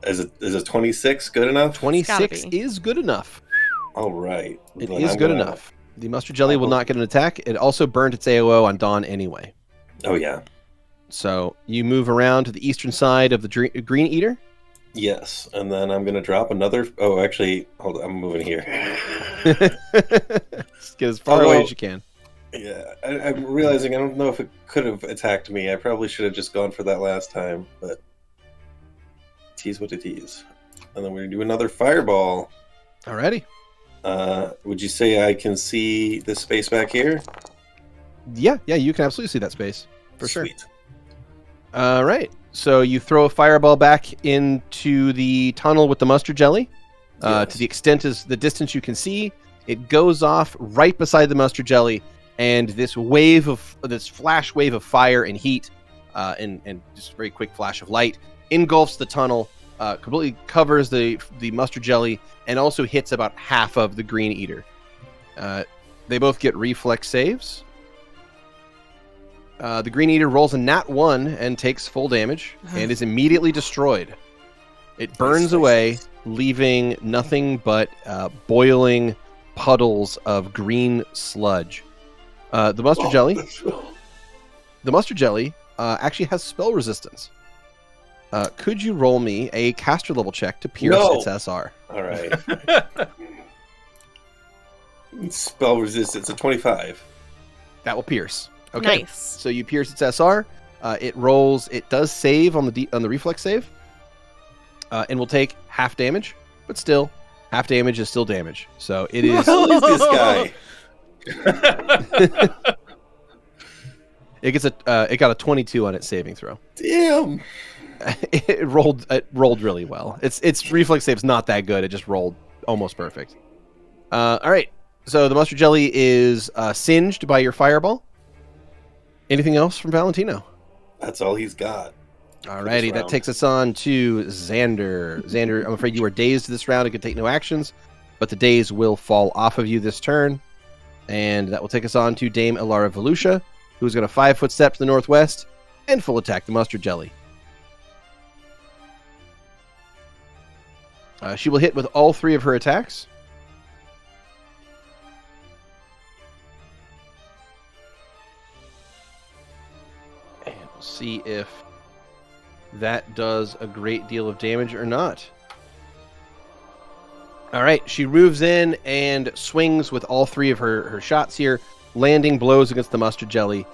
Is a 26 good enough? 26 be. is good enough. All right. It Then is I'm good gonna- enough. The mustard jelly will not get an attack. It also burned its AOO on Dawn anyway. Oh, yeah. So you move around to the eastern side of the Green Eater. Yes, and then I'm going to drop another... Oh, actually, hold on, I'm moving here. Just get as far away as you can. Yeah, I'm realizing I don't know if it could have attacked me. I probably should have just gone for that last time, but... Tease what it is. And then we're going to do another fireball. Alrighty. Would you say I can see this space back here? Yeah, you can absolutely see that space. For sure. Sweet. All right. So you throw a fireball back into the tunnel with the mustard jelly. Yes. To the extent is the distance you can see, it goes off right beside the mustard jelly, and this flash wave of fire and heat, and just a very quick flash of light engulfs the tunnel, completely covers the mustard jelly, and also hits about half of the Green Eater. They both get reflex saves. The Green Eater rolls a nat 1 and takes full damage and is immediately destroyed. It burns away, leaving nothing but boiling puddles of green sludge. The mustard jelly actually has spell resistance. Could you roll me a caster level check to pierce its SR? All right. Spell resistance, a 25. That will pierce. Okay. Nice. So you pierce its SR. It rolls. It does save on the reflex save, and will take half damage. But still, half damage is still damage. So it is. Who is this guy? It gets it got a 22 on its saving throw. Damn. It rolled really well. Its reflex save's not that good. It just rolled almost perfect. All right. So the mustard jelly is singed by your fireball. Anything else from Valentino? That's all he's got. Alrighty, that round. takes us on to Xander. Xander, I'm afraid you are dazed this round and can take no actions, but the daze will fall off of you this turn. And that will take us on to Dame Ilara Volusia, who's going to 5-foot step to the northwest and full attack the mustard jelly. She will hit with all 3 of her attacks. And we'll see if that does a great deal of damage or not. All right, she moves in and swings with all 3 of her shots here, landing blows against the mustard jelly,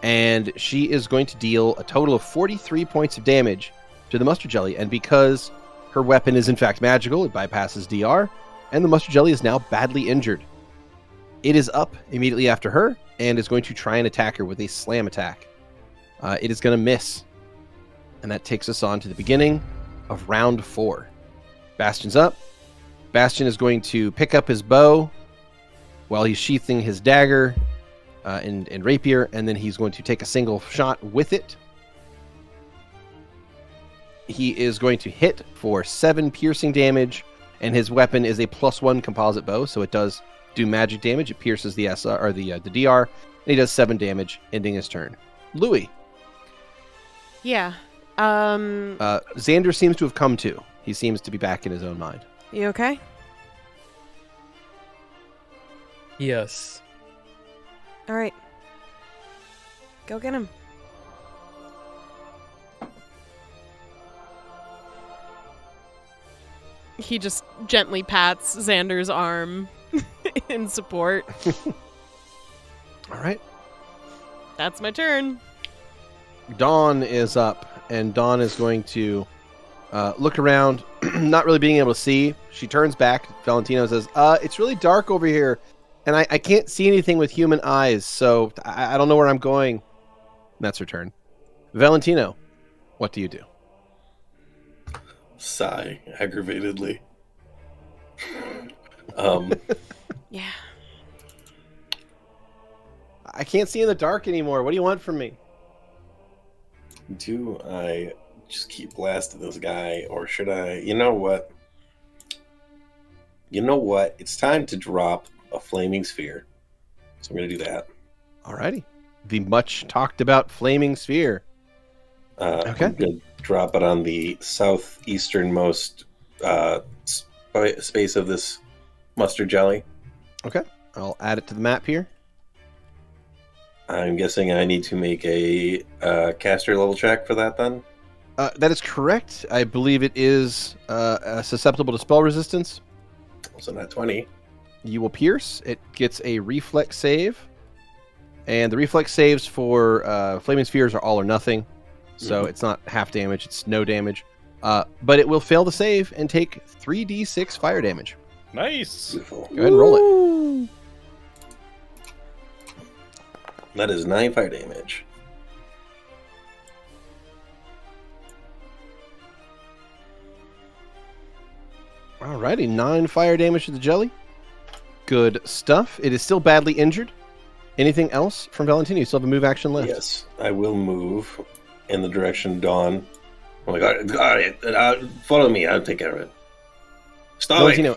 and she is going to deal a total of 43 points of damage to the mustard jelly. And because her weapon is in fact magical, it bypasses DR, and the mustard jelly is now badly injured. It is up immediately after her and is going to try and attack her with a slam attack. It is going to miss. And that takes us on to the beginning of round 4. Bastion's up. Bastion is going to pick up his bow while he's sheathing his dagger and rapier, and then he's going to take a single shot with it. He is going to hit for 7 piercing damage, and his weapon is a +1 composite bow, so it does do magic damage. It pierces the SR or the DR, and he does 7 damage, ending his turn. Louie. Yeah. Xander seems to have come to. He seems to be back in his own mind. You okay? Yes. All right. Go get him. He just gently pats Xander's arm in support. All right. That's my turn. Dawn is up, and Dawn is going to look around, not really being able to see. She turns back. Valentino says, it's really dark over here, and I can't see anything with human eyes, so I don't know where I'm going. And that's her turn. Valentino, what do you do? Sigh aggravatedly. Yeah. I can't see in the dark anymore. What do you want from me? Do I just keep blasting this guy, or should I? You know what? It's time to drop a flaming sphere. So I'm going to do that. Alrighty. The much talked about flaming sphere. Okay. I'm going to drop it on the southeasternmost space of this mustard jelly. Okay. I'll add it to the map here. I'm guessing I need to make a caster level check for that then? That is correct. I believe it is susceptible to spell resistance. So not 20. You will pierce. It gets a reflex save. And the reflex saves for flaming spheres are all or nothing. So it's not half damage, it's no damage. But it will fail the save and take 3d6 fire damage. Nice. Beautiful. Go ahead and roll it. That is 9 fire damage. Alrighty, 9 fire damage to the jelly. Good stuff. It is still badly injured. Anything else from Valentino? You still have a move action left. Yes, I will move in the direction Dawn. Oh my god, follow me, I'll take care of it. Stop Valentino,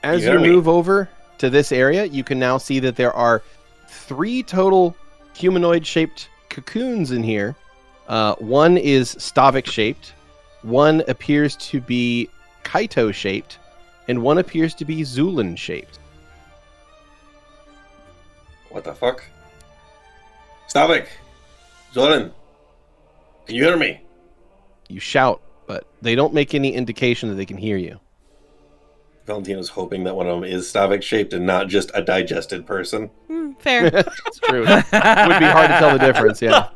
as You you hear me? move over to this area, you can now see that there are 3 total humanoid-shaped cocoons in here. One is Stavik-shaped, one appears to be Kaito-shaped, and one appears to be Zu'lin-shaped. What the fuck? Stavik! Zu'lin! Can you hear me? You shout, but they don't make any indication that they can hear you. Valentino's hoping that one of them is Stavik shaped and not just a digested person. Fair. It's true. It would be hard to tell the difference, yeah.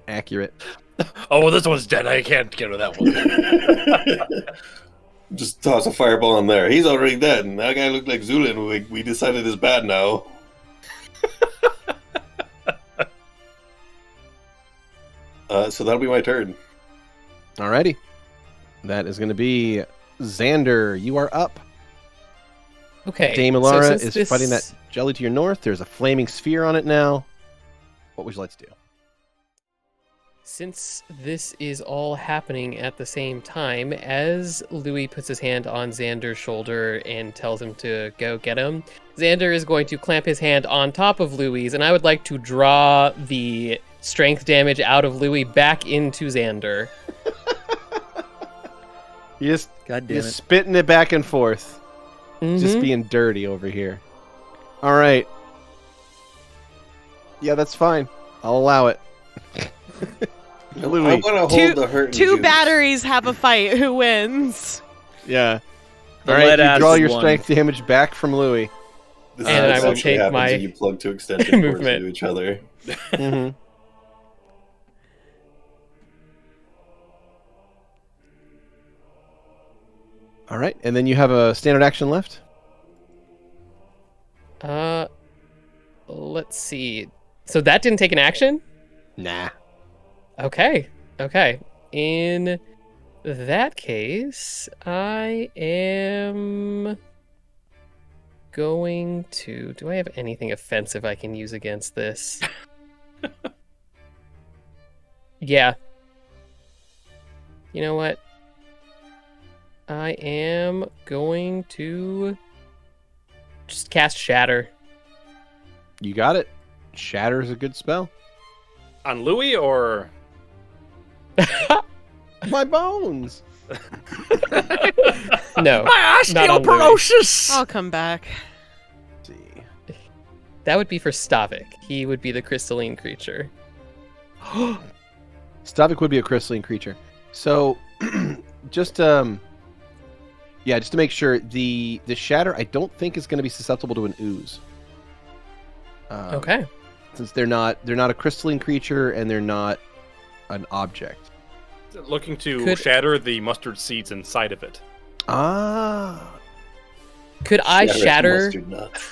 Accurate. Oh, well, this one's dead. I can't get with that one. Just toss a fireball in there. He's already dead. And that guy looked like Zu'lin. We decided is bad now. So that'll be my turn. Alrighty. That is going to be Xander. You are up. Okay. Dame so Ilara since is this- fighting that jelly to your north. There's a flaming sphere on it now. What would you like to do? Since this is all happening at the same time, as Louie puts his hand on Xander's shoulder and tells him to go get him, Xander is going to clamp his hand on top of Louie's, and I would like to draw the strength damage out of Louie back into Xander. You're God damn it. spitting it back and forth. Just Mhm. being dirty over here. All right. Yeah, that's fine. I'll allow it. I Louie. want to hold the hurt and Two juice. batteries have a fight. Who wins? Yeah. The All right, lead you ass draw is your one. strength damage back from Louie. This And is I what will actually take happens my when you plug two extension cords movement. into each other. Mm-hmm. All right, and then you have a standard action left. Let's see. So that didn't take an action? Nah. Okay. In that case, I am going to... Do I have anything offensive I can use against this? Yeah. You know what? I am going to just cast Shatter. You got it. Shatter is a good spell. On Louie or My bones. No, My not on Louie. osteoporosis! I'll come back. Let's see. That would be for Stavik. He would be the crystalline creature. Stavik would be a crystalline creature. So, just to make sure, the shatter I don't think is going to be susceptible to an ooze. Okay. Since they're not a crystalline creature and they're not an object. looking to Could- shatter the mustard seeds inside of it. Ah. Could I Shatter shatter mustard nut.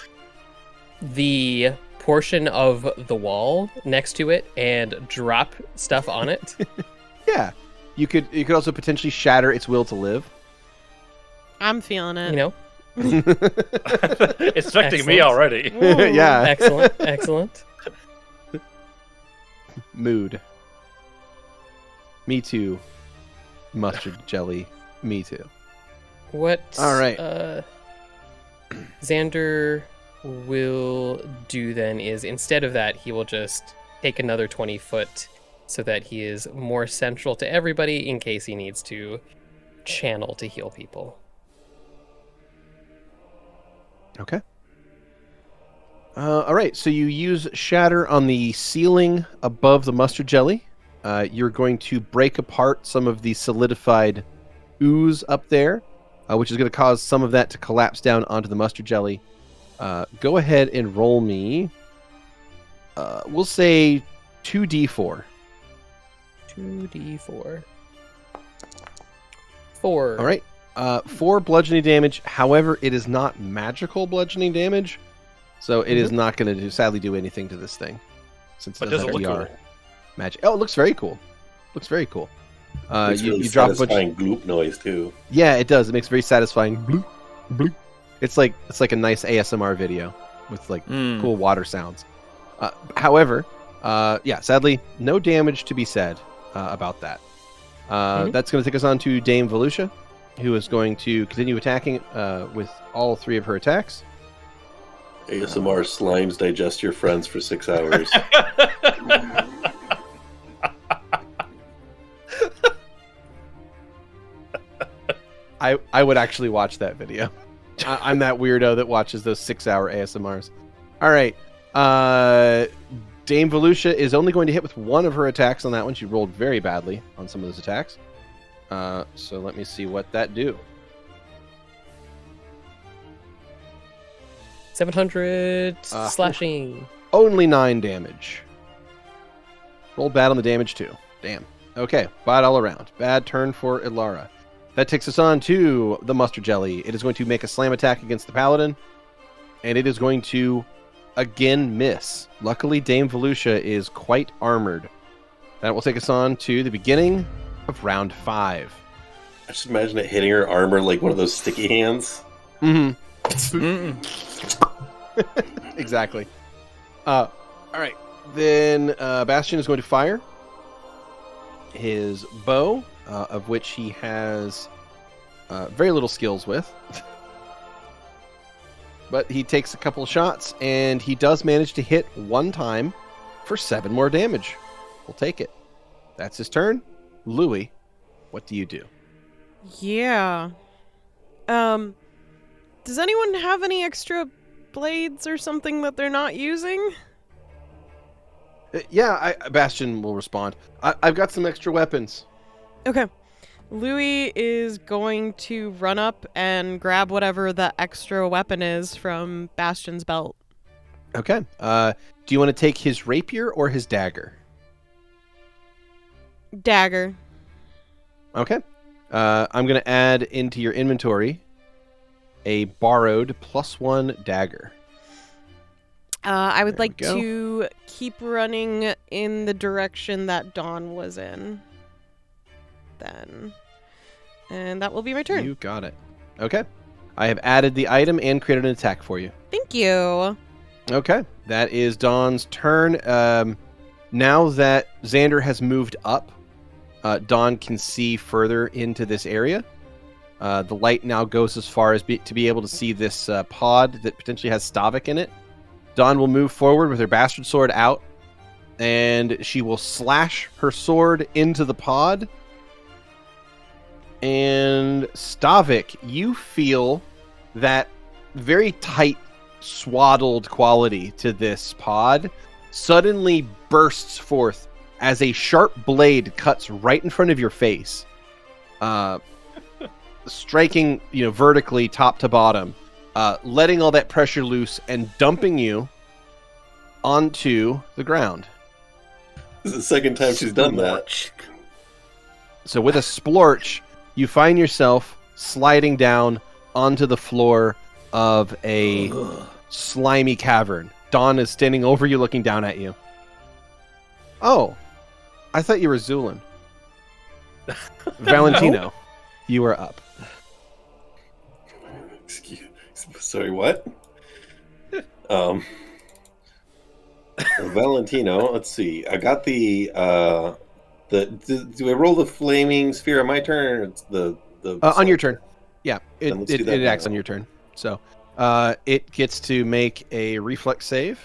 the portion of the wall next to it and drop stuff on it? Yeah. You could also potentially shatter its will to live. I'm feeling it. You know? It's affecting me Excellent. already. Ooh. Yeah. Excellent, excellent. Mood. Me too. Mustard jelly. Me too. What All right. Xander will do then is, instead of that, he will just take another 20 foot so that he is more central to everybody in case he needs to channel to heal people. Okay. All right, so you use Shatter on the ceiling above the mustard jelly. You're going to break apart some of the solidified ooze up there, which is going to cause some of that to collapse down onto the mustard jelly. Go ahead and roll me, we'll say 2d4. 2d4. 4. All right. 4 bludgeoning damage. However, it is not magical bludgeoning damage, so it is not going to sadly do anything to this thing, since But it does doesn't it look DR magic. Oh, it looks very cool. Looks very cool. It's really you drop a bunch. satisfying gloop noise too. Yeah, it does. It makes very satisfying bloop bloop. It's like a nice ASMR video with like cool water sounds. However, yeah, sadly, no damage to be said about that. That's going to take us on to Dame Volusia, who is going to continue attacking with all 3 of her attacks. ASMR slimes digest your friends for 6 hours. I would actually watch that video. I'm that weirdo that watches those 6-hour ASMRs. All right. Dame Volusia is only going to hit with 1 of her attacks on that one. She rolled very badly on some of those attacks. So let me see what that do. 700 slashing. Only 9 damage. Rolled bad on the damage too. Damn. Okay, bad all around. Bad turn for Ilara. That takes us on to the mustard jelly. It is going to make a slam attack against the paladin, and it is going to again miss. Luckily, Dame Volusia is quite armored. That will take us on to the beginning of round 5. I just imagine it hitting her armor like one of those sticky hands. Exactly. All right. Then Bastion is going to fire his bow, of which he has very little skills with. But he takes a couple of shots, and he does manage to hit 1 time for 7 more damage. We'll take it. That's his turn. Louie, what do you do? Yeah. Does anyone have any extra blades or something that they're not using? Yeah, Bastion will respond. I've got some extra weapons. Okay. Louie is going to run up and grab whatever the extra weapon is from Bastion's belt. Okay. Do you want to take his rapier or his dagger? Dagger. Okay. I'm going to add into your inventory a borrowed +1 dagger. I would There we like go. to keep running in the direction that Dawn was in. Then. And that will be my turn. You got it. Okay. I have added the item and created an attack for you. Thank you. Okay. That is Dawn's turn. Now that Xander has moved up, Dawn can see further into this area. The light now goes as far as to be able to see this pod that potentially has Stavik in it. Dawn will move forward with her bastard sword out, and she will slash her sword into the pod. And Stavik, you feel that very tight, swaddled quality to this pod suddenly bursts forth as a sharp blade cuts right in front of your face, striking vertically top to bottom, letting all that pressure loose and dumping you onto the ground. This is the second time she's done that. So with a splorch, you find yourself sliding down onto the floor of a slimy cavern Dawn is standing over you, looking down at you. Oh, I thought you were Zu'lin. Valentino, you are up. Sorry, what? Valentino, let's see. I got do I roll the flaming sphere on my turn? Or it's the on your turn. Yeah, Then let's do that it acts now. on your turn. So it gets to make a reflex save.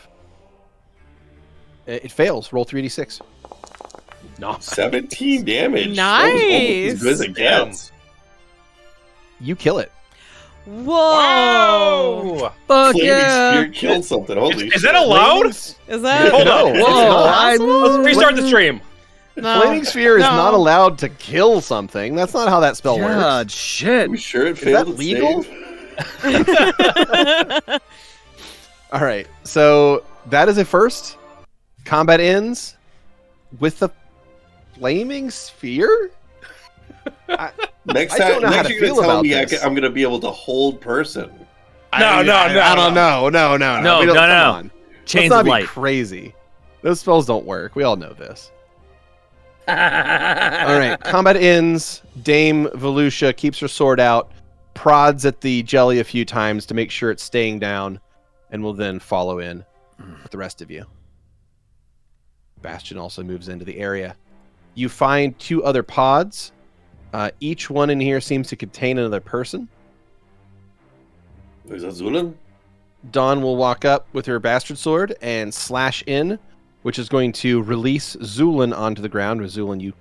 It fails. Roll 3d6. No, 17 damage. Nice. That was almost as good as it gets. you kill it. Whoa! Whoa! Fuck Flaming yeah! sphere killed something. Holy Is shit. that allowed? Is that? Hold No, on. it's Whoa! not. Let's restart the stream. No. Flaming sphere is No. not allowed to kill something. That's not how that spell works. God, shit. Are we sure it Is failed that its legal? save? All right, so that is a first. Combat ends with the flaming sphere. Next I don't time, know how next to you're feel gonna tell about me this. I'm gonna be able to hold person. No. I don't know. No. No, We don't- no. come on. Chains Let's not of be light. crazy. Those spells don't work. We all know this. All All right, combat ends. Dame Volusia keeps her sword out, prods at the jelly a few times to make sure it's staying down, and will then follow in with the rest of you. Bastion also moves into the area. You find 2 other pods. Each one in here seems to contain another person. Is that Zu'lin? Dawn will walk up with her bastard sword and slash in, which is going to release Zu'lin onto the ground. With Zu'lin, as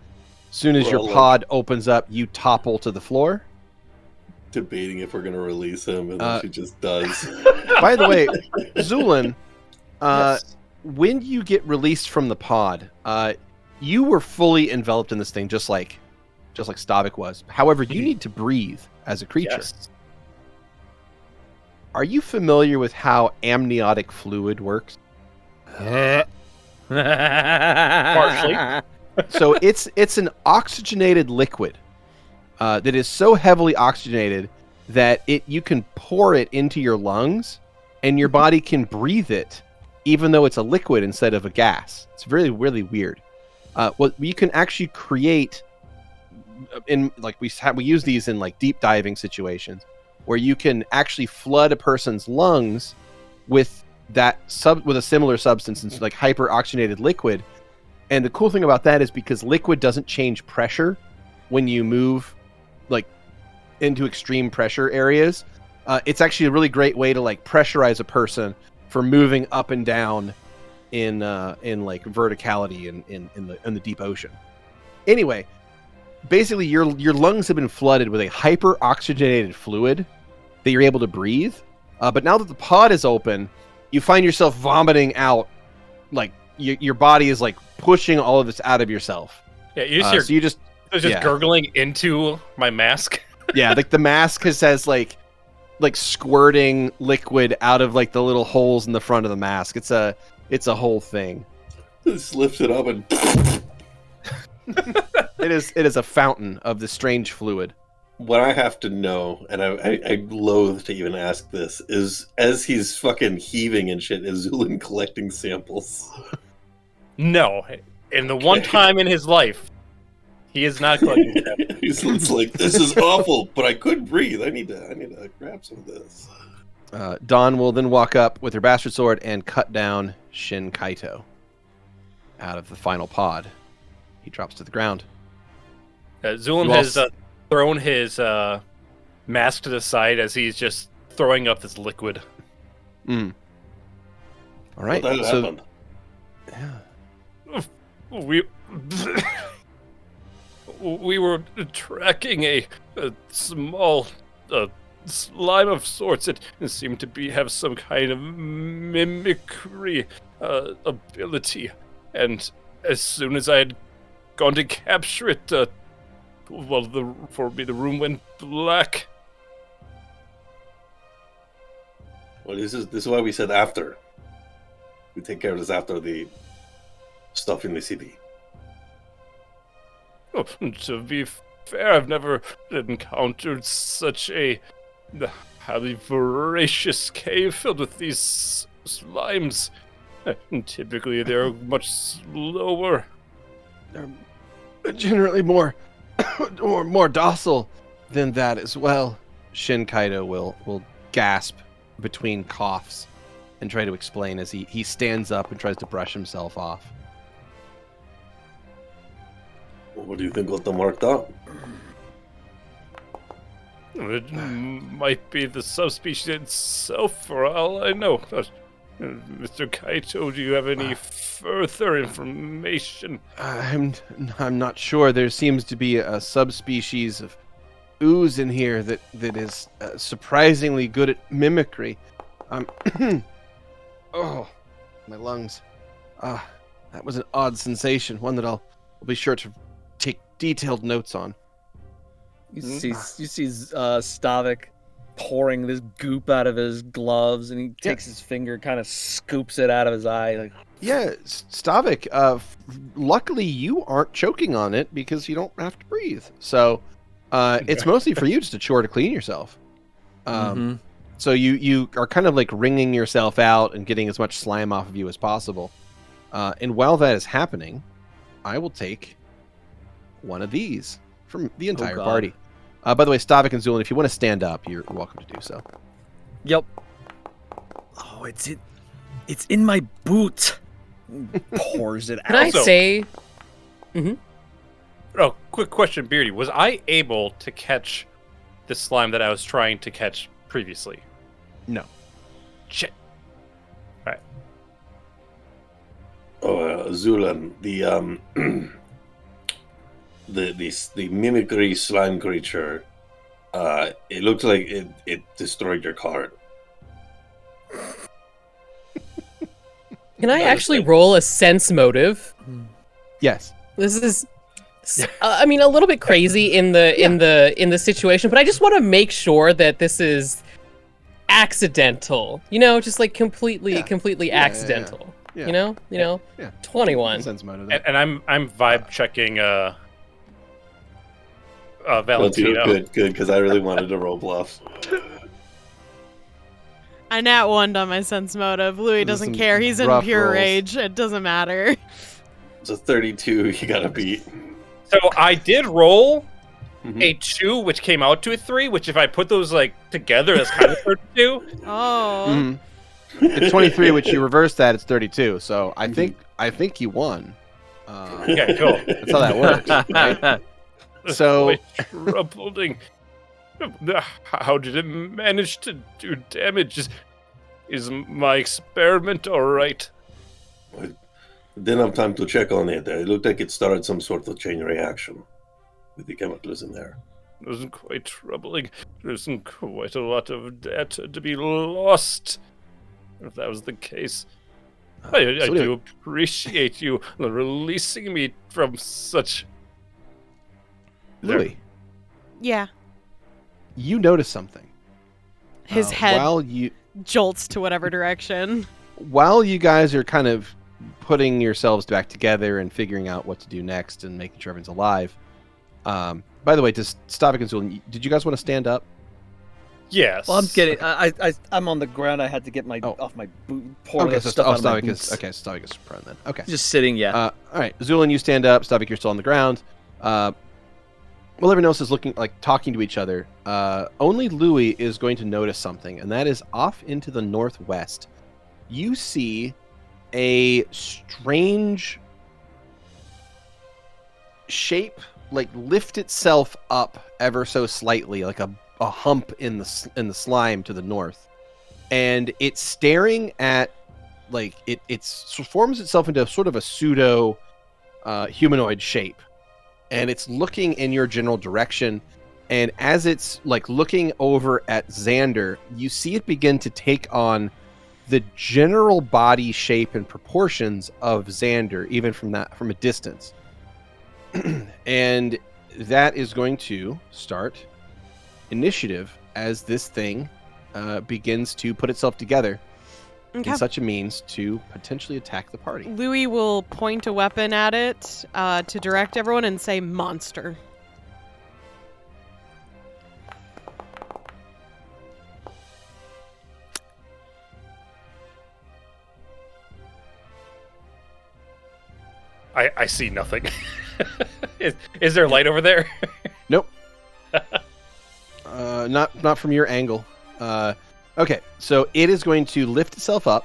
soon as your Well, pod opens up, you topple to the floor. Debating if we're gonna release him, and then she just does. By the way, Zu'lin, Yes. when you get released from the pod, you were fully enveloped in this thing, just like Stavik was. However, you need to breathe as a creature. Yes. Are you familiar with how amniotic fluid works? Partially. So it's an oxygenated liquid that is so heavily oxygenated that you can pour it into your lungs, and your body can breathe it, even though it's a liquid instead of a gas. It's really, really weird. What you can actually create we use these in like deep diving situations where you can actually flood a person's lungs with with a similar substance, it's like hyperoxygenated liquid. And the cool thing about that is because liquid doesn't change pressure when you move like into extreme pressure areas. It's actually a really great way to like pressurize a person for moving up and down in like verticality in the deep ocean. Anyway, basically your lungs have been flooded with a hyperoxygenated fluid that you're able to breathe. But now that the pod is open, you find yourself vomiting out, like your body is like pushing all of this out of yourself. Yeah, you just hear So you just there's just yeah. gurgling into my mask. yeah, like the mask has like squirting liquid out of like the little holes in the front of the mask. It's a whole thing. Just lifts it up and It is a fountain of this strange fluid. what I have to know, and I loathe to even ask this, is as he's fucking heaving and shit, is Zu'lin collecting samples? No, and the one time in his life, he is not collecting that. He's like, this is awful, but I couldn't breathe. I need to grab some of this. Dawn will then walk up with her bastard sword and cut down Shin Kaito out of the final pod. He drops to the ground. Zu'lin You has also- thrown his mask to the side as he's just throwing up this liquid. All right. What the hell So happened? We we were tracking a small slime of sorts. It seemed to have some kind of mimicry ability, and as soon as I had gone to capture it, the room went black. Well, this is why we said after. We take care of this after the stuff in the city. Oh, to be fair, I've never encountered such a highly voracious cave filled with these slimes. Typically, they're much slower. They're generally more or more docile than that as well. Shin Kaido will gasp between coughs and try to explain as he stands up and tries to brush himself off. What do you think got them worked up? It might be the subspecies itself, for all I know. Mr. Kaito, do you have any further information? I'm not sure. There seems to be a subspecies of OOZE in here that is surprisingly good at mimicry. Oh, my lungs. That was an odd sensation, one that I'll be sure to take detailed notes on. You see Stavik pouring this goop out of his gloves, and he takes his finger, kind of scoops it out of his eye. Like, yeah, Stavik. Luckily, you aren't choking on it because you don't have to breathe. So, it's mostly for you just a chore to clean yourself. So you are kind of like wringing yourself out and getting as much slime off of you as possible. And while that is happening, I will take one of these from the entire party. By the way, Stavik and Zu'lin, if you want to stand up, you're welcome to do so. Yep. Oh, it's in my boot. Pours it out. Can I say? Mm-hmm. Oh, quick question, Beardy. Was I able to catch the slime that I was trying to catch previously? No. Shit. All right. Oh, Zu'lin, the mimicry slime creature. It looked like it destroyed your cart. Can I actually roll a sense motive? Yes. This is, I mean, a little bit crazy in the situation, but I just want to make sure that this is accidental. You know, just like completely accidental. Yeah. You know. Yeah. 21. Sense motive. And I'm vibe checking Valentino. Good, because I really wanted to roll bluff. I nat 1'd on my sense motive. Louie Those are doesn't some care. He's in rough pure rolls. rage. It doesn't matter. It's a 32 you gotta beat. So I did roll Mhm. a 2, which came out to a 3, which if I put those like together, that's kind of 32. Oh. Mhm. It's 23, which you reverse that, it's 32. So I think you won. Okay, cool. That's how that works. Right? So- Quite troubling. How did it manage to do damage? Is my experiment all right? Didn't have time to check on it. It looked like it started some sort of chain reaction with the chemicals in there. It was quite troubling. There's quite a lot of data to be lost. If that was the case, I do appreciate you releasing me from such. Louie, Yeah. you notice something. His head While you jolts to whatever direction. guys are kind of putting yourselves back together and figuring out what to do next and making sure everyone's alive. By the way, to Stavik and Zu'lin, did you guys want to stand up? Yes. Well, I'm getting. I'm on the ground. I had to get my off my boot. Pour Okay, the stuff out of my Stavik boots. Stavik is prone then. Okay. Just sitting. Yeah. All right, Zu'lin, you stand up. Stavik, you're still on the ground. While everyone else is talking to each other, only Louie is going to notice something, and that is off into the northwest. You see a strange shape, lift itself up ever so slightly, like a hump in the slime to the north, and it's staring at it forms itself into sort of a pseudo humanoid shape. And it's looking in your general direction. And as it's looking over at Xander, you see it begin to take on the general body shape and proportions of Xander, even from a distance. And that is going to start initiative as this thing begins to put itself together in such a means to potentially attack the party. Louie will point a weapon at it to direct everyone and say monster. I see nothing. Is there light over there? Nope. Not from your angle. Okay, so it is going to lift itself up,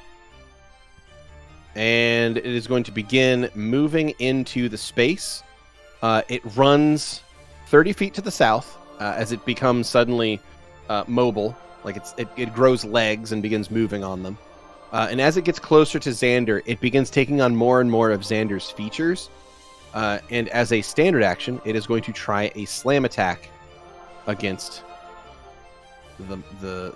and it is going to begin moving into the space. It runs 30 feet to the south as it becomes suddenly mobile, like it grows legs and begins moving on them. And as it gets closer to Xander, it begins taking on more and more of Xander's features. And as a standard action, it is going to try a slam attack against the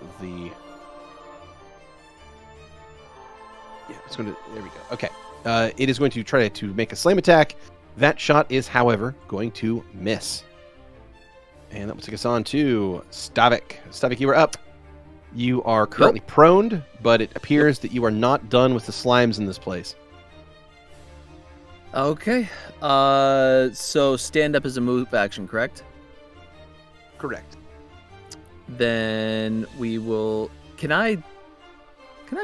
yeah, it's going to, there we go. Okay. It is going to try to make a slam attack. That shot is, however, going to miss. And that will take us on to Stavik. Stavik, you are up. You are currently prone, but it appears that you are not done with the slimes in this place. Okay. So stand up is a move action, correct? Correct. Then we will. Can I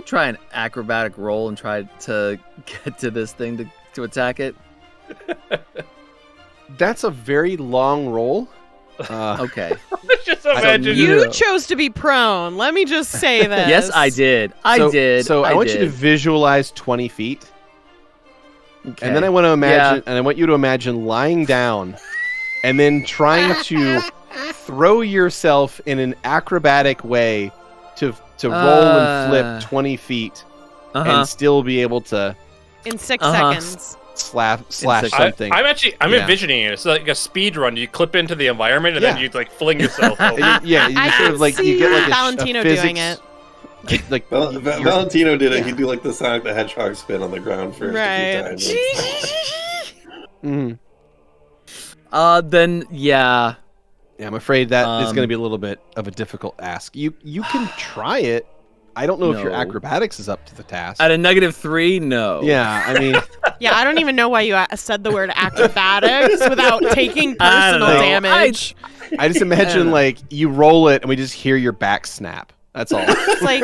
try an acrobatic roll and try to get to this thing to attack it? That's a very long roll. Okay. Just imagine. You chose to be prone. Let me just say this. Yes, I did. I did. So I want you to visualize 20 feet. Okay. And then I want to imagine, and I want you to imagine lying down and then trying to throw yourself in an acrobatic way to roll and flip 20 feet and still be able to in 6 seconds. slash something. I'm envisioning it. It's like a speed run. You clip into the environment and then you like fling yourself over. You sort of like you get like Valentino a physics, doing it. Like Valentino did it. He'd do like the Sonic the Hedgehog spin on the ground for Right. a few times. Then yeah. Yeah, I'm afraid that is going to be a little bit of a difficult ask. You can try it. I don't know if your acrobatics is up to the task. At a -3, no. Yeah, I mean, Yeah, I don't even know why you said the word acrobatics without taking personal know. damage. I just imagine like you roll it and we just hear your back snap. That's all. It's like,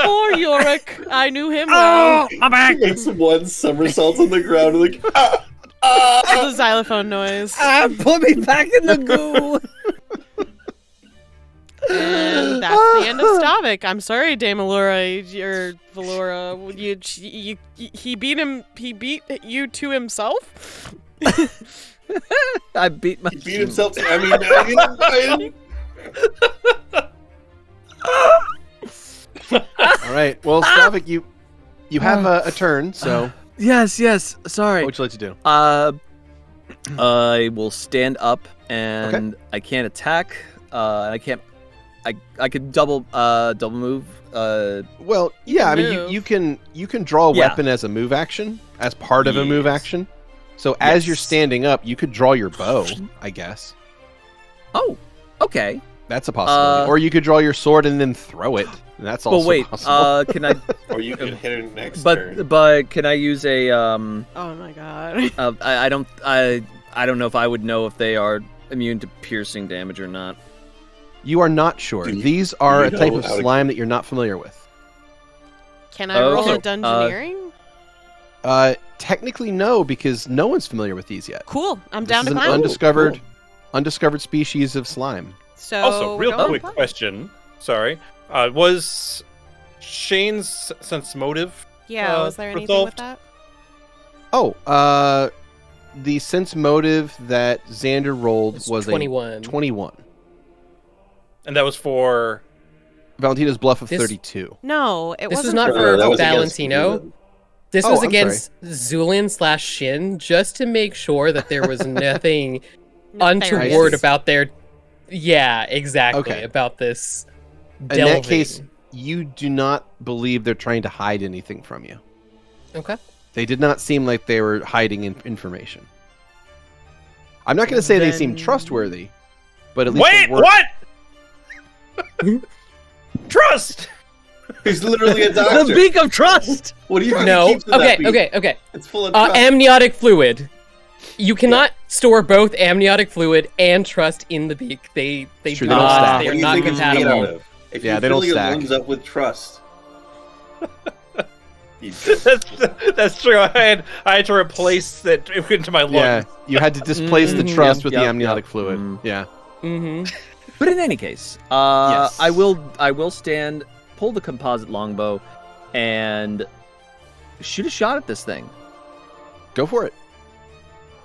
poor Yorick. I knew him well. I'm back. He makes one somersault on the ground and like, The xylophone noise. Put me back in the goo. And that's the end of Stavik. I'm sorry, Dame Allura, or Valora. He beat him. He beat you to himself. I beat my. he beat himself. I mean, All right. Well, Stavik, you have a turn. So Yes. Sorry. what would you like to do? I will stand up and I can't attack. I can't. I could double move. Well, yeah. I mean, you can draw a weapon as a move action, as part of a move action. So as you're standing up, you could draw your bow, I guess. Oh, okay. That's a possibility. Or you could draw your sword and then throw it. And that's also possible. Can I? or you can hit it next turn. But can I use a Oh my god. I don't know if I would know if they are immune to piercing damage or not. You are not sure. These are a type of slime that you're not familiar with. Can I roll a dungeoneering? Technically, no, because no one's familiar with these yet. Cool. I'm This down is to an climb. undiscovered species of slime. So Also, real don't quick play. question. Sorry. Was Shane's sense motive? Yeah, was there anything resolved? with that? Oh, the sense motive that Xander rolled was 21. a 21. And that was for. Valentino's bluff of This- 32. No, it This was wasn't. not No, for that was against Valentino. Zu'lin. This Oh, was I'm against Zu'lin / Shin, just to make sure that there was nothing untoward Nefarious. about their. Yeah, exactly. Okay. About this. In Delving. that case, you do not believe they're trying to hide anything from you. Okay. They did not seem like they were hiding information. I'm not going to say they seem trustworthy, but at least Wait, they were. what? Trust! He's literally a doctor. The beak of trust. What do you think No. he keeps in that beak? Okay. It's full of trust. Amniotic fluid. You cannot store both amniotic fluid and trust in the beak. They True, do they don't not. stack. They What are do you not think it's made out compatible. of? If Yeah, you they don't fill your stack. lungs up with trust. That's true. I had to replace it into my lungs. Yeah, you had to displace the trust with the amniotic fluid. Yeah. But in any case, Yes. I will pull the composite longbow, and shoot a shot at this thing. Go for it.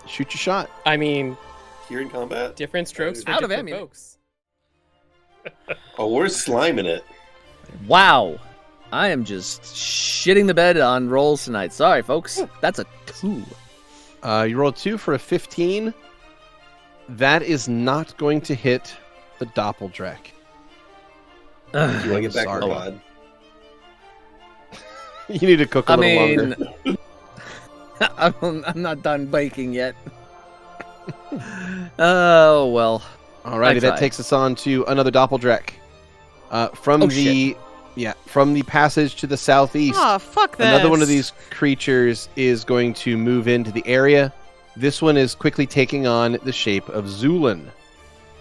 Shoot your shot. I mean, Here in combat? different strokes for Out of different ammunition. folks. Oh, we're sliming it. Wow. I am just shitting the bed on rolls tonight. Sorry, folks. That's a 2. You rolled 2 for a 15. That is not going to hit the Doppeldrek. Do you want to get back sorry. to the pod? You need to cook a little longer. I'm not done baking yet. Oh, well. Alrighty, I that tried. takes us on to another Doppeldrek. From the passage to the southeast. Oh, fuck this. Another one of these creatures is going to move into the area. This one is quickly taking on the shape of Zu'lin.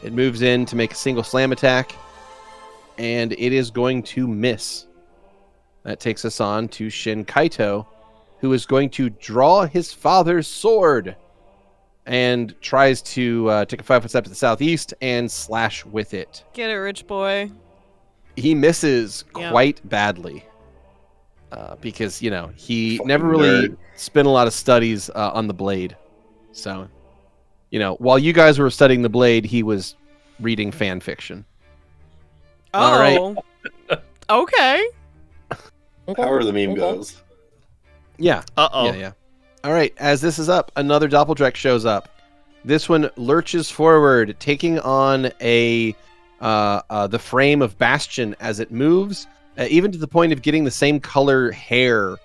It moves in to make a single slam attack, and it is going to miss. That takes us on to Shin Kaito, who is going to draw his father's sword and tries to take a 5-foot step to the southeast and slash with it. Get it, rich boy. He misses Yep. quite badly because, he Fucking never really nerd. spent a lot of studies on the blade. So, while you guys were studying the blade, he was reading fan fiction. All right. Oh. Okay. However the meme goes. Yeah. Uh-oh. Yeah. All right. As this is up, another Doppeldrek shows up. This one lurches forward, taking on the frame of Bastion as it moves, even to the point of getting the same color hair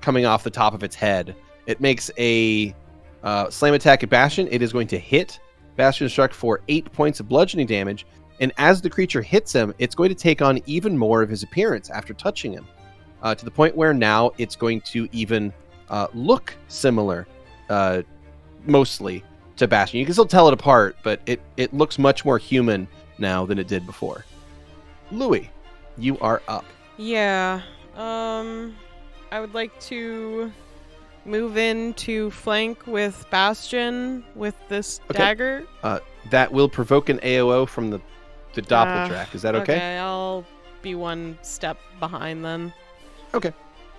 coming off the top of its head. It makes a slam attack at Bastion. It is going to hit. Bastion struck for 8 points of bludgeoning damage, and as the creature hits him, it's going to take on even more of his appearance after touching him, to the point where now it's going to even look similar, mostly, to Bastion. You can still tell it apart, but it looks much more human now than it did before. Louie, you are up. Yeah. I would like to move in to flank with Bastion with this Okay. dagger. That will provoke an AOO from the Doppeldrek. Is that okay? Okay, I'll be one step behind then. Okay.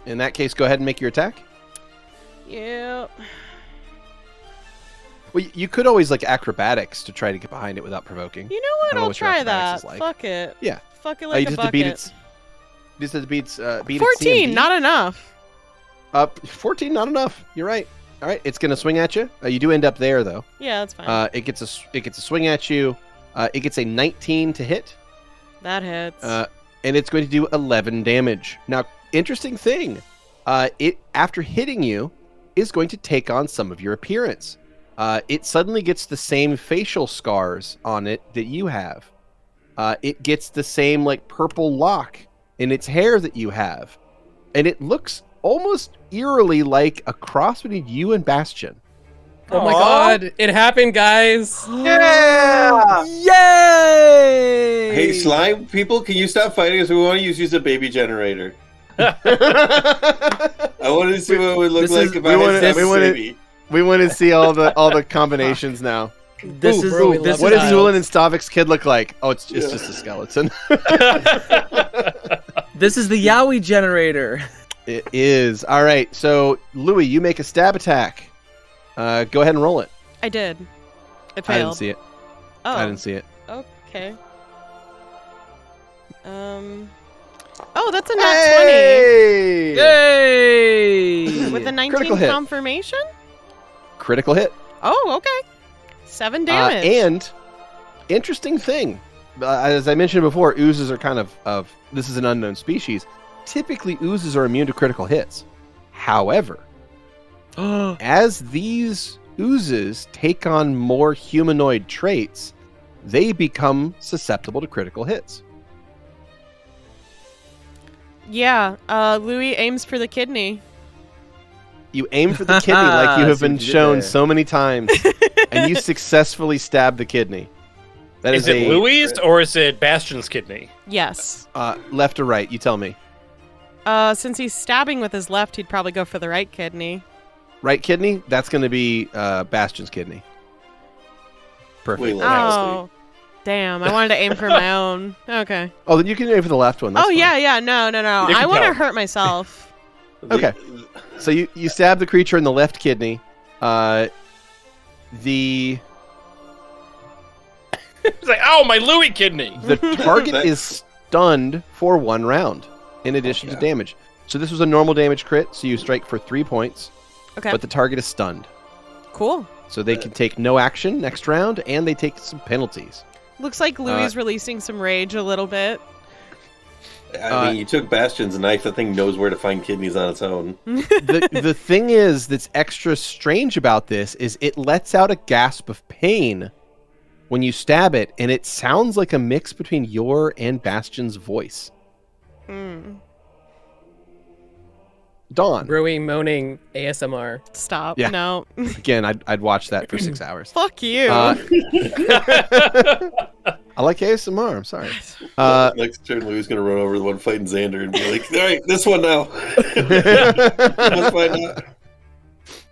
In that case, go ahead and make your attack. Yeah. Well, you could always acrobatics to try to get behind it without provoking. You know I what? don't know I'll what your try acrobatics that. is like. Fuck it. Yeah. Fuck it You like a just have to beat bucket. its. You just have to beat its 14, CMD. not enough. 14, not enough. You're right. All right, it's gonna swing at you. You do end up there though. Yeah, that's fine. It gets a swing at you. It gets a 19 to hit. That hits. And it's going to do 11 damage. Now, interesting thing, it after hitting you is going to take on some of your appearance. It suddenly gets the same facial scars on it that you have. It gets the same purple lock in its hair that you have, and it looks almost eerily like a cross between you and Bastion. Oh my god, it happened, guys. Yeah! Yay! Hey, slime people, can you stop fighting us? We want to use a baby generator. I wanted to see what it would look This like is- if we I wanna- had we a wanna- baby. We want to see all the combinations now. This is bro, we this love What it. does Zu'lin and Stavik's kid look like? Oh, it's just a skeleton. This is the Yowie generator. It is. All right, so Louie, you make a stab attack. Go ahead and roll it. I did. It I didn't failed. see it. Oh. I didn't see it. Okay. Oh, that's a nat 20. Hey! Yay! With a 19 Critical hit. confirmation? Critical hit. Oh, okay. 7 damage. And interesting thing, as I mentioned before, oozes are kind of this is an unknown species. Typically, oozes are immune to critical hits. However, as these oozes take on more humanoid traits, they become susceptible to critical hits. Yeah, Louis aims for the kidney. You aim for the kidney like you have See what been you did shown there. so many times, and you successfully stab the kidney. That Is is it a Louie's or is it Bastion's kidney? Yes. left or right. You tell me. Since he's stabbing with his left, he'd probably go for the right kidney. Right kidney? That's going to be Bastion's kidney. Perfect. We love Oh, damn. I wanted to aim for my own. Okay. Oh, then you can aim for the left one. That's Oh, fine. yeah. No. You I can want to tell. hurt myself. Okay. So you stab the creature in the left kidney. It's like, oh, my Louie kidney. The target is stunned for 1 round, in addition to damage. So this was a normal damage crit, so you strike for 3 points, Okay. but the target is stunned. Cool. So they can take no action next round, and they take some penalties. Looks like Louie's releasing some rage a little bit. I mean, you took Bastion's knife. That thing knows where to find kidneys on its own. The thing is that's extra strange about this is it lets out a gasp of pain when you stab it, and it sounds like a mix between your and Bastion's voice. Dawn. Rui moaning ASMR. Stop. Yeah. No. Again, I'd watch that for 6 hours. Fuck you. I like ASMR. I'm sorry. Next turn, Louie's going to run over the one fighting Xander and be like, all right, this one now. Let's find out.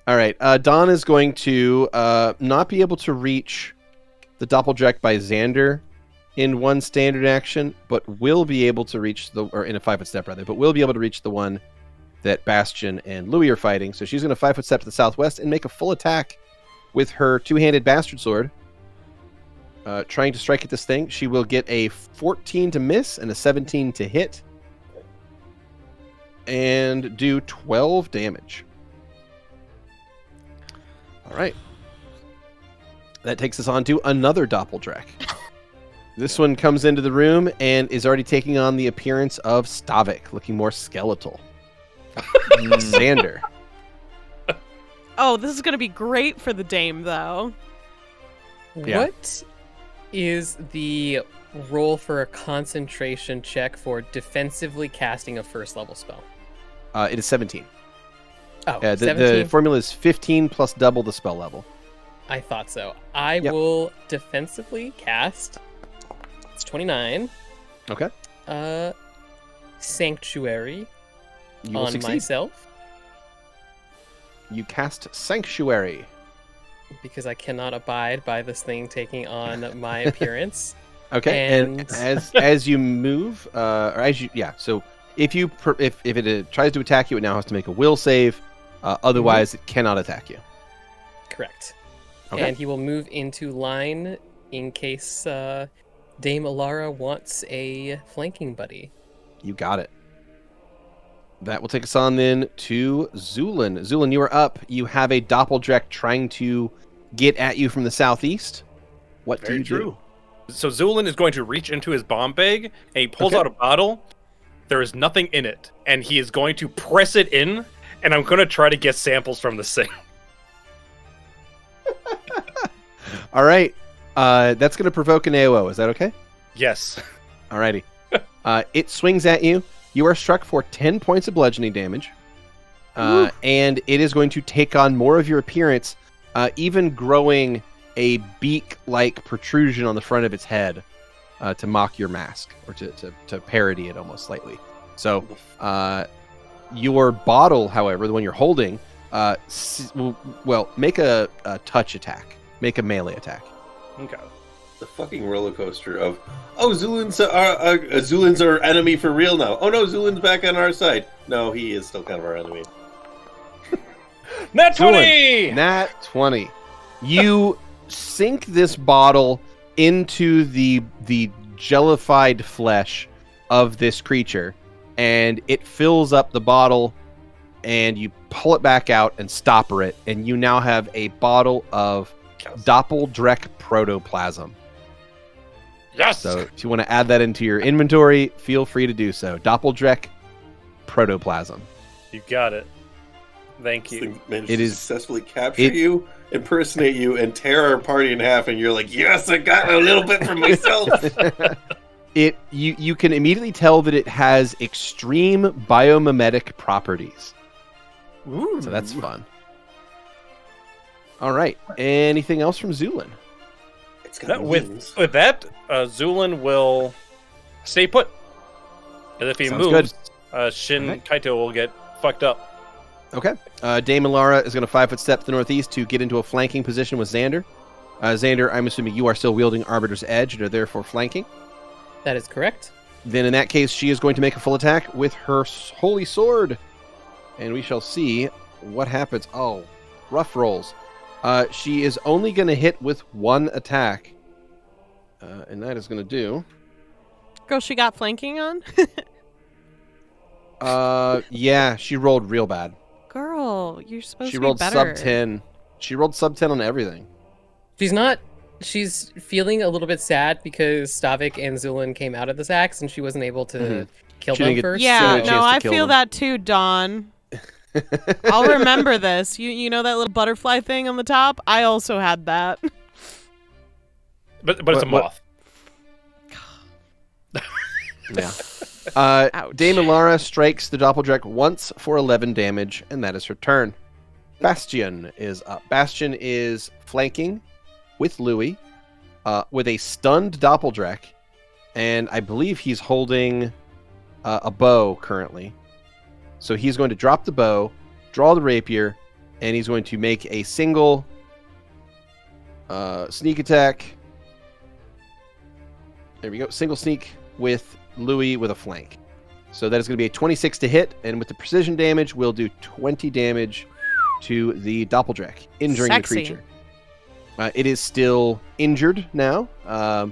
All right. Dawn is going to not be able to reach the Doppeldrack by Xander in one standard action, but will be able to reach or in a 5-foot step rather, but will be able to reach the one that Bastion and Louie are fighting. So she's going to 5-foot step to the southwest and make a full attack with her two-handed bastard sword. Trying to strike at this thing. She will get a 14 to miss and a 17 to hit. And do 12 damage. All right. That takes us on to another Doppeldrack. This one comes into the room and is already taking on the appearance of Stavik, looking more skeletal. Xander. Oh, this is going to be great for the dame, though. Yeah. What is the roll for a concentration check for defensively casting a first level spell? It is 17. Oh, The 17? formula is 15 plus double the spell level. I thought so. I Yep. will defensively cast. It's 29. Okay. Sanctuary You will on succeed. myself You cast Sanctuary. because I cannot abide by this thing taking on my appearance. Okay, and And- as you move, or as you, yeah. So if it tries to attack you, it now has to make a will save. Otherwise, it cannot attack you. Correct. Okay. And he will move into line in case Dame Alara wants a flanking buddy. You got it. That will take us on then to Zu'lin. Zu'lin, you are up. You have a Doppeldrack trying to get at you from the southeast. What do Very you true. So Zu'lin is going to reach into his bomb bag, and he pulls Okay. out a bottle. There is nothing in it, and he is going to press it in, and I'm going to try to get samples from this thing. All right. That's going to provoke an AOO. Is that okay? Yes. Alrighty. It swings at you. You are struck for 10 points of bludgeoning damage. And it is going to take on more of your appearance, even growing a beak-like protrusion on the front of its head to mock your mask, or to parody it almost slightly. So, your bottle, however, the one you're holding, make a touch attack. Make a melee attack. Okay. The fucking roller coaster of, oh, Zu'lin's our enemy for real now. Oh no, Zu'lin's back on our side. No, he is still kind of our enemy. Nat 20! Zu'lin, Nat 20. You sink this bottle into the jellified flesh of this creature, and it fills up the bottle, and you pull it back out and stopper it, and you now have a bottle of Doppeldrack protoplasm. Yes! So if you want to add that into your inventory, feel free to do so. Doppeldrack protoplasm. You got it. Thank This you. thing managed It to is- successfully capture you, impersonate you, and tear our party in half, and you're like, yes, I got a little bit for myself. You can immediately tell that it has extreme biomimetic properties. Ooh. So that's fun. All right. Anything else from Zu'lin? It's got wings. With that, Zu'lin will stay put. And if he Sounds moves, good. Shin Okay. Kaito will get fucked up. Okay. Dame Lara is going to 5-foot step to the northeast to get into a flanking position with Xander. Xander, I'm assuming you are still wielding Arbiter's Edge and are therefore flanking. That is correct. Then in that case, she is going to make a full attack with her holy sword. And we shall see what happens. Oh, rough rolls. She is only going to hit with one attack. And that is going to do... Girl, she got flanking on? Yeah, she rolled real bad. Girl, you're supposed She to be rolled better. sub 10. She rolled sub 10 on everything. She's feeling a little bit sad because Stavik and Zu'lin came out of this axe and she wasn't able to kill She them didn't get- first. Yeah, Still a no, chance to I kill feel them. that too, Dawn. I'll remember this. You know that little butterfly thing on the top? I also had that. But it's a What- moth. Yeah. Ouch. Dame Lara strikes the Doppeldrake once for 11 damage, and that is her turn. Bastion is up. Bastion is flanking with Louie, with a stunned Doppeldrake, and I believe he's holding a bow currently. So he's going to drop the bow, draw the rapier, and he's going to make a single sneak attack. There we go. Single sneak with Louie with a flank. So that is going to be a 26 to hit, and with the precision damage, we'll do 20 damage to the Doppeldrake, injuring Sexy. the creature. It is still injured now, but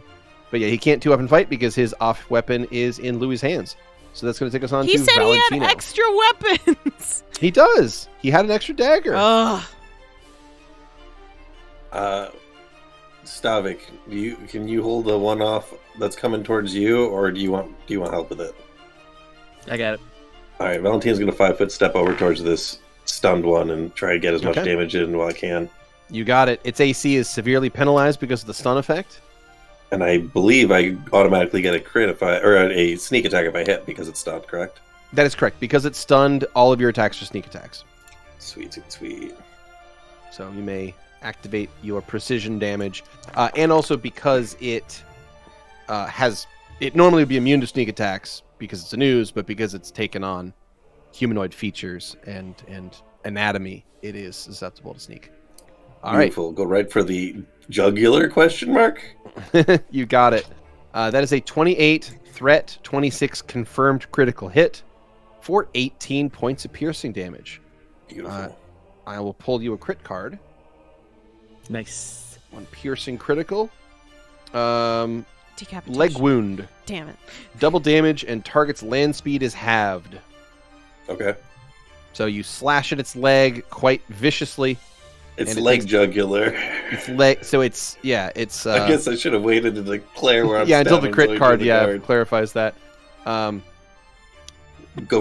yeah, he can't 2-weapon fight because his off weapon is in Louie's hands. So that's going to take us on He to said Valentino. he had extra weapons. He does. He had an extra dagger. Ugh. Stavik, can you hold the one off that's coming towards you, or do you want help with it? I got it. All right, Valentino's going to 5-foot step over towards this stunned one and try to get as much Okay. damage in while I can. You got it. Its AC is severely penalized because of the stun effect. And I believe I automatically get a crit or a sneak attack if I hit because it's stunned, correct? That is correct. Because it's stunned, all of your attacks are sneak attacks. Sweet, sweet, sweet. So you may activate your precision damage. And also because it normally would be immune to sneak attacks because it's an ooze, but because it's taken on humanoid features and anatomy, it is susceptible to sneak. All right. Beautiful. Go right for the jugular question mark. You got it. That is a 28 threat, 26 confirmed critical hit for 18 points of piercing damage. Beautiful. I will pull you a crit card. Nice. One piercing critical. Leg Decapitation. wound. Damn it. Double damage and target's land speed is halved. Okay. So you slash at its leg quite viciously. It's And it leg takes- jugular. Its leg. So it's it's. I guess I should have waited to declare where I'm yeah, until the stabbing crit so I card drew the card. clarifies that. Go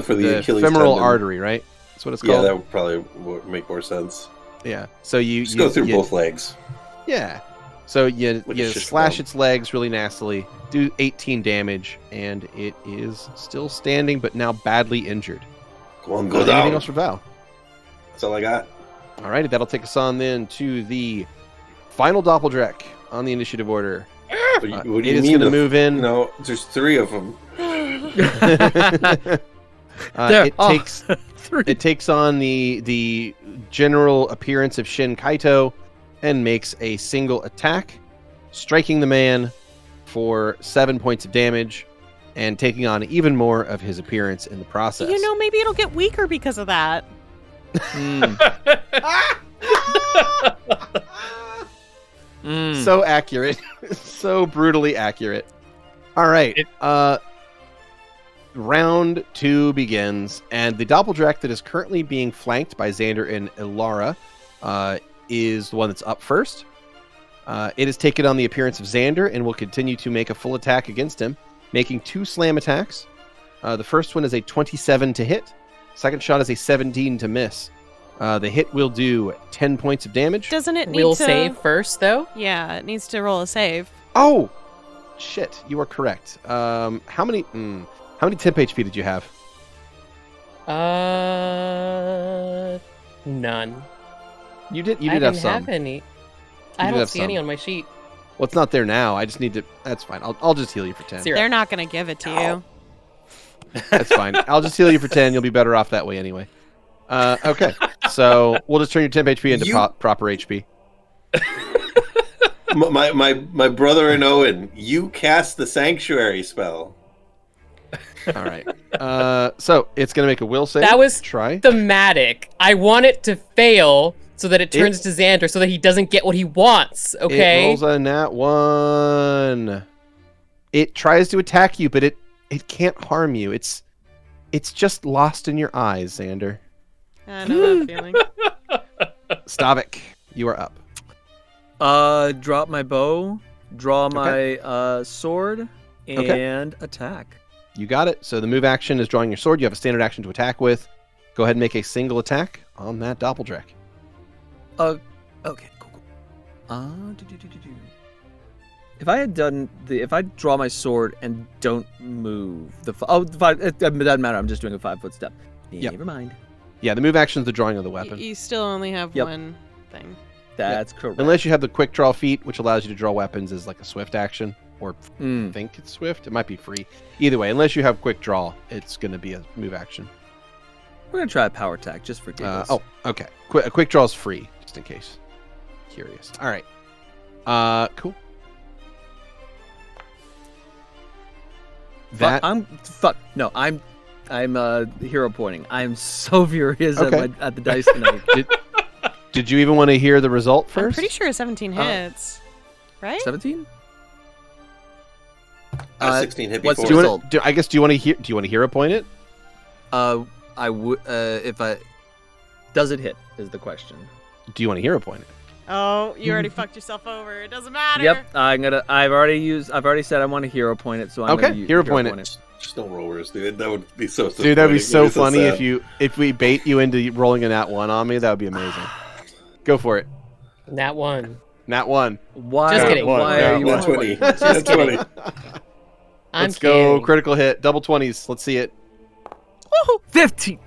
for the The Achilles femoral tendon. artery, right? That's what it's Yeah, called. that would probably make more sense. Yeah. So you Just go through both legs. Yeah. So you Like a shish slash kebab. its legs really nastily, do 18 damage, and it is still standing, but now badly injured. Go on, go Anything down. else for Val? That's all I got. Alrighty, that'll take us on then to the final Doppeldrake on the initiative order. What do you, what do It you is mean? going to move in. No, there's 3 of them. There. It Oh. takes it takes on the general appearance of Shin Kaito and makes a single attack, striking the man for 7 points of damage and taking on even more of his appearance in the process. You know, maybe it'll get weaker because of that. So accurate. So brutally accurate. All right. Round 2 begins, and the Doppeldrake that is currently being flanked by Xander and Ilara is the one that's up first. It has taken on the appearance of Xander and will continue to make a full attack against him, making 2 slam attacks. The first one is a 27 to hit. Second shot is a 17 to miss. The hit will do 10 points of damage. Doesn't it need We'll to... save first, though. Yeah, it needs to roll a save. Oh, shit! You are correct. How many temp HP did you have? None. You did. You I did didn't have some. any. You I did don't have see any some. on my sheet. Well, it's not there now. I just need to. That's fine. I'll just heal you for 10. Zero. They're not going to give it to you. That's fine. I'll just heal you for 10. You'll be better off that way anyway. Okay, so we'll just turn your temp HP into proper HP. My brother and Owen, you cast the Sanctuary spell. All right. So it's going to make a will save. That was Try. thematic. I want it to fail so that it turns to Xander so that he doesn't get what he wants, okay? It rolls a nat 1. It tries to attack you, but it can't harm you. It's just lost in your eyes, Xander. I know that feeling. Stavik, you are up. Drop my bow, draw my sword, and attack. You got it. So the move action is drawing your sword. You have a standard action to attack with. Go ahead and make a single attack on that Doppeldrack. Okay, cool. If I had done if I draw my sword and don't move it doesn't matter. I'm just doing a 5-foot step. Yep. Never mind. Yeah, the move action is the drawing of the weapon. You still only have one thing. That's correct. Unless you have the quick draw feat, which allows you to draw weapons as like a swift action, or think it's swift. It might be free. Either way, unless you have quick draw, it's going to be a move action. We're gonna try a power attack just for giggles. Okay. A quick draw is free, just in case. Curious. All right. Cool. I'm hero pointing. I'm so furious at the dice tonight. Did you even want to hear the result first? I'm pretty sure 17 hits. Right? 17? 16 hit what's before. the result? Do you want to hero point it? I would does it hit is the question. Do you want to hero point it? Oh, you already fucked yourself over. It doesn't matter. Yep, I've already said I want to hero point it, so I'm gonna hero point it. Just no rollers, dude. That would be so. Dude, that'd be so funny sad. if we bait you into rolling a nat 1 on me. That would be amazing. Go for it. Nat 1. Nat 1. Why? Just kidding. Why are you Nat 20. Nat 20. Let's go. Critical hit. Double 20s. Let's see it. 15.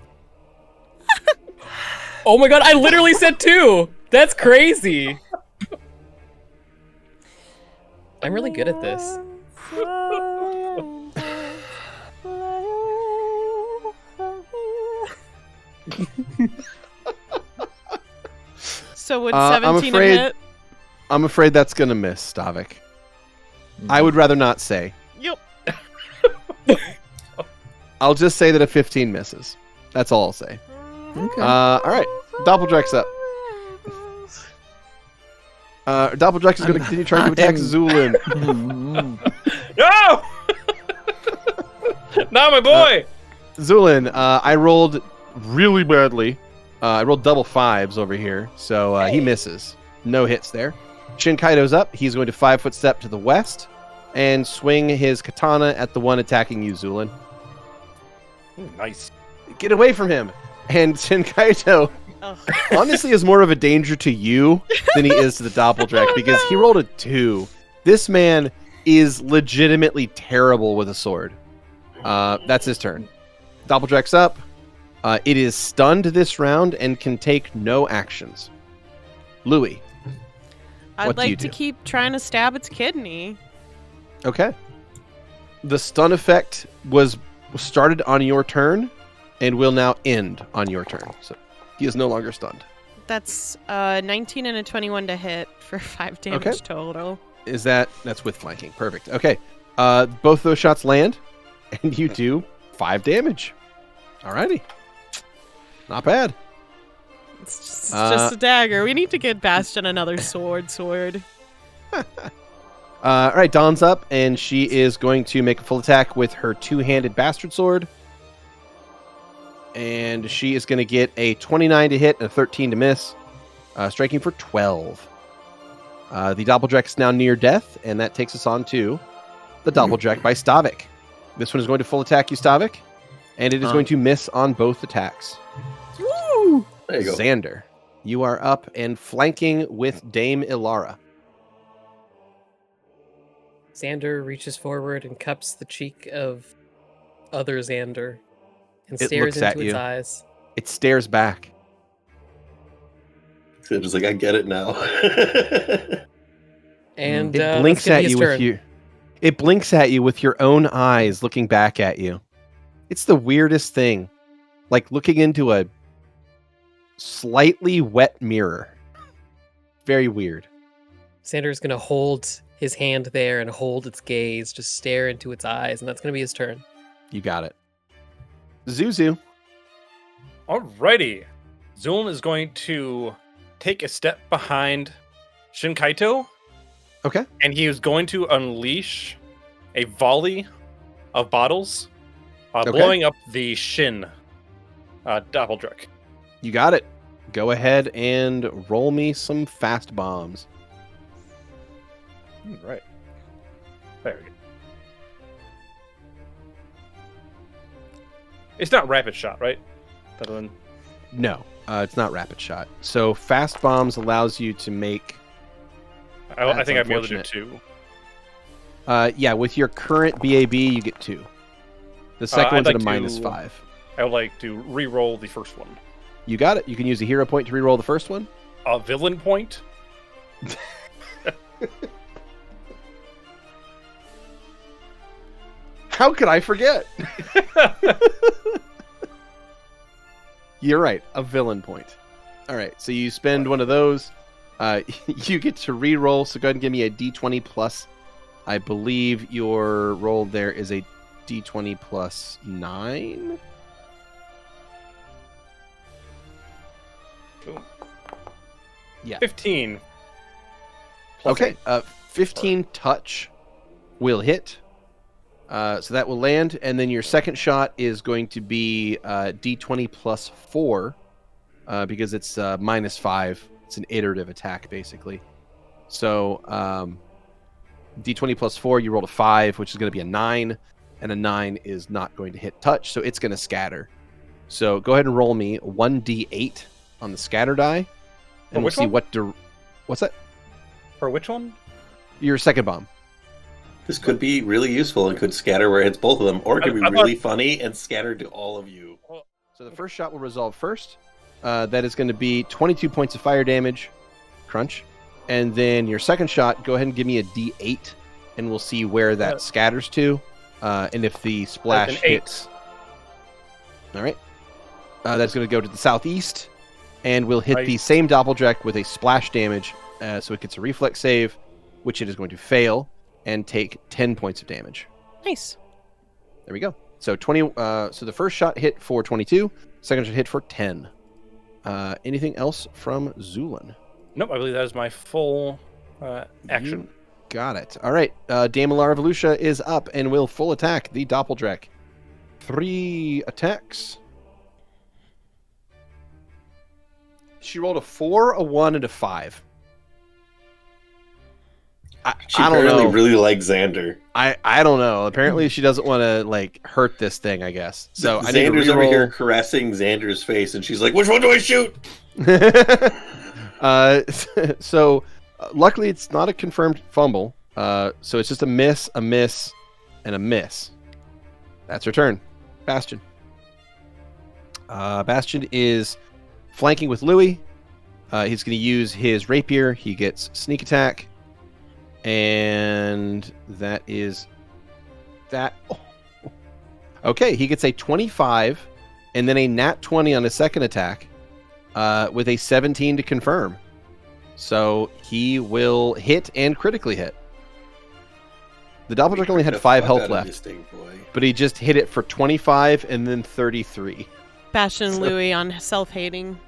Oh my god, I literally said 2. That's crazy. I'm really good at this. So would 17 hit? I'm afraid that's going to miss, Stavik. I would rather not say. Yep. I'll just say that a 15 misses. That's all I'll say. Okay. All right. Doppeldrack's up. Doppeldrack is going to continue trying to attack Zu'lin. No! Not my boy! Zu'lin, I rolled really badly. I rolled double 5s over here, so he misses. No hits there. Shinkaito's up. He's going to 5-foot step to the west and swing his katana at the one attacking you, Zu'lin. Nice. Get away from him! And Shinkaito honestly is more of a danger to you than he is to the Doppeldrack because he rolled a 2. This man is legitimately terrible with a sword. That's his turn. Doppeldrack's up. It is stunned this round and can take no actions. Louie, I'd what do you like to do? keep trying to stab its kidney. Okay. The stun effect was started on your turn and will now end on your turn. So he is no longer stunned. That's 19 and a 21 to hit for 5 damage total. That's with flanking. Perfect. Okay. Both those shots land and you do 5 damage. Alrighty. Not bad. It's just a dagger. We need to get Bastion another sword. All right, Dawn's up, and she is going to make a full attack with her two-handed bastard sword. And she is going to get a 29 to hit and a 13 to miss, striking for 12. The Doppeldrack is now near death, and that takes us on to the Doppeldrack by Stavik. This one is going to full attack you, Stavik, and it is going to miss on both attacks. Woo! There you go. Xander, you are up and flanking with Dame Ilara. Xander reaches forward and cups the cheek of other Xander and It stares looks at into its you. eyes. It stares back. So just like, I get it now. And It blinks let's give at his you turn. with you. It blinks at you with your own eyes, looking back at you. It's the weirdest thing. Like looking into a slightly wet mirror. Very weird. Xander's gonna hold his hand there and hold its gaze, just stare into its eyes, and that's gonna be his turn. You got it. Zuzu. Alrighty. Zu'lin is going to take a step behind Shinkaito, Okay. and he is going to unleash a volley of bottles, blowing up the Shin Doppeldruck. You got it. Go ahead and roll me some fast bombs. Right. There we go. It's not rapid shot, right? That one. No, it's not rapid shot. So fast bombs allows you to make. I That's think I'd be able to do unfortunate. 2. Yeah, with your current BAB, you get 2. The second I'd one's at a like -5. I would like to re-roll the first one. You got it. You can use a hero point to reroll the first one. A villain point. How could I forget? You're right. A villain point. All right. So you spend one of those. You get to re-roll. So go ahead and give me a D20 plus. I believe your roll there is a D20 plus 9. Cool. Yeah. 15. Plus Okay. 8. 15 touch will hit. So that will land, and then your second shot is going to be D20 plus 4, because it's -5. It's an iterative attack, basically. So D20 plus 4, you rolled a 5, which is going to be a 9, and a 9 is not going to hit touch, so it's going to scatter. So go ahead and roll me 1d8 on the scatter die, and we'll which see one? what... What's that? For which one? Your second bomb. This could be really useful and could scatter where it hits both of them, or it could be I thought- really funny and scatter to all of you. So the first shot will resolve first. That is going to be 22 points of fire damage. Crunch. And then your second shot, go ahead and give me a D8, and we'll see where that scatters to, and if the splash That's an 8. hits. All right. That's going to go to the southeast, and we'll hit the Nice. same Doppeldreck with a splash damage, so it gets a reflex save, which it is going to fail, and take 10 points of damage. Nice. There we go. So 20. So the first shot hit for 22. Second shot hit for 10. Anything else from Zu'lin? Nope, I believe that is my full action. You got it. All right. Damilar Evolutia is up and will full attack the Doppeldreck. 3 attacks. She rolled a 4, a 1, and a 5. She I don't apparently know. really likes Xander. I don't know. Apparently, she doesn't want to like hurt this thing. I guess. So I need to Xander's over here reroll. caressing Xander's face, and she's like, "Which one do I shoot?" So luckily, it's not a confirmed fumble. So it's just a miss, and a miss. That's her turn. Bastion. Bastion is flanking with Louie. He's going to use his rapier. He gets sneak attack. And that is that. Oh. Okay, he gets a 25 and then a nat 20 on his second attack with a 17 to confirm. So he will hit and critically hit. The Doppelganger only had The 5 fuck health out of left, this thing, boy. but he just hit it for 25 and then 33. Bastion and Louie on self-hating.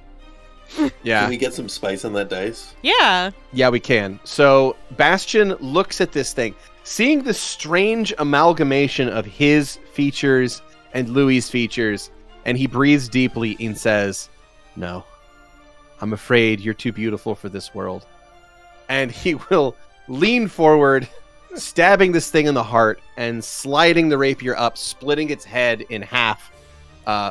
Yeah. Can we get some spice on that dice? Yeah. Yeah, we can. So Bastion looks at this thing, seeing the strange amalgamation of his features and Louie's features, and he breathes deeply and says, "No, I'm afraid you're too beautiful for this world." And he will lean forward, stabbing this thing in the heart and sliding the rapier up, splitting its head in half.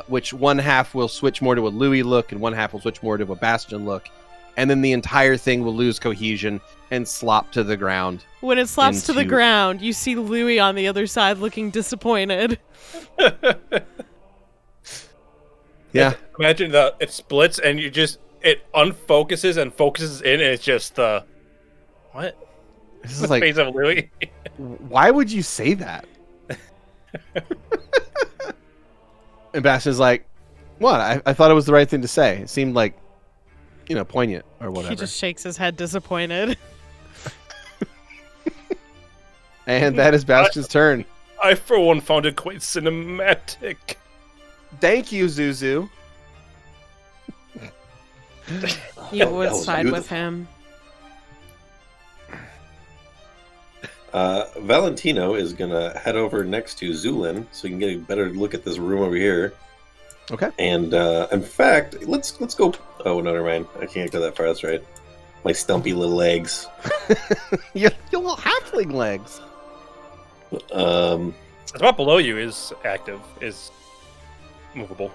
Which one half will switch more to a Louie look and one half will switch more to a Bastion look. And then the entire thing will lose cohesion and slop to the ground. When it slaps to the Into- ground, you see Louie on the other side looking disappointed. Yeah. Imagine it splits and it unfocuses and focuses in, and it's just what? This is The like, face of Louie. why would you say that? And Bastion's like, what? I thought it was the right thing to say. It seemed like, poignant or whatever. He just shakes his head disappointed. And that is Bastion's turn. I, for one, found it quite cinematic. Thank you, Zuzu. You would was side with beautiful. him. Valentino is gonna head over next to Zu'lin so we can get a better look at this room over here. Okay. And in fact, let's go. Oh no, never mind. I can't go that far. That's right. My stumpy little legs. Your little halfling legs. Um, The spot below you is active, is movable.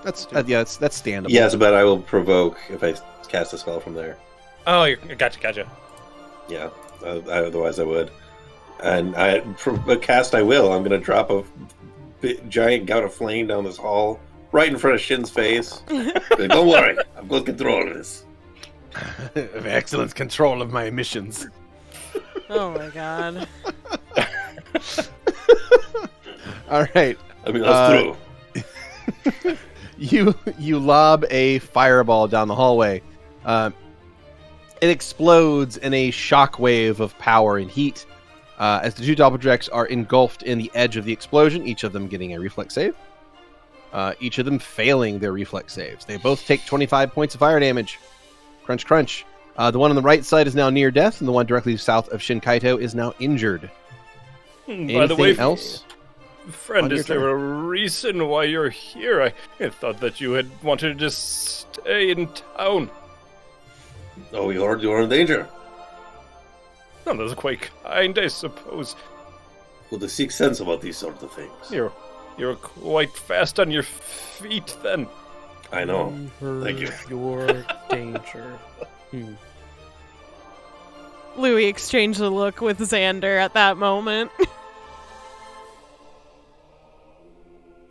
That's that's standable. yes, but I will provoke if I cast a spell from there. Oh, gotcha. Yeah. Otherwise, I would. And for a cast, I will. I'm gonna drop a giant gout of flame down this hall, right in front of Shin's face. Like, don't worry, I'm going to control this. Of excellent control of my missions. Oh my god. All right. I mean, that's true. You lob a fireball down the hallway. It explodes in a shockwave of power and heat. As the two doppeldraks are engulfed in the edge of the explosion, each of them getting a reflex save. Each of them failing their reflex saves. They both take 25 points of fire damage. Crunch, crunch. The one on the right side is now near death, and the one directly south of Shin Kaito is now injured. By the way, Anything else? friend, On your is there a reason why you're here? I thought that you had wanted to just stay in town. Oh, you're in danger. No, that's quite kind, I suppose. Well, to seek sense about these sorts of things. You're quite fast on your feet, then. I know. Thank you. Your danger. Louie exchanged a look with Xander at that moment.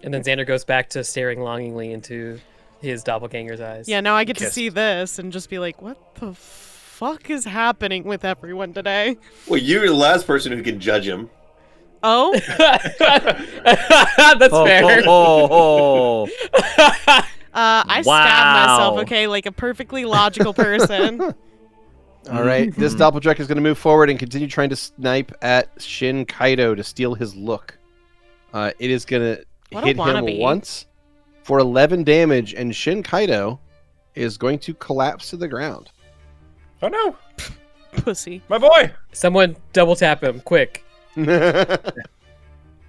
And then Xander goes back to staring longingly into his doppelganger's eyes. Yeah, now I get to Kissed. see this and just be like, what the fuck is happening with everyone today? Well, you're the last person who can judge him. Oh? That's fair. I stabbed myself, okay, like a perfectly logical person. All right. This doppeldrake is going to move forward and continue trying to snipe at Shin Kaito to steal his look. It is going to What a hit him wannabe. once for 11 damage, and Shin Kaito is going to collapse to the ground. Oh no, Pussy. my boy! Someone double tap him, quick. That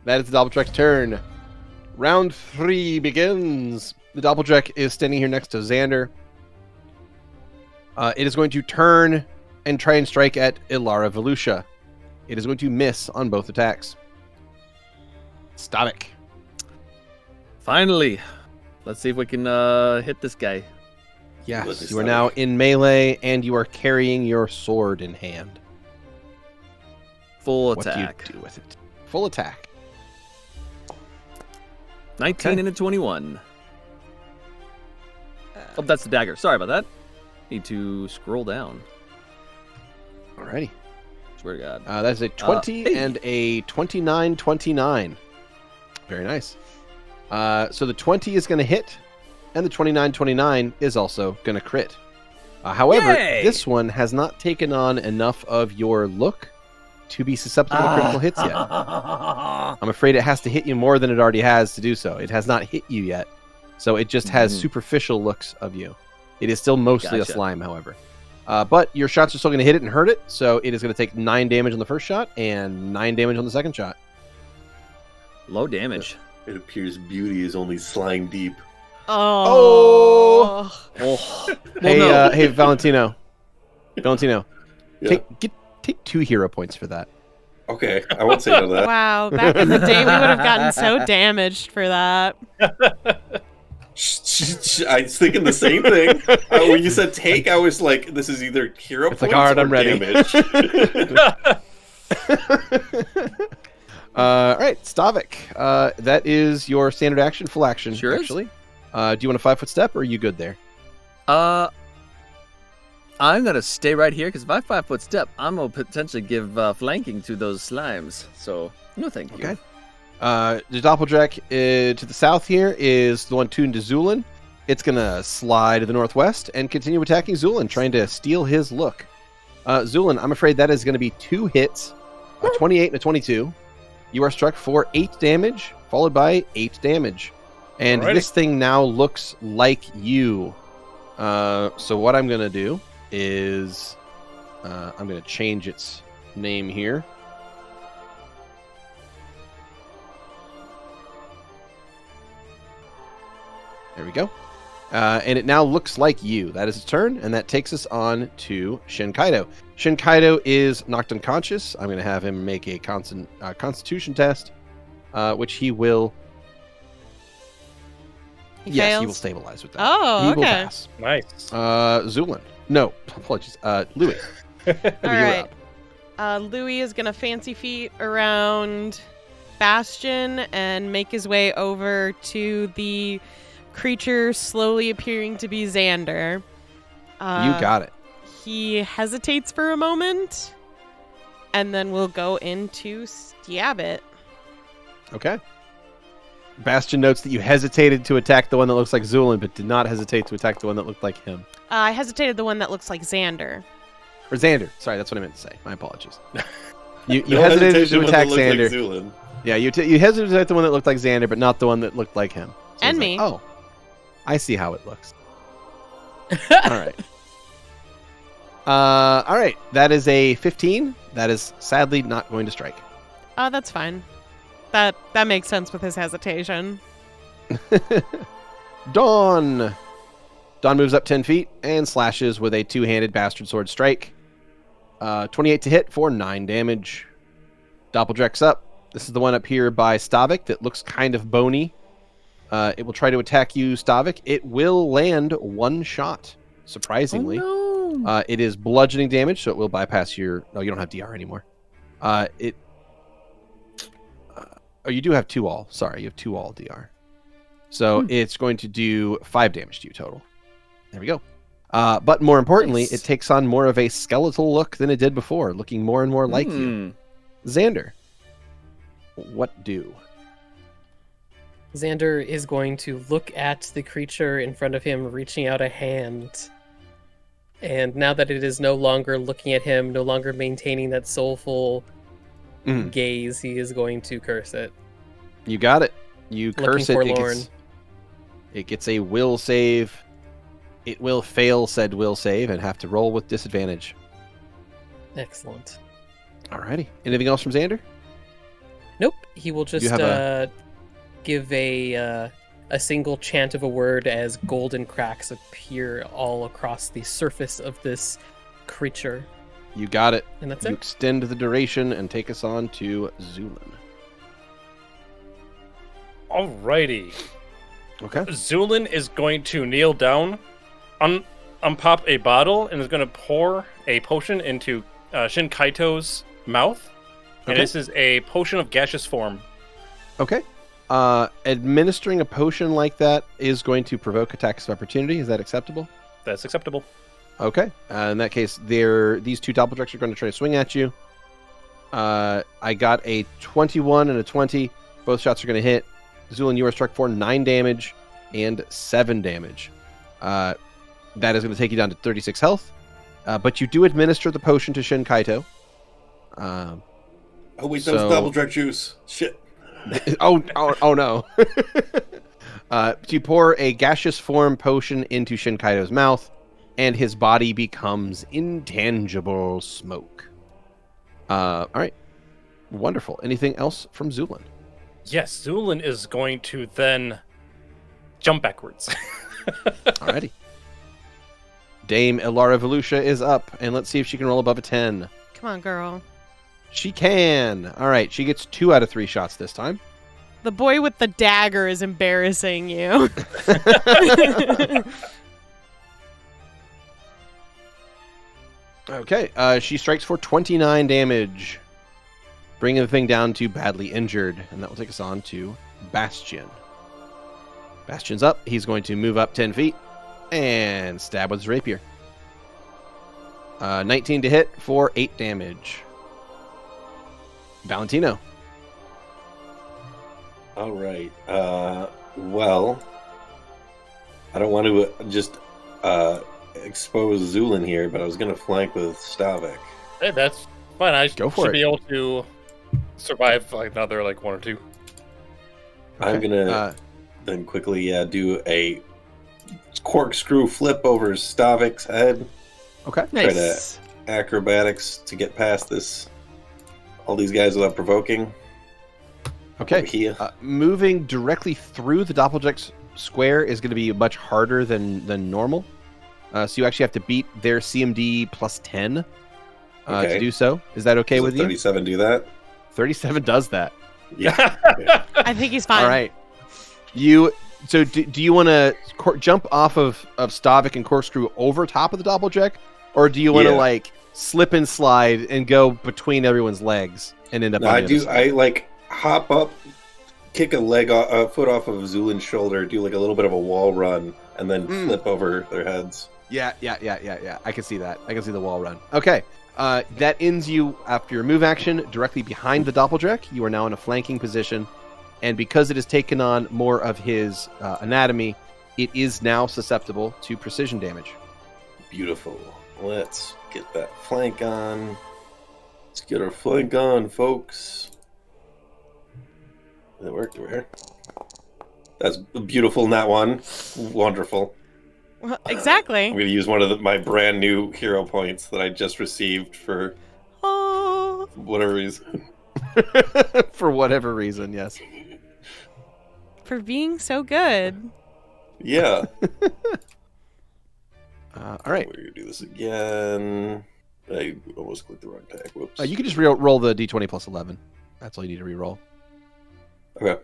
is the Doppeldrake's turn. Round 3 begins. The Doppeldrake is standing here next to Xander. It is going to turn and try and strike at Ilara Velusha. It is going to miss on both attacks. Stavik. Finally. Let's see if we can hit this guy. Yes, you are now in melee, and you are carrying your sword in hand. Full What attack. do you do with it? Full attack. 19 and a 21. Oh, that's the dagger. Sorry about that. Need to scroll down. Alrighty. Swear to God. That is a 20 hey. and a 29-29. Very nice. So the 20 is going to hit, and the 29-29 is also going to crit. However, Yay! this one has not taken on enough of your look to be susceptible to critical hits yet. I'm afraid it has to hit you more than it already has to do so. It has not hit you yet, so it just has superficial looks of you. It is still mostly a Gotcha. slime, however. But your shots are still going to hit it and hurt it, so it is going to take 9 damage on the first shot and 9 damage on the second shot. Low damage. It appears beauty is only slime deep. Oh. Oh. Hey, no. hey, Valentino. Valentino, Yeah. take 2 hero points for that. Okay, I won't say no to that. Wow, back in the day we would have gotten so damaged for that. I was thinking the same thing. When you said take, I was like, this is either hero It's points like, alright, or I'm ready. damage. All right, Stavik. That is your standard action, full action, Sure is. actually. Do you want a 5-foot step, or are you good there? I'm gonna stay right here because if I 5-foot step, I'm gonna potentially give flanking to those slimes. So no, thank you. Okay. The Doppeldrack to the south here is the one tuned to Zu'lin. It's going to slide to the northwest and continue attacking Zu'lin, trying to steal his look. Zu'lin, I'm afraid that is going to be 2 hits, a 28 and a 22. You are struck for 8 damage, followed by 8 damage. And Alrighty. this thing now looks like you. So what I'm going to do is I'm going to change its name here. There we go. And it now looks like you. That is its turn, and that takes us on to Shin Kaido. Shin Kaido is knocked unconscious. I'm going to have him make a constitution test, which he will... He yes, fails? he will stabilize with that. Oh, he will okay. pass. Nice. Zu'lin. No, apologies. Louie. All Louie, you're right. up. Louie is going to fancy feet around Bastion and make his way over to the creature slowly appearing to be Xander. You got it. He hesitates for a moment, and then we'll go into stab it. Okay. Bastion notes that you hesitated to attack the one that looks like Zu'lin, but did not hesitate to attack the one that looked like him. I hesitated the one that looks like Xander. Or Xander. Sorry, that's what I meant to say. My apologies. You No hesitated hesitation to when they attack look like Xander. Zu'lin. Yeah, you hesitated to attack the one that looked like Xander, but not the one that looked like him. So And he's me. like, oh, I see how it looks. All right. All right. That is a 15. That is sadly not going to strike. Oh, that's fine. That makes sense with his hesitation. Dawn. Dawn moves up 10 feet and slashes with a 2-handed bastard sword strike. 28 to hit for 9 damage. Doppeldrack's up. This is the one up here by Stavik that looks kind of bony. It will try to attack you, Stavik. It will land 1 shot, surprisingly. Oh, no. It is bludgeoning damage, so it will bypass your... No, you don't have DR anymore. Oh, you do have 2 all. Sorry, you have 2 all DR. So it's going to do 5 damage to you total. There we go. But more importantly, Nice. it takes on more of a skeletal look than it did before, looking more and more like you. Xander, what do? Xander is going to look at the creature in front of him, reaching out a hand. And now that it is no longer looking at him, no longer maintaining that soulful gaze, he is going to curse it. You got it. You curse it. forlorn. It gets a will save. It will fail said will save and have to roll with disadvantage. Excellent. Alrighty. Anything else from Xander? Nope. He will just have give a single chant of a word as golden cracks appear all across the surface of this creature. You got it. And that's You it. extend the duration and take us on to Zu'lin. Alrighty. Okay. Zu'lin is going to kneel down, unpop a bottle, and is going to pour a potion into Shin Kaito's mouth. And Okay. this is a potion of gaseous form. Okay. Administering a potion like that is going to provoke attacks of opportunity. Is that acceptable? That's acceptable. Okay. In that case, these 2 Doppeldracks are going to try to swing at you. I got a 21 and a 20. Both shots are going to hit. Zu'lin, you are struck for 9 damage and 7 damage. That is going to take you down to 36 health. But you do administer the potion to Shin Kaito. Oh wait, that was So- double drug juice. Shit. oh no. You pour a gaseous form potion into Shin Kaito's mouth, and his body becomes intangible smoke. All right. Wonderful. Anything else from Zu'lin? Yes, Zu'lin is going to then jump backwards. Alrighty. Dame Ilara Velusha is up, and let's see if she can roll above a 10. Come on, girl. She can. All right, she gets 2 out of 3 shots this time. The boy with the dagger is embarrassing you. Okay, she strikes for 29 damage, bringing the thing down to badly injured, and that will take us on to Bastion. Bastion's up. He's going to move up 10 feet and stab with his rapier. 19 to hit for 8 damage. Valentino. All right. Well, I don't want to just expose Zu'lin here, but I was going to flank with Stavik. Hey, that's fine. I Go for should it. be able to survive like another like 1 or 2. I'm Okay. going to then quickly do a corkscrew flip over Stavik's head. Okay. Nice. Acrobatics to get past all these guys without provoking. Okay. Over here. Moving directly through the Doppeljack square is going to be much harder than normal. So you actually have to beat their CMD plus 10 Okay. to do so. Is that okay Does with a you? 37 do that? 37 does that. Yeah. I think he's fine. All right. So do you want to jump off of Stavik and corkscrew over top of the Doppeljack? Or do you want to Yeah. like slip and slide and go between everyone's legs and end up No, on I the other do. side? I like hop up, kick a foot off of Zu'lin's shoulder, do like a little bit of a wall run, and then flip over their heads. Yeah. I can see that. I can see the wall run. Okay. That ends you after your move action directly behind the Doppeljack. You are now in a flanking position. And because it has taken on more of his anatomy, it is now susceptible to precision damage. Beautiful. Let's get that flank on. Let's get our flank on, folks. Did it work? Where? That's beautiful. Not one. Wonderful. Well, exactly. I'm going to use one of my brand new hero points that I just received for Oh. whatever reason. For whatever reason, yes. For being so good. Yeah. All right. We're going to do this again. I almost clicked the wrong tag. Whoops. You can just roll the d20 plus 11. That's all you need to re-roll. Okay.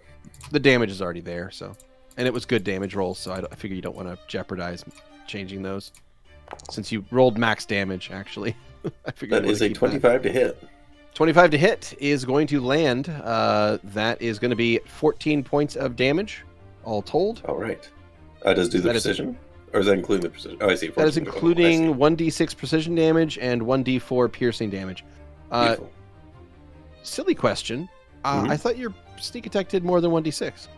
The damage is already there, so. And it was good damage rolls, so I figure you don't want to jeopardize changing those. Since you rolled max damage, actually. I figured That is a 25 to hit. 25 to hit is going to land. That is going to be 14 points of damage, all told. All right. Does do the That is- precision? Or is that including the precision? Oh, I see. That is 14 total. including I see. 1d6 precision damage and 1d4 piercing damage. Beautiful. Silly question. Mhm. I thought your sneak attack did more than 1d6.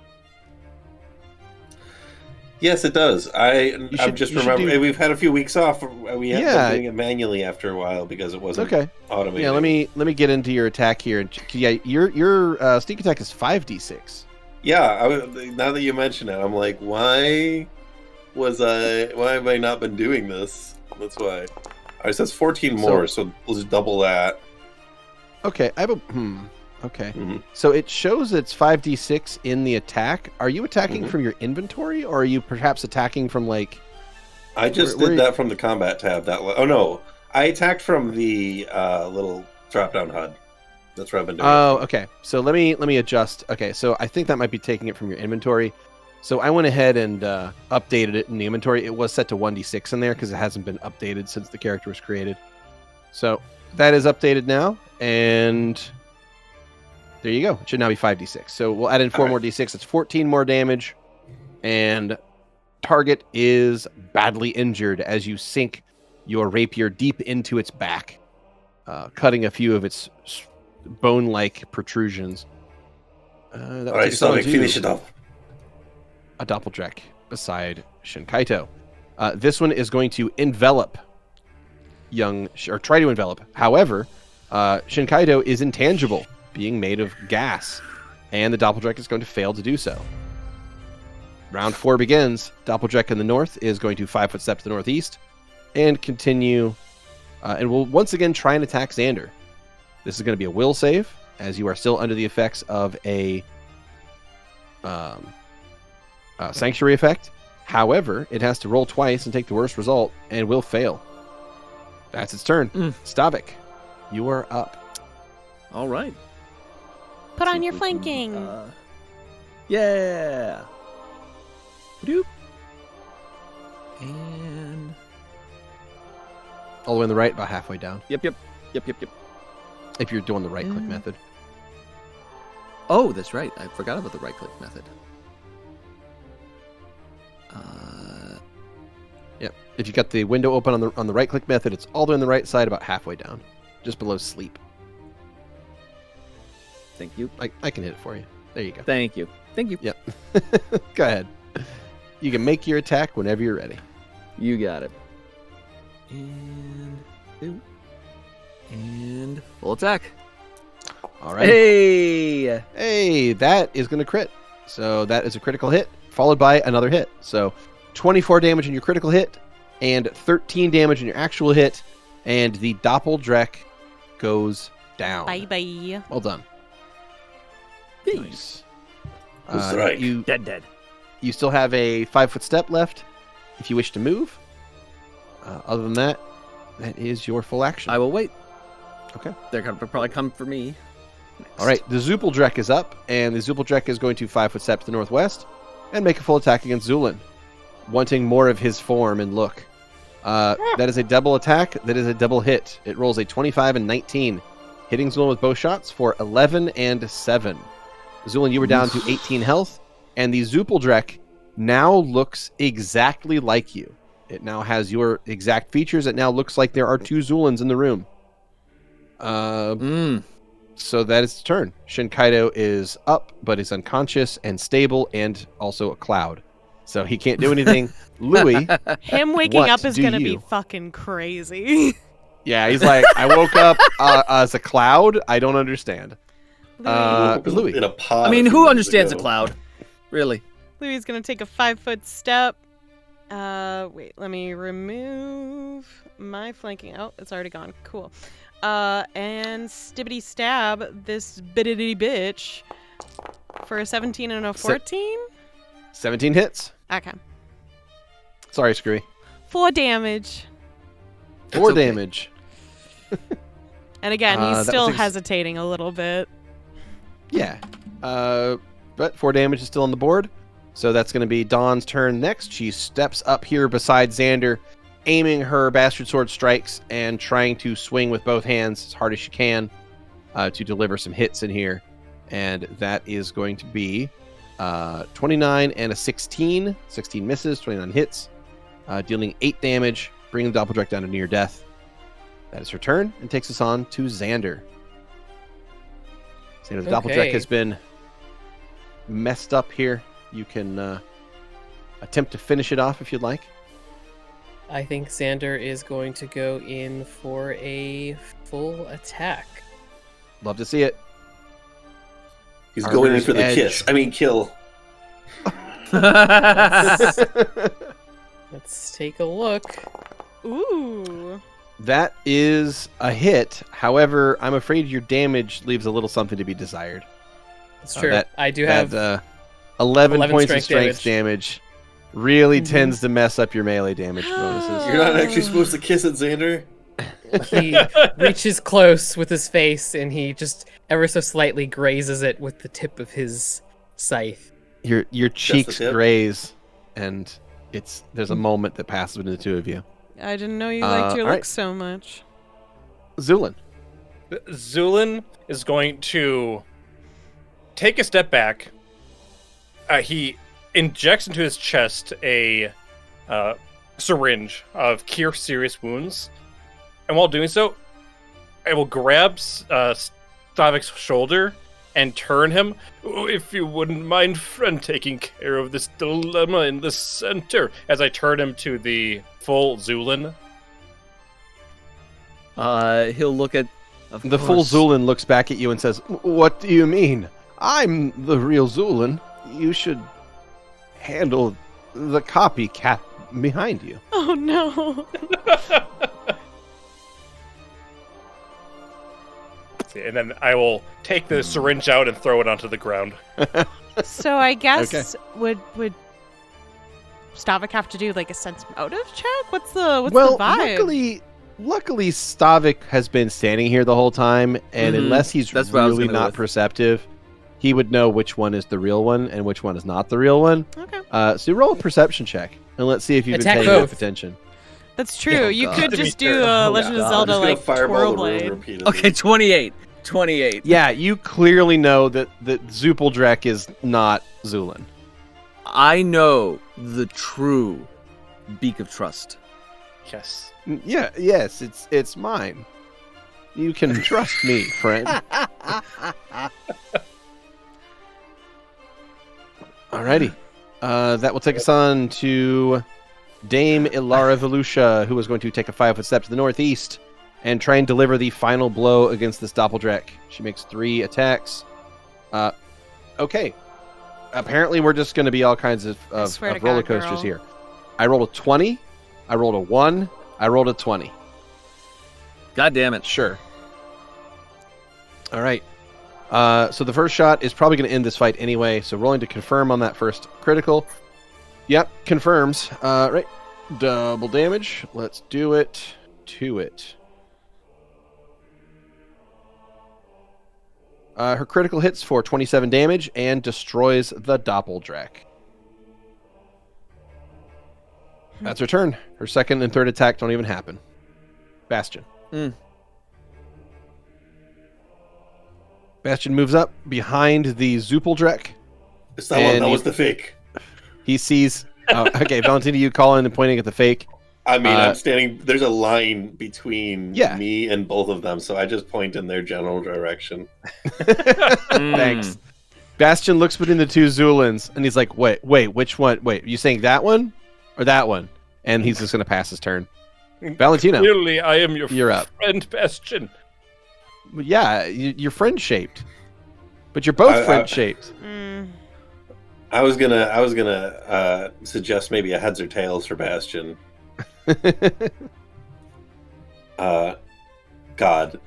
Yes, it does. I'm should- just you should remember do- we've had a few weeks off. We have Yeah. been doing it manually after a while because it wasn't Okay. automated. Yeah, let me get into your attack here. Yeah, your sneak attack is 5d6. Yeah, now that you mention it, I'm like, why have I not been doing this? That's why. All right, so that's 14 more, so we'll just double that. Okay, I have a Okay. Mhm. So it shows it's 5d6 in the attack. Are you attacking Mhm. from your inventory, or are you perhaps attacking from like? I just Where did you- that from the combat tab. Oh no, I attacked from the little drop-down HUD. That's where I've been doing. Oh, okay. So let me adjust. Okay, so I think that might be taking it from your inventory. So I went ahead and updated it in the inventory. It was set to 1d6 in there because it hasn't been updated since the character was created. So that is updated now, and there you go. It should now be 5d6. So we'll add in 4 All right. more d6. It's 14 more damage, and target is badly injured as you sink your rapier deep into its back, cutting a few of its bone-like protrusions. That All right, Stavik, finish it off. A Doppeljack beside Shinkaito. This one is going to envelop or try to envelop. However, Shinkaito is intangible, being made of gas, and the Doppeljack is going to fail to do so. Round 4 begins. Doppeljack in the north is going to 5-foot step to the northeast and continue, and will once again try and attack Xander. This is going to be a will save, as you are still under the effects of a sanctuary effect. However, it has to roll twice and take the worst result, and will fail. That's its turn. Stavik, you are up. All right. Put See on if your we can, flanking. Yeah. Doop. And All the way on the right, about halfway down, yep. if you're doing the right-click Mm. method. Oh, that's right. I forgot about the right-click method. Yep. If you got the window open on the right-click method, it's all the way on the right side, about halfway down, just below sleep. Thank you. I can hit it for you. There you go. Thank you. Thank you. Yep. Go ahead. You can make your attack whenever you're ready. You got it. And full attack. All right. Hey! Hey, that is going to crit. So that is a critical hit, followed by another hit. So 24 damage in your critical hit, and 13 damage in your actual hit, and the Doppeldrek goes down. Bye-bye. Well done. Nice. That's right. You Dead. You still have a 5-foot step left if you wish to move. Other than that, that is your full action. I will wait. Okay. They're going to probably come for me. All right. The Zu'lin is up, and the Zu'lin is going to 5-foot step to the northwest and make a full attack against Zu'lin, wanting more of his form and look. That is a double attack. That is a double hit. It rolls a 25 and 19, hitting Zu'lin with both shots for 11 and 7. Zu'lin, you were down to 18 health, and the Zu'lin now looks exactly like you. It now has your exact features. It now looks like there are 2 Zu'lins in the room. So that is its turn. Shinkaido is up, but is unconscious and stable, and also a cloud. So he can't do anything. Louie, Him waking what up is do going to be you? fucking crazy. Yeah, he's like, I woke up as a cloud. I don't understand. Louie. In a pod I mean, a few who minutes understands a ago. cloud? Really? Louie's going to take a 5-foot step. Wait, let me remove my flanking. Oh, it's already gone. Cool. And stibbity stab this biddity bitch for a 17 and a 14? 17 hits. Okay. Sorry, Skrewy. 4 damage. 4 okay. damage. And again, that he's was still ex- hesitating a little bit. Yeah. But 4 damage is still on the board. So that's going to be Dawn's turn next. She steps up here beside Xander, aiming her Bastard Sword strikes and trying to swing with both hands as hard as she can to deliver some hits in here. And that is going to be 29 and a 16. 16 misses, 29 hits, dealing 8 damage, bringing the Doppeldrek down to near death. That is her turn, and takes us on to Xander. Xander, the Okay. Doppeldrek has been messed up here. You can attempt to finish it off if you'd like. I think Xander is going to go in for a full attack. Love to see it. He's going in Arbiter's for the Edge. kiss. I mean, kill. Let's take a look. Ooh. That is a hit. However, I'm afraid your damage leaves a little something to be desired. It's true. that- I do have. 11 11 points of strength strength damage really Mhm. tends to mess up your melee damage bonuses. You're not actually supposed to kiss it, Xander. He reaches close with his face, and he just ever so slightly grazes it with the tip of his scythe. Your cheeks tip? graze, and there's a moment that passes between the two of you. I didn't know you liked your all right. looks so much. Zu'lin. Zu'lin is going to take a step back. He injects into his chest a syringe of Cure Serious Wounds. And while doing so, I will grab Stavik's shoulder and turn him. "Oh, if you wouldn't mind, friend, taking care of this dilemma in the center," as I turn him to the full Zu'lin. He'll look at The full Zu'lin looks back at you and says, "What do you mean? I'm the real Zu'lin. You should handle the copycat behind you." Oh no. And then I will take the syringe out and throw it onto the ground. So I guess would Stavik have to do like a sense motive check? What's the vibe? Luckily Stavik has been standing here the whole time, and Mhm. unless he's That's what I was really gonna go not with. perceptive, he would know which one is the real one and which one is not the real one. Okay. So you roll a perception check, and let's see if you've Attack been paying both. enough attention. That's true. Oh, You God. could To be just do fair. a Oh, Legend of God. Zelda I'm just gonna like fireball twirl the room blade. repeatedly. Okay, 28. 28. Yeah, you clearly know that Zu'lin is not Zu'lin. I know the true beak of trust. Yes. Yeah, yes, it's mine. You can trust me, friend. Alrighty. That will take us on to Dame Ilara Velusha, who is going to take a 5-foot step to the northeast and try and deliver the final blow against this Doppeldrek. She makes 3 attacks. Okay. Apparently, we're just going to be all kinds of roller coasters here. I rolled a 20. I rolled a 1. I rolled a 20. God damn it. Sure. All right. So the first shot is probably going to end this fight anyway. So rolling to confirm on that first critical. Yep, confirms. Right. Double damage. Let's do it to it. Her critical hits for 27 damage and destroys the Doppeldrek. That's her turn. Her second and third attack don't even happen. Bastion. Bastion moves up behind the Zu'lin. It's that one. That was the fake. He sees... okay, Valentino, you call in and pointing at the fake. I mean, I'm standing... There's a line between me and both of them, so I just point in their general direction. Thanks. Bastion looks between the two Zu'lins, and he's like, wait, which one? Wait, you saying that one or that one? And he's just going to pass his turn. Valentino. Clearly, I am You're up. friend Bastion. Yeah, you're friend-shaped. But you're both friend-shaped. I was gonna suggest maybe a heads or tails for Bastion. God,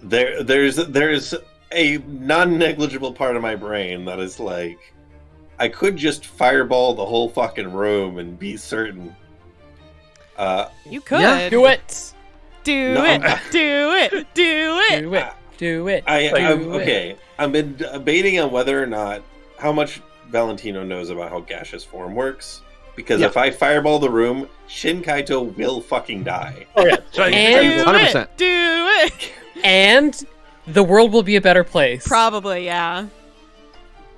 there's a non-negligible part of my brain that is like, I could just fireball the whole fucking room and be certain. You could. Yeah, do it. Do No, it. Do it. Do it. Do it. Do it. Okay. I've been debating on whether or not how much Valentino knows about how gaseous form works. Because if I fireball the room, Shin Kaito will fucking die. Oh yeah, And 100%. Do it. And the world will be a better place. Probably, yeah.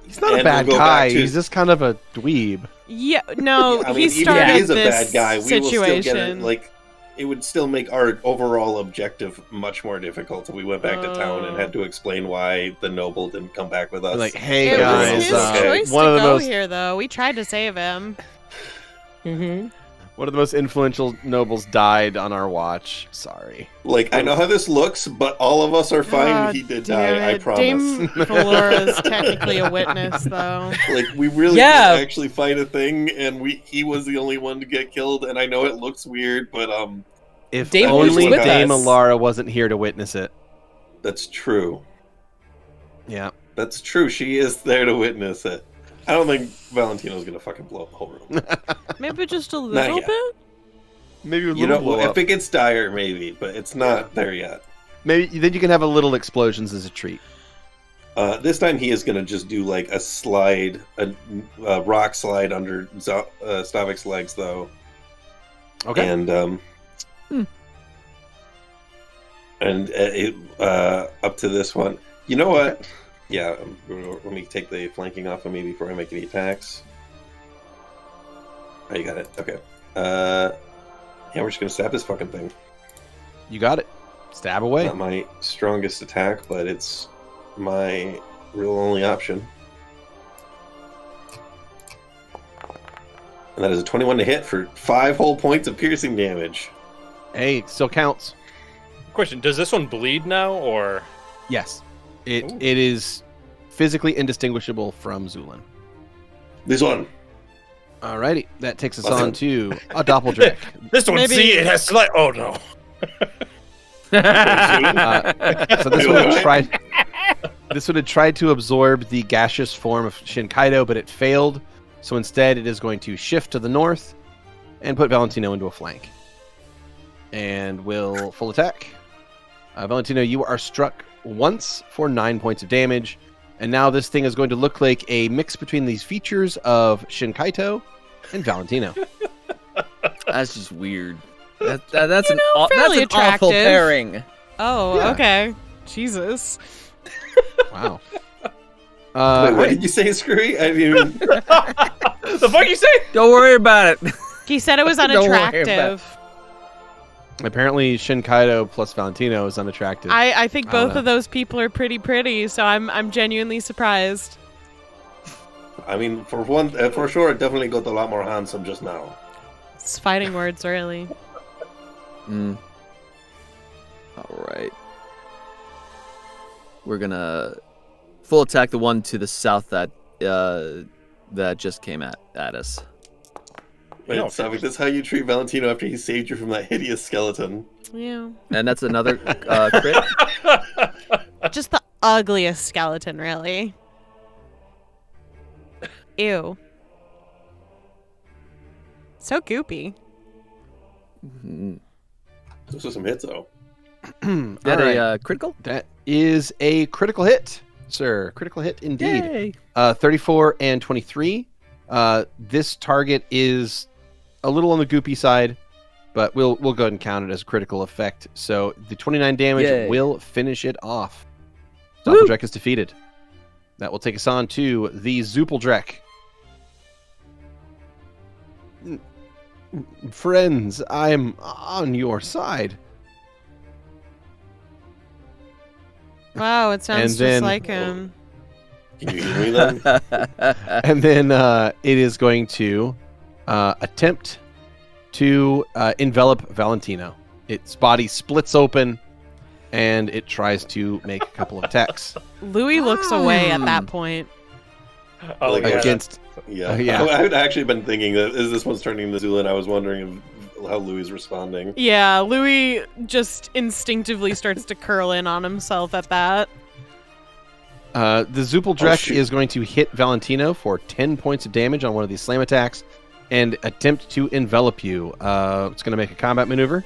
He's not a And bad we'll go guy. back to- He's just kind of a dweeb. Yeah, no, I mean, he even started if he is a this bad guy, we situation. will still get it. Like, it would still make our overall objective much more difficult if we went back to town and had to explain why the noble didn't come back with us. Like, hey It guys, was his choice one to of the go most here, though. We tried to save him. one of the most influential nobles died on our watch. Sorry. Like, I know how this looks, but all of us are fine. He did die, I promise. Dame Valora is technically a witness, though. Like, we really didn't actually fight a thing, and he was the only one to get killed, and I know it looks weird, but If Dame only was with Dame us. Alara wasn't here to witness it. that's true. Yeah. That's true. She is there to witness it. I don't think Valentino's gonna fucking blow up the whole room. Maybe just a little yet. bit? Maybe a You little know, blow if up. it gets dire, maybe, but it's not there yet. Maybe then you can have a little explosions as a treat. This time he is going to just do like a slide, a rock slide under Stavik's legs, though. Okay. And up to this one. You know what? Yeah, let me take the flanking off of me before I make any attacks. Oh, you got it. Okay. Yeah, we're just going to stab this fucking thing. You got it. Stab away. Not my strongest attack, but it's my real only option. And that is a 21 to hit for 5 whole points of piercing damage. Hey, it still counts. Question: does this one bleed now, or? Yes. It is physically indistinguishable from Zu'lin. This one. Alrighty. That takes us What's on it? to a Doppeldrek. This one, Maybe- see, it has slight. Oh no. So this one had tried. This one had tried to absorb the gaseous form of Shin Kaito, but it failed. So instead, it is going to shift to the north and put Valentino into a flank. And will full attack. Valentino, you are struck once for 9 points of damage. And now this thing is going to look like a mix between these features of Shin Kaito and Valentino. That's just weird. That's an fairly awful attractive. pairing. Oh, Yeah. okay. Jesus. Wow. Wait, what did you say, Skrewy? I mean, The fuck you say? Don't worry about it. He said it was Don't worry about unattractive. Apparently, Shin Kaito plus Valentino is unattractive. I think I don't both know. of those people are pretty, so I'm genuinely surprised. I mean, for sure, it definitely got a lot more handsome just now. It's fighting words, really. All right. We're gonna full attack the one to the south that just came at us. Wait, Stavik, that's how you treat Valentino after he saved you from that hideous skeleton. Yeah. And that's another crit. Just the ugliest skeleton, really. Ew. So goopy. Those are some hits, though. That a critical? That is a critical hit, sir. Critical hit indeed. Yay. 34 and 23. This target is a little on the goopy side, but we'll go ahead and count it as a critical effect. So the 29 damage Yay. will finish it off. Doppeldrake is defeated. That will take us on to the Zupeldrek. Friends, I'm on your side. Wow, it sounds And just then- like him. Can you hear me then? And then it is going to attempt to envelop Valentino. Its body splits open, and it tries to make a couple of attacks Louie looks away at that point. Oh, Like, yeah. against. Yeah. Yeah. I had actually been thinking that as this one's turning into Zu'lin, I was wondering how Louis is responding. Yeah, Louie just instinctively starts to curl in on himself at that. The Oh, Zupeldrek shoot. is going to hit Valentino for 10 points of damage on one of these slam attacks and attempt to envelop you. It's going to make a combat maneuver.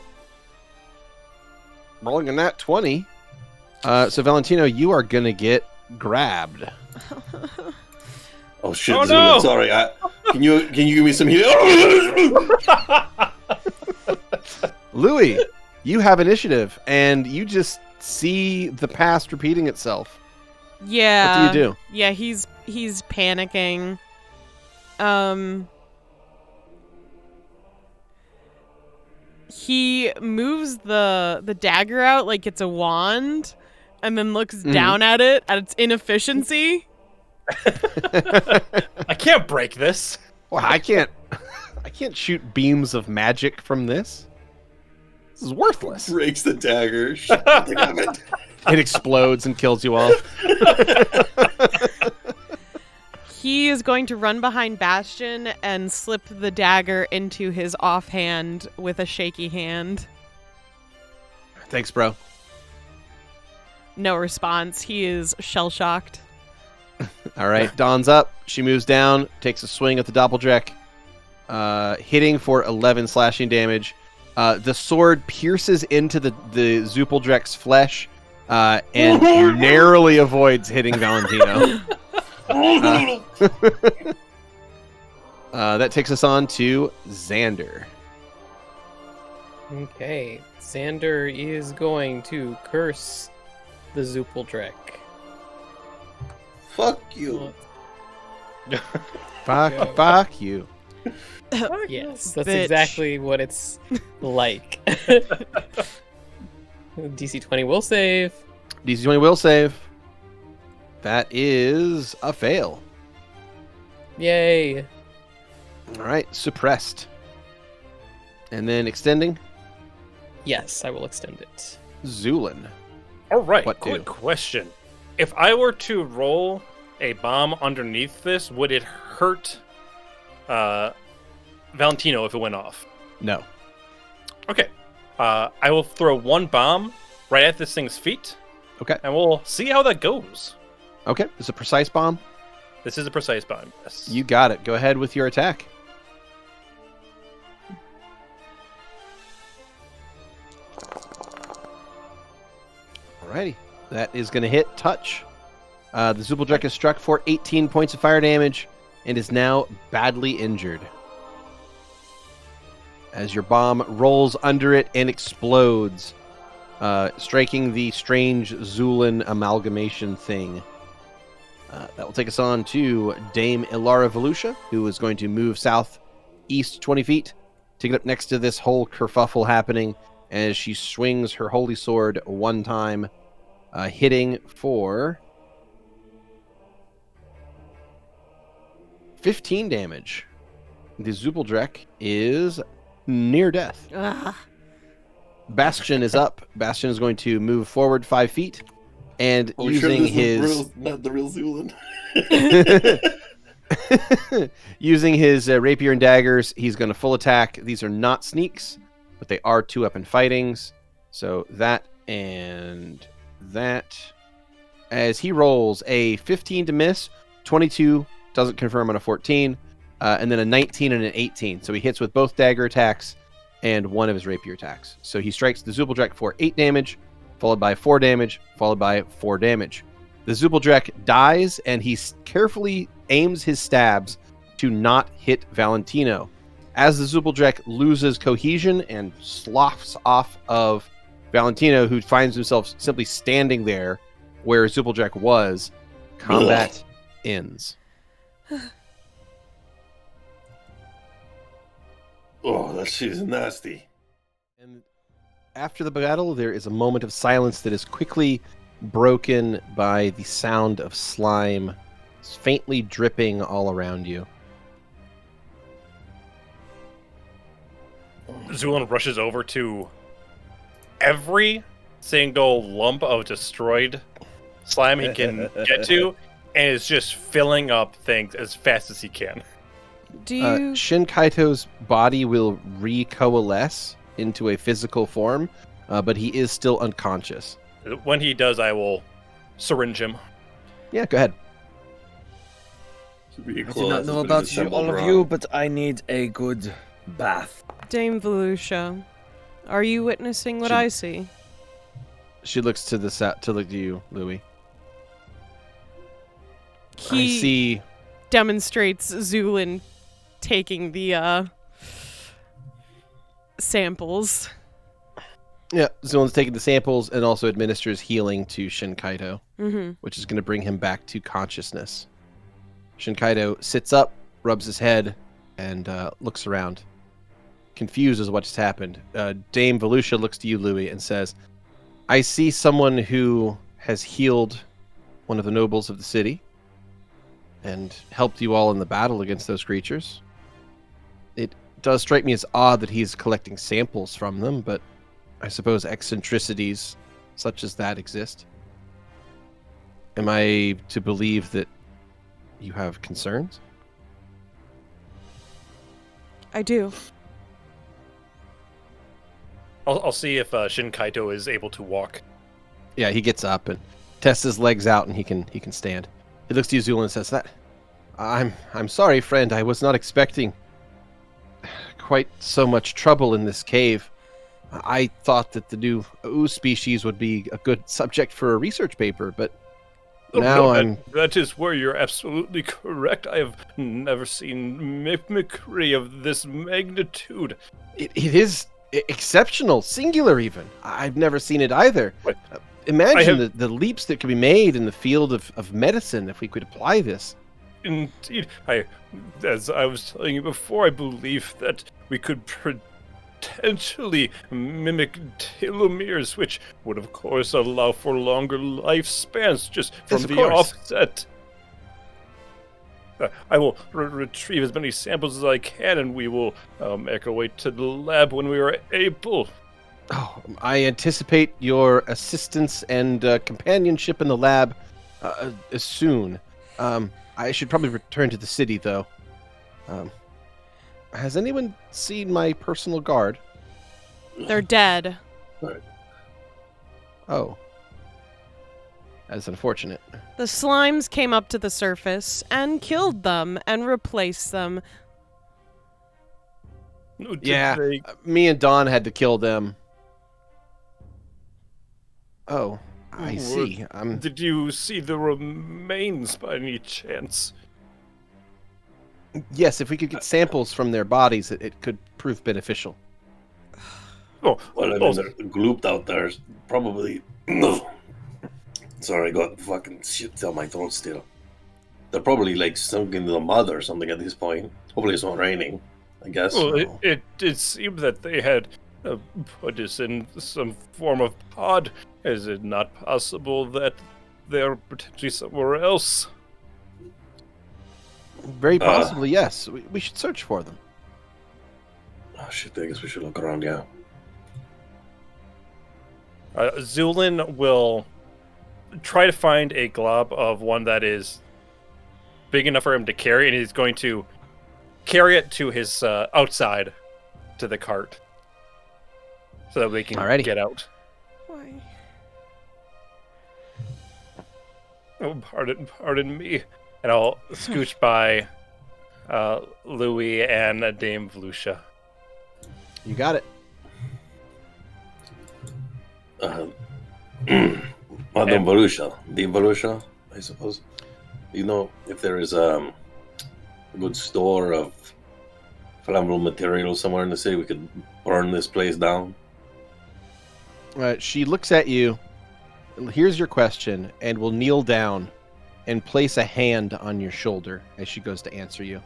Rolling a nat 20. So, Valentino, you are going to get grabbed. Oh shit, Oh, Zu'lin, no! sorry. Can you give me some heal? Louie, you have initiative, and you just see the past repeating itself. Yeah. What do you do? Yeah, he's panicking. He moves the dagger out like it's a wand and then looks down at it at its inefficiency. I can't break this. Well, I can't shoot beams of magic from this. This is worthless. Breaks the dagger. Shit, damn it. It explodes and kills you all. He is going to run behind Bastion and slip the dagger into his offhand with a shaky hand. Thanks, bro. No response. He is shell-shocked. All right, Dawn's up. She moves down, takes a swing at the Doppeldrake, hitting for 11 slashing damage. The sword pierces into the Zupeldrek's flesh and narrowly avoids hitting Valentino. That takes us on to Xander. Okay, Xander is going to curse the Zupeldrek. Fuck you. Fuck you. Yes, that's Bitch. exactly what it's like. DC 20 will save. DC 20 will save. That is a fail. Yay. All right, suppressed. And then extending, Yes, I will extend it. Zu'lin. All right, What quick do? question. If I were to roll a bomb underneath this, would it hurt Valentino if it went off? No. Okay. I will throw one bomb right at this thing's feet, Okay. and we'll see how that goes. Okay, it's a precise bomb. This is a precise bomb. Yes. You got it. Go ahead with your attack. Alrighty. That is going to hit touch. The Zupeldrek is struck for 18 points of fire damage and is now badly injured. As your bomb rolls under it and explodes, striking the strange Zu'lin amalgamation thing. That will take us on to Dame Ilara Volusia, who is going to move southeast 20 feet to get up next to this whole kerfuffle happening as she swings her holy sword one time, hitting for 15 damage. The Zubeldrek is near death. Ugh. Bastion is up. Bastion is going to move forward 5 feet, and Are we using sure this his is not the real Zu'lin? using his rapier and daggers, he's going to full attack. These are not sneaks, but they are 2-up fightings. So that and that. As he rolls a 15 to miss, 22 doesn't confirm on a 14, and then a 19 and an 18. So he hits with both dagger attacks and one of his rapier attacks. So he strikes the Zubeldrek for 8 damage, followed by 4 damage, followed by 4 damage. The Zubeldrek dies, and he carefully aims his stabs to not hit Valentino. As the Zubeldrek loses cohesion and sloughs off of Valentino, who finds himself simply standing there where Zubeldrek was, combat ends. Oh, that shit is nasty. And after the battle, there is a moment of silence that is quickly broken by the sound of slime faintly dripping all around you. Zu'lin rushes over to every single lump of destroyed slime he can get to, and is just filling up things as fast as he can. Do you... Shin Kaito's body will recoalesce into a physical form, but he is still unconscious. When he does, I will syringe him. Yeah, go ahead. I do not know about you, all of you, but I need a good bath. Dame Volusia, are you witnessing what I see? She looks to the to look to you, Louie. He I see. Demonstrates Zu'lin taking the samples. Yeah, Zu'lin's taking the samples and also administers healing to Shin Kaito, Mm-hmm. which is going to bring him back to consciousness. Shin Kaito sits up, rubs his head, and looks around, confused as what just happened. Dame Volusia looks to you, Louie, and says, I see someone who has healed one of the nobles of the city and helped you all in the battle against those creatures. It does strike me as odd that he's collecting samples from them, but I suppose eccentricities such as that exist. Am I to believe that you have concerns? I do. I'll see if Shin Kaito is able to walk. Yeah, he gets up and tests his legs out, and he can stand. He looks to you, Zu'lin, and says, "That I'm sorry, friend. I was not expecting quite so much trouble in this cave. I thought that the new OOZE species would be a good subject for a research paper, but now that is where you're absolutely correct. I have never seen mimicry of this magnitude. It is exceptional, singular even. I've never seen it either. Imagine the leaps that could be made in the field of medicine if we could apply this. Indeed, as I was telling you before, I believe that we could potentially mimic telomeres, which would of course allow for longer lifespans just from the offset. I will retrieve as many samples as I can, and we will make our way to the lab when we are able. Oh, I anticipate your assistance and companionship in the lab soon. I should probably return to the city, though. Has anyone seen my personal guard? They're dead. Oh. That's unfortunate. The slimes came up to the surface and killed them and replaced them. Me and Don had to kill them. Oh, I see. Did you see the remains by any chance? Yes, if we could get samples from their bodies, it could prove beneficial. Oh, well, I mean, they're glooped out there. Probably. Sorry, I got fucking shit down my throat still. They're probably like sunk into the mud or something at this point. Hopefully it's not raining, I guess. Well, it seemed that they had put us in some form of pod. Is it not possible that they're potentially somewhere else? Very possibly, yes. We should search for them. Oh shit! I guess we should look around. Yeah. Zu'lin will try to find a glob of one that is big enough for him to carry, and he's going to carry it to his outside to the cart so that we can Alrighty. get out. Why? Oh, pardon me. And I'll scooch by Louie and Dame Vlusha. You got it. Madame Varusha, the Varusha, I suppose. You know, if there is a good store of flammable material somewhere in the city, we could burn this place down. She looks at you, hears your question, and will kneel down and place a hand on your shoulder as she goes to answer you.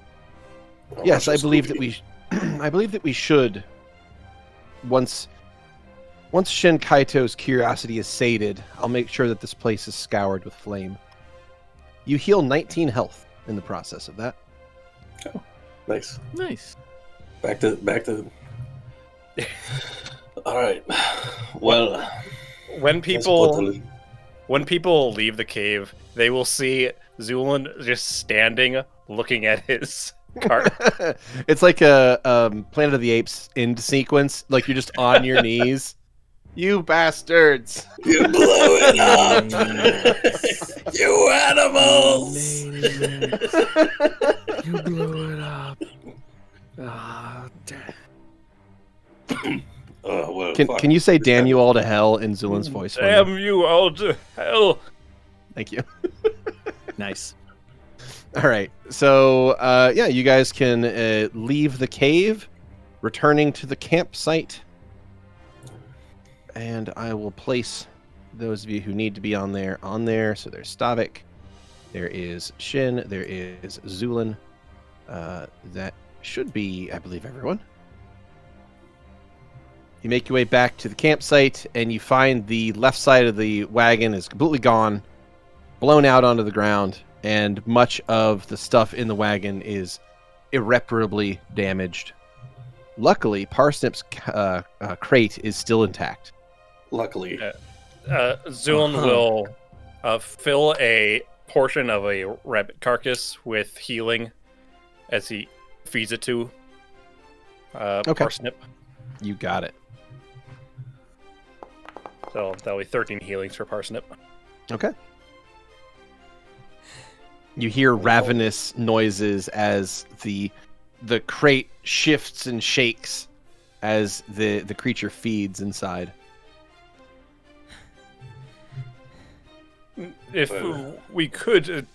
Oh, Yes, I that's believe that spooky. I believe that we should. Once Shin Kaito's curiosity is sated, I'll make sure that this place is scoured with flame. You heal 19 health in the process of that. Nice. Nice. Back to. All right. Well, When let's put when people leave the cave, they will see Zu'lin just standing, looking at his cart. It's like a Planet of the Apes end sequence. Like you're just on your knees. You bastards! You blew it up! You animals! You blew it up. Ah, damn. Well, Can you say "damn you all to hell" in Zu'lin's voice? for me? Damn you all to hell! Thank you. Nice. All right. So, yeah, you guys can leave the cave, returning to the campsite. And I will place those of you who need to be on there. So there's Stavik, there is Shin, there is Zu'lin. That should be, I believe, everyone. You make your way back to the campsite, and you find the left side of the wagon is completely gone, blown out onto the ground, and much of the stuff in the wagon is irreparably damaged. Luckily, Parsnip's crate is still intact. Luckily. Zu'lin will fill a portion of a rabbit carcass with healing as he feeds it to Parsnip. You got it. So that'll be 13 healings for Parsnip. Okay. You hear ravenous noises as the crate shifts and shakes as the creature feeds inside. If we could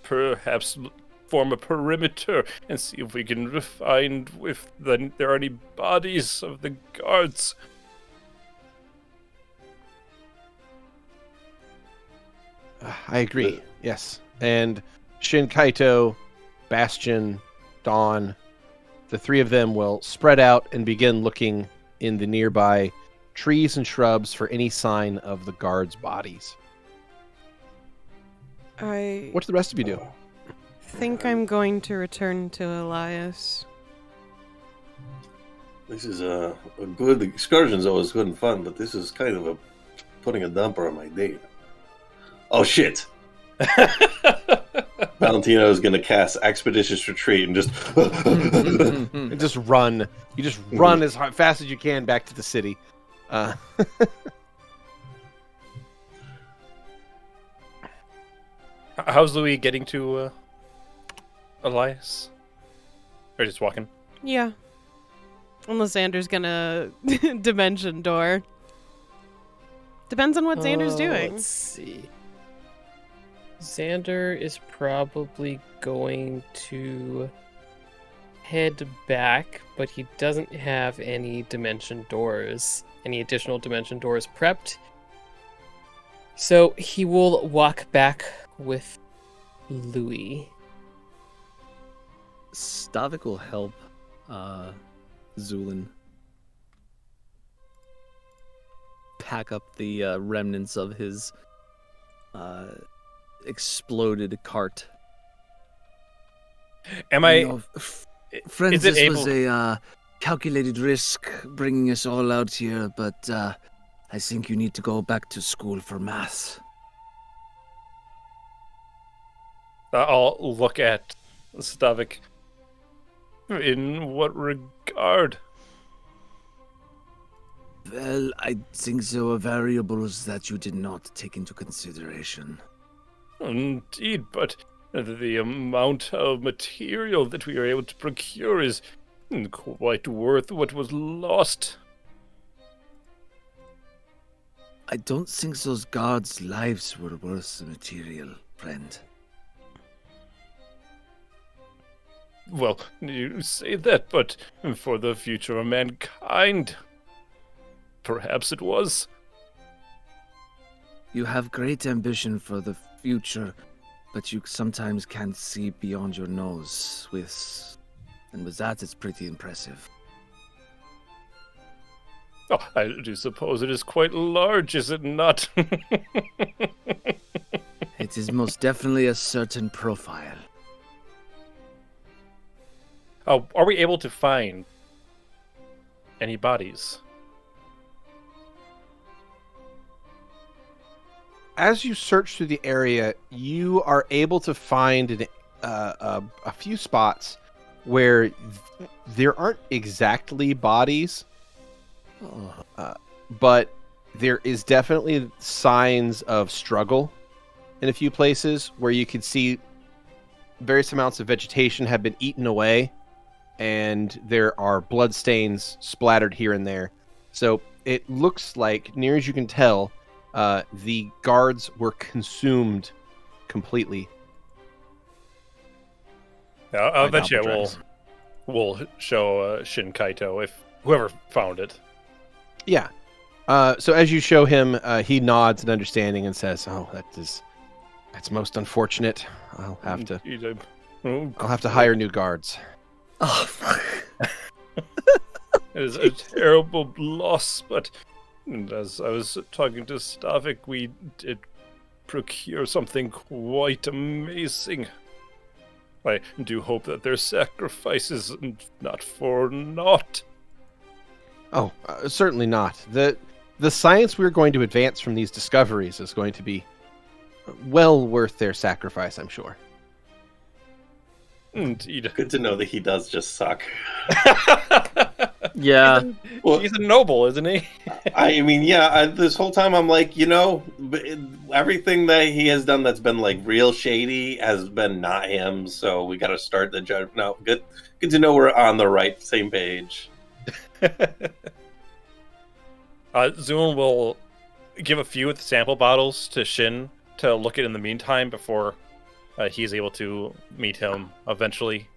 perhaps form a perimeter and see if we can find if there are any bodies of the guards. I agree. Yes. And Shin Kaito, Bastion, Dawn, the three of them will spread out and begin looking in the nearby trees and shrubs for any sign of the guards' bodies. I What do the rest of you do? think I'm going to return to Elias. This is a good excursion's always good and fun, but this is kind of putting a dumper on my date. Oh shit! Valentino is going to cast Expeditious Retreat and just And just run. You just run as fast as you can back to the city. How's Louie getting to Elias? Or just walking? Yeah. Unless Xander's gonna dimension door. Depends on what Xander's doing. Let's see. Xander is probably going to head back, but he doesn't have any dimension doors, any additional dimension doors prepped. So he will walk back with Louie. Stavik will help Zu'lin pack up the remnants of his exploded cart. Am I? You know, friends, is it this able? was a calculated risk bringing us all out here, but I think you need to go back to school for math. I'll look at Stavik. In what regard? Well, I think there were variables that you did not take into consideration. Indeed, but the amount of material that we were able to procure is quite worth what was lost. I don't think those guards' lives were worth the material, friend. Well, you say that, but for the future of mankind, perhaps it was. You have great ambition for the future, but you sometimes can't see beyond your nose. And with that, it's pretty impressive. Oh, I do suppose it is quite large, is it not? It is most definitely a certain profile. Oh, are we able to find any bodies? As you search through the area, you are able to find a few spots where there aren't exactly bodies, but there is definitely signs of struggle in a few places where you can see various amounts of vegetation have been eaten away, and there are blood stains splattered here and there. So it looks like, near as you can tell, the guards were consumed completely. I'll bet you we'll show Shin Kaito if whoever found it. Yeah. So as you show him, he nods in understanding and says, "Oh, that's most unfortunate. I'll have to hire new guards." Oh, fuck. It is a terrible loss, but as I was talking to Stavik, we did procure something quite amazing. I do hope that their sacrifice is not for naught. Oh, certainly not. The science we're going to advance from these discoveries is going to be well worth their sacrifice, I'm sure. Indeed. Good to know that he does just suck. Yeah. Well, He's a noble, isn't he? I mean, yeah. This whole time, I'm like, everything that he has done that's been like real shady has been not him. So we got to start the judge. No, good to know we're on the same page. Zu'lin will give a few of the sample bottles to Shin to look at in the meantime before he's able to meet him eventually.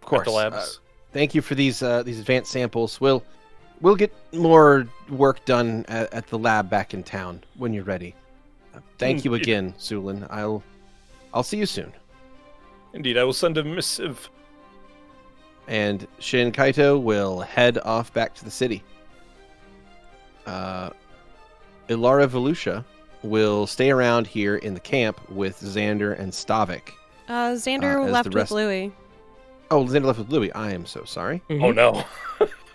Of course. At the labs. Thank you for these advanced samples. We'll get more work done at the lab back in town when you're ready. Thank you again, Zu'lin. I'll see you soon. Indeed, I will send a missive. And Shin Kaito will head off back to the city. Ilara Volusia will stay around here in the camp with Xander and Stavik. Xander as left the rest- with Louie. Oh, Xander left with Louie. I am so sorry. Oh no.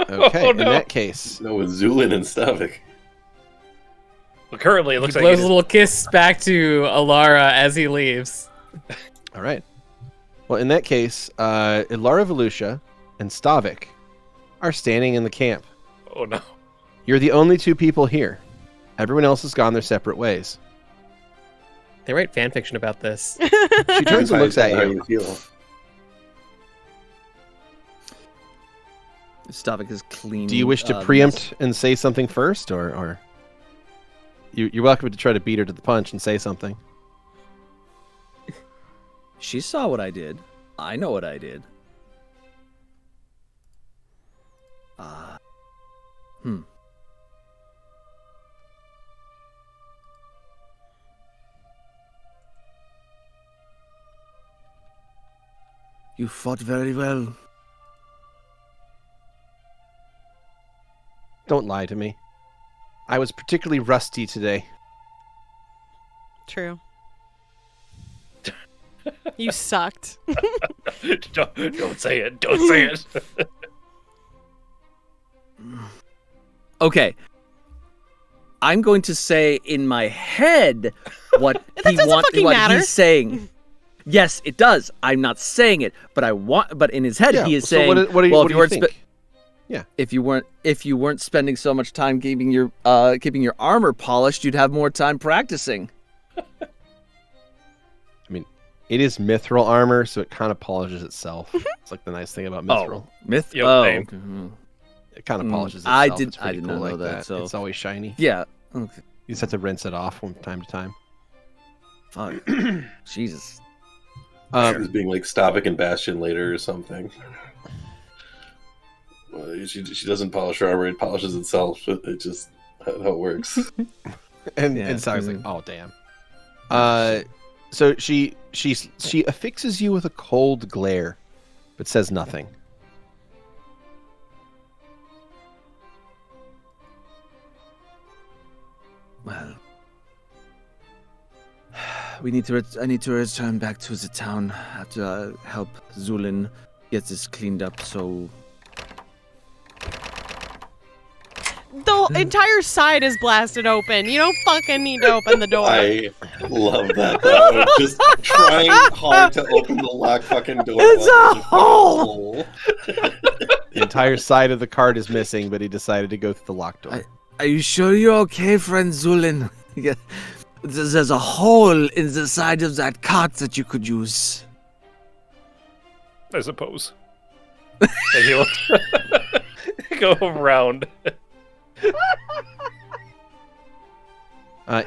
Okay, Oh, in no. that case, No, with Zu'lin and Stavik. Well, currently, it He looks like blows a little kiss back to Ilara as he leaves. all right. Well, in that case, Ilara Volusia and Stavik are standing in the camp. Oh no. You're the only two people here. Everyone else has gone their separate ways. They write fan fiction about this. She turns and looks at How you. you feel? Stavik is clean. Do you wish to preempt and say something first, or you're welcome to try to beat her to the punch and say something? She saw what I did. I know what I did. You fought very well. Don't lie to me. I was particularly rusty today. True. You sucked. Don't say it. Don't say it. Okay. I'm going to say in my head what he's saying. Yes, it does. I'm not saying it, but in his head he is saying, what do you think? if you weren't spending so much time keeping your armor polished, you'd have more time practicing. I mean, it is mithril armor, so it kind of polishes itself. It's like the nice thing about mithril. It kind of polishes itself. I did cool not know like that. So it's always shiny. yeah. Okay. You just have to rinse it off from time to time. Fuck. Jesus. She was being like Stavik and Bastion later or something. Well, she doesn't polish her armor; it polishes itself. It just how it works. and Stavik's like, oh damn. So she affixes you with a cold glare, but says nothing. Well, I need to return back to the town. I have to help Zu'lin get this cleaned up. So the entire side is blasted open. You don't fucking need to open the door. I love that though. Just trying hard to open the lock fucking door. It's a hole. The entire side of the cart is missing, but he decided to go through the locked door. Are you sure you're okay, friend Zu'lin? There's a hole in the side of that cart that you could use. I suppose. He'll go around.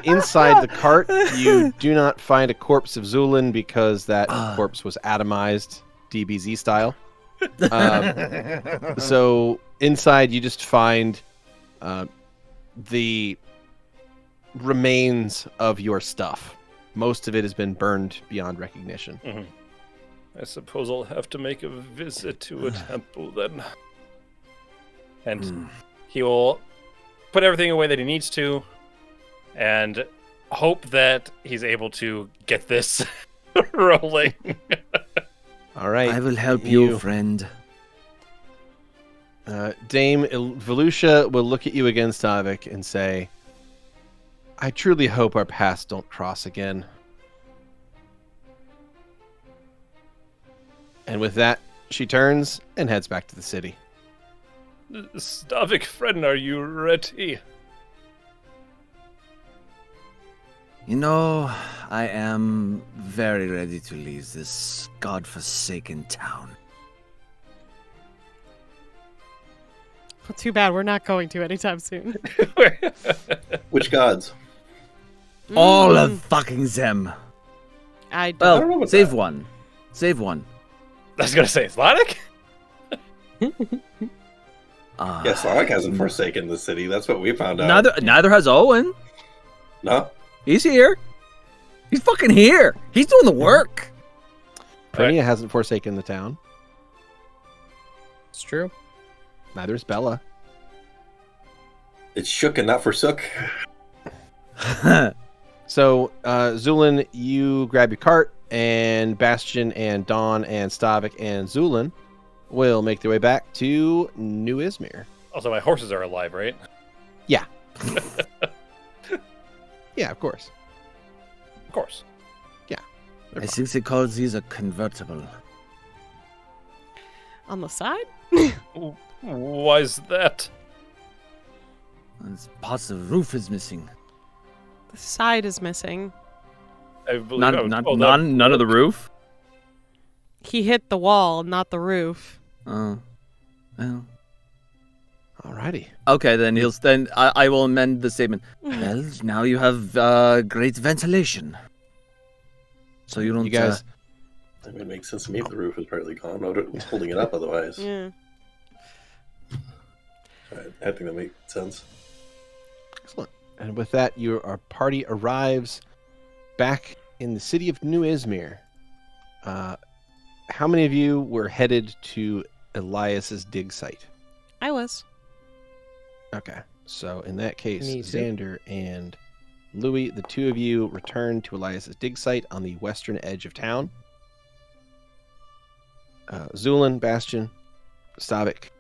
Inside the cart, you do not find a corpse of Zu'lin because that corpse was atomized, DBZ style. So inside, you just find the remains of your stuff. Most of it has been burned beyond recognition. Mm-hmm. I suppose I'll have to make a visit to a temple then. And he will put everything away that he needs to and hope that he's able to get this rolling. All right. I will help you, friend. Dame Volusia will look at you again, Stavik, and say, I truly hope our paths don't cross again. And with that, she turns and heads back to the city. Stavik, friend, are you ready? You know, I am very ready to leave this godforsaken town. Well, too bad we're not going to anytime soon. Which gods? All of fucking them. I don't know Well, about save that. one. Save one. I was gonna say Slavic? Yeah, Stavik hasn't forsaken the city. That's what we found out. Neither has Owen. No? He's here. He's fucking here. He's doing the work. Prinia hasn't forsaken the town. It's true. Neither is Bella. It's shook and not forsook. So, Zu'lin, you grab your cart, and Bastion and Dawn and Stavik and Zu'lin will make their way back to New Izmir. Also, my horses are alive, right? Yeah. Yeah, of course. Of course. Yeah. I think they call these a convertible. On the side? Why is that? Parts of the roof is missing. The side is missing. I believe I was told None of the roof. He hit the wall, not the roof. Oh, well. Alrighty. Okay, then I will amend the statement. Well, now you have great ventilation. So you don't. You guys. I mean, it makes sense to me if the roof is partly gone. I was holding it up otherwise. Yeah. I think that makes sense. Excellent. And with that, our party arrives back in the city of New Izmir. How many of you were headed to Elias's dig site? I was. Okay. So in that case, Me too. Xander and Louie, the two of you return to Elias's dig site on the western edge of town. Zu'lin, Bastion, Stavik.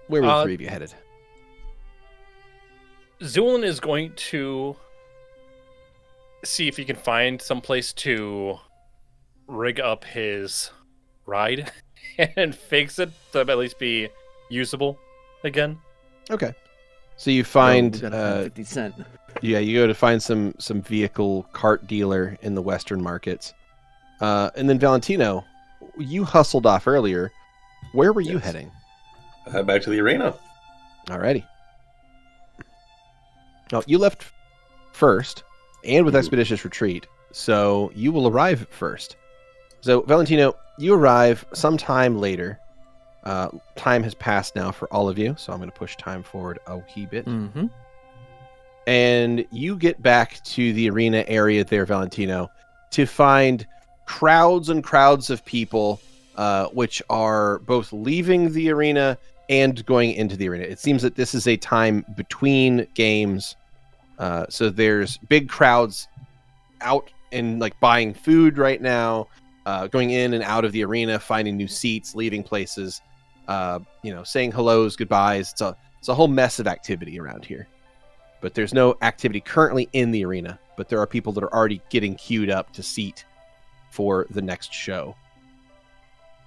Where were the three of you headed? Zu'lin is going to see if he can find some place to rig up his ride and fix it to at least be usable again. Okay. So you find... we gotta find 50 cent. Yeah, you go to find some vehicle cart dealer in the Western markets. And then Valentino, you hustled off earlier. Where were you heading? Back to the arena. Alrighty. No, you left first, and with Expeditious Retreat, so you will arrive first. So, Valentino, you arrive sometime later. Time has passed now for all of you, so I'm going to push time forward a wee bit. Mm-hmm. And you get back to the arena area there, Valentino, to find crowds and crowds of people, which are both leaving the arena and going into the arena. It seems that this is a time between games, so there's big crowds out and like buying food right now, going in and out of the arena, finding new seats, leaving places, saying hellos, goodbyes. It's a whole mess of activity around here. But there's no activity currently in the arena, but there are people that are already getting queued up to seat for the next show.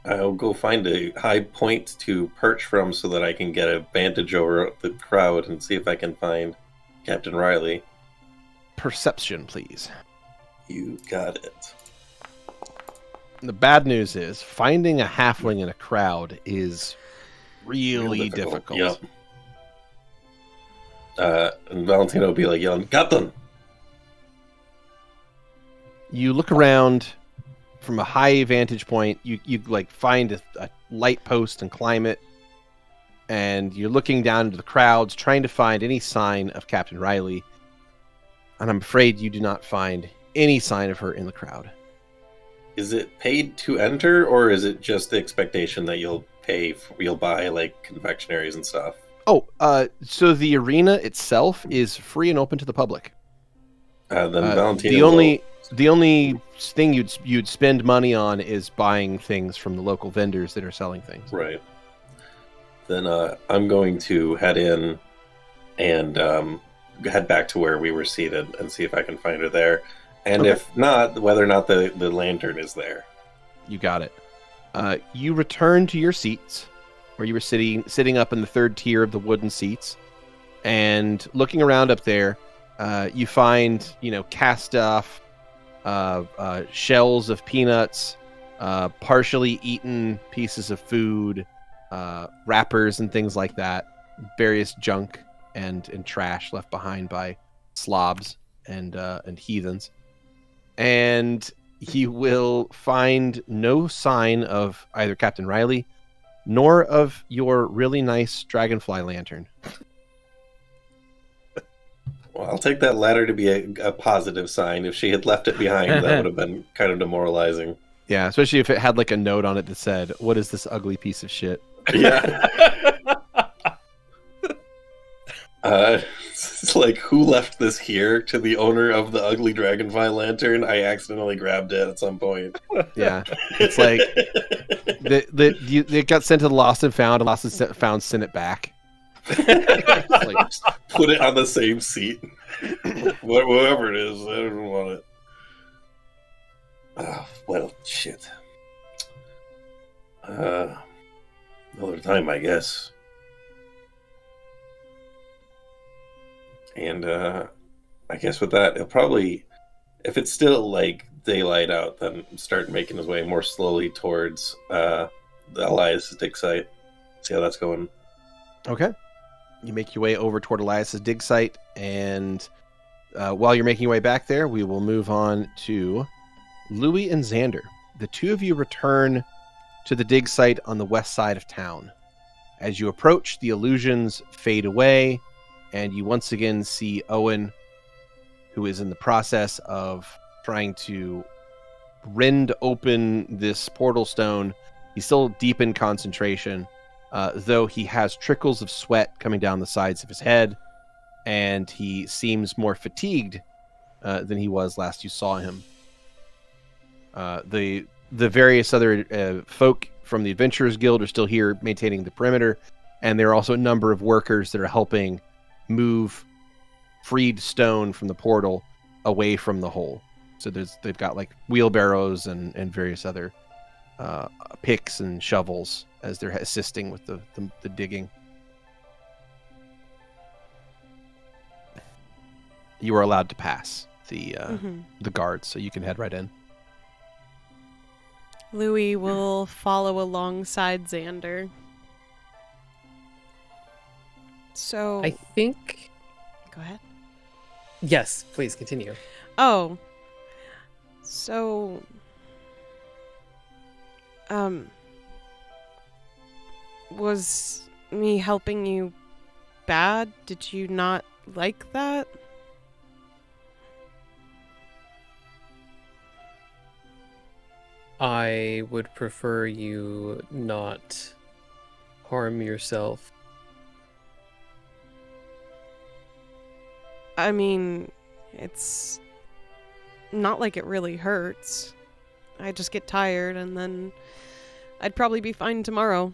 I'll go find a high point to perch from so that I can get a vantage over the crowd and see if I can find Captain Riley. Perception, please. You got it. The bad news is finding a halfling in a crowd is really difficult. Yep. And Valentino will be like yelling, "Captain!" You look around from a high vantage point. You like find a light post and climb it, and you're looking down into the crowds, trying to find any sign of Captain Riley. And I'm afraid you do not find any sign of her in the crowd. Is it paid to enter, or is it just the expectation that you'll buy like confectionaries and stuff? Oh, so the arena itself is free and open to the public. Then Valentino. The only thing you'd spend money on is buying things from the local vendors that are selling things. Right. Then I'm going to head in and head back to where we were seated and see if I can find her there. And if not, whether or not the lantern is there. You got it. You return to your seats, where you were sitting up in the third tier of the wooden seats, and looking around up there, you find cast off shells of peanuts, partially eaten pieces of food, wrappers and things like that, various junk and trash left behind by slobs and heathens. And you will find no sign of either Captain Riley nor of your really nice dragonfly lantern. Well, I'll take that latter to be a positive sign. If she had left it behind, that would have been kind of demoralizing. Yeah, especially if it had like a note on it that said, "What is this ugly piece of shit?" Yeah. It's like, who left this here? To the owner of the ugly dragonfly lantern. I accidentally grabbed it at some point. Yeah, it's like it got sent to the Lost and Found, and Lost and Found sent it back. Like, put it on the same seat. Whatever it is, I don't want it. Oh, well, shit. Another time, I guess. And I guess with that, he'll probably, if it's still like daylight out, then start making his way more slowly towards the Elias' dig site. See how that's going. Okay. You make your way over toward Elias' dig site, and while you're making your way back there, we will move on to Louie and Xander. The two of you return to the dig site on the west side of town. As you approach, the illusions fade away, and you once again see Owen, who is in the process of trying to rend open this portal stone. He's still deep in concentration, though he has trickles of sweat coming down the sides of his head, and he seems more fatigued than he was last you saw him. The the various other folk from the Adventurers Guild are still here maintaining the perimeter, and there are also a number of workers that are helping move freed stone from the portal away from the hole. So they've got like wheelbarrows and various other picks and shovels as they're assisting with the digging. You are allowed to pass the guards, so you can head right in. Louie will follow alongside Xander. So I think. Go ahead. Yes, please continue. Oh. So was me helping you bad? Did you not like that? I would prefer you not harm yourself. I mean, it's not like it really hurts. I just get tired and then I'd probably be fine tomorrow.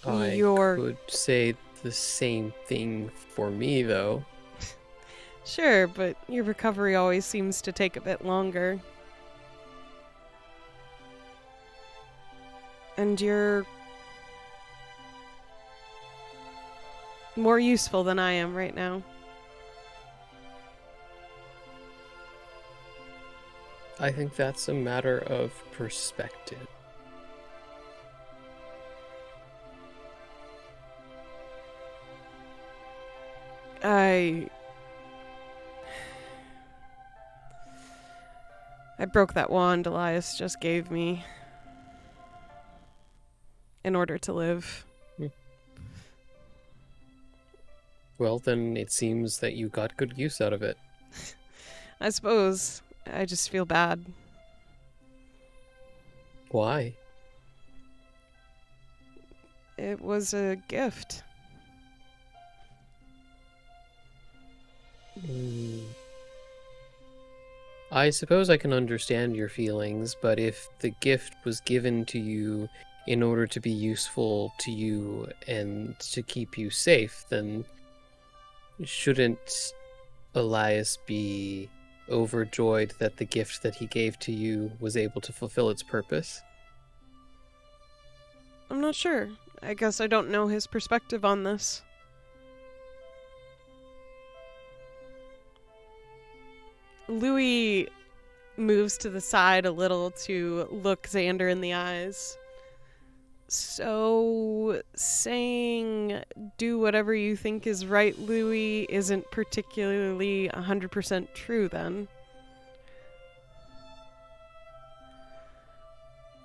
I could say the same thing for me, though. Sure, but your recovery always seems to take a bit longer. And you're more useful than I am right now. I think that's a matter of perspective. I broke that wand Elias just gave me in order to live. Well, then it seems that you got good use out of it. I suppose. I just feel bad. Why? It was a gift. I suppose I can understand your feelings, but if the gift was given to you in order to be useful to you and to keep you safe, then shouldn't Elias be overjoyed that the gift that he gave to you was able to fulfill its purpose? I'm not sure. I guess I don't know his perspective on this. Louie moves to the side a little to look Xander in the eyes. So, saying do whatever you think is right, Louie, isn't particularly 100% true then?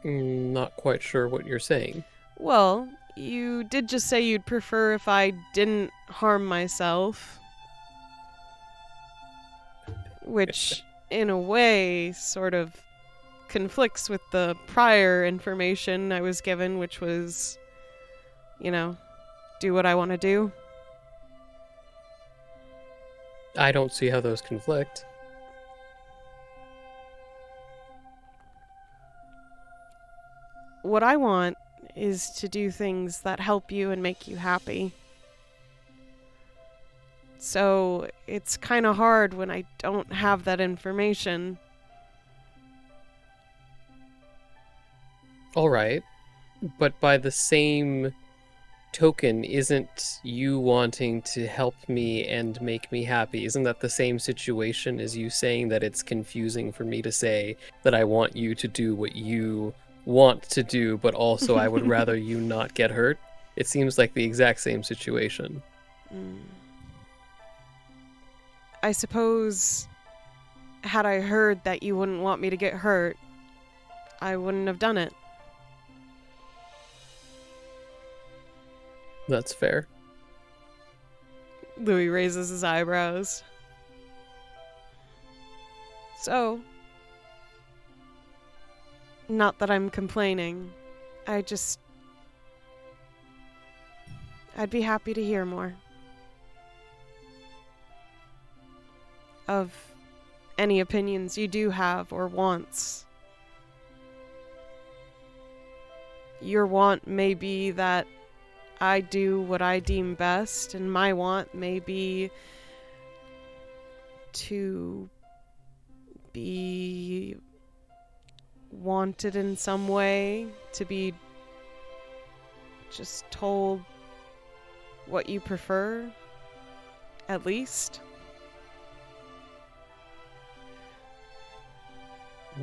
Not quite sure what you're saying. Well, you did just say you'd prefer if I didn't harm myself. Which, in a way, sort of conflicts with the prior information I was given, which was, do what I want to do. I don't see how those conflict. What I want is to do things that help you and make you happy. So it's kind of hard when I don't have that information. All right, but by the same token, isn't you wanting to help me and make me happy, isn't that the same situation as you saying that it's confusing for me to say that I want you to do what you want to do, but also I would rather you not get hurt? It seems like the exact same situation. I suppose, had I heard that you wouldn't want me to get hurt, I wouldn't have done it. That's fair. Louie raises his eyebrows. So, not that I'm complaining. I'd be happy to hear more. Of any opinions you do have or wants. Your want may be that I do what I deem best, and my want may be to be wanted in some way, to be just told what you prefer, at least.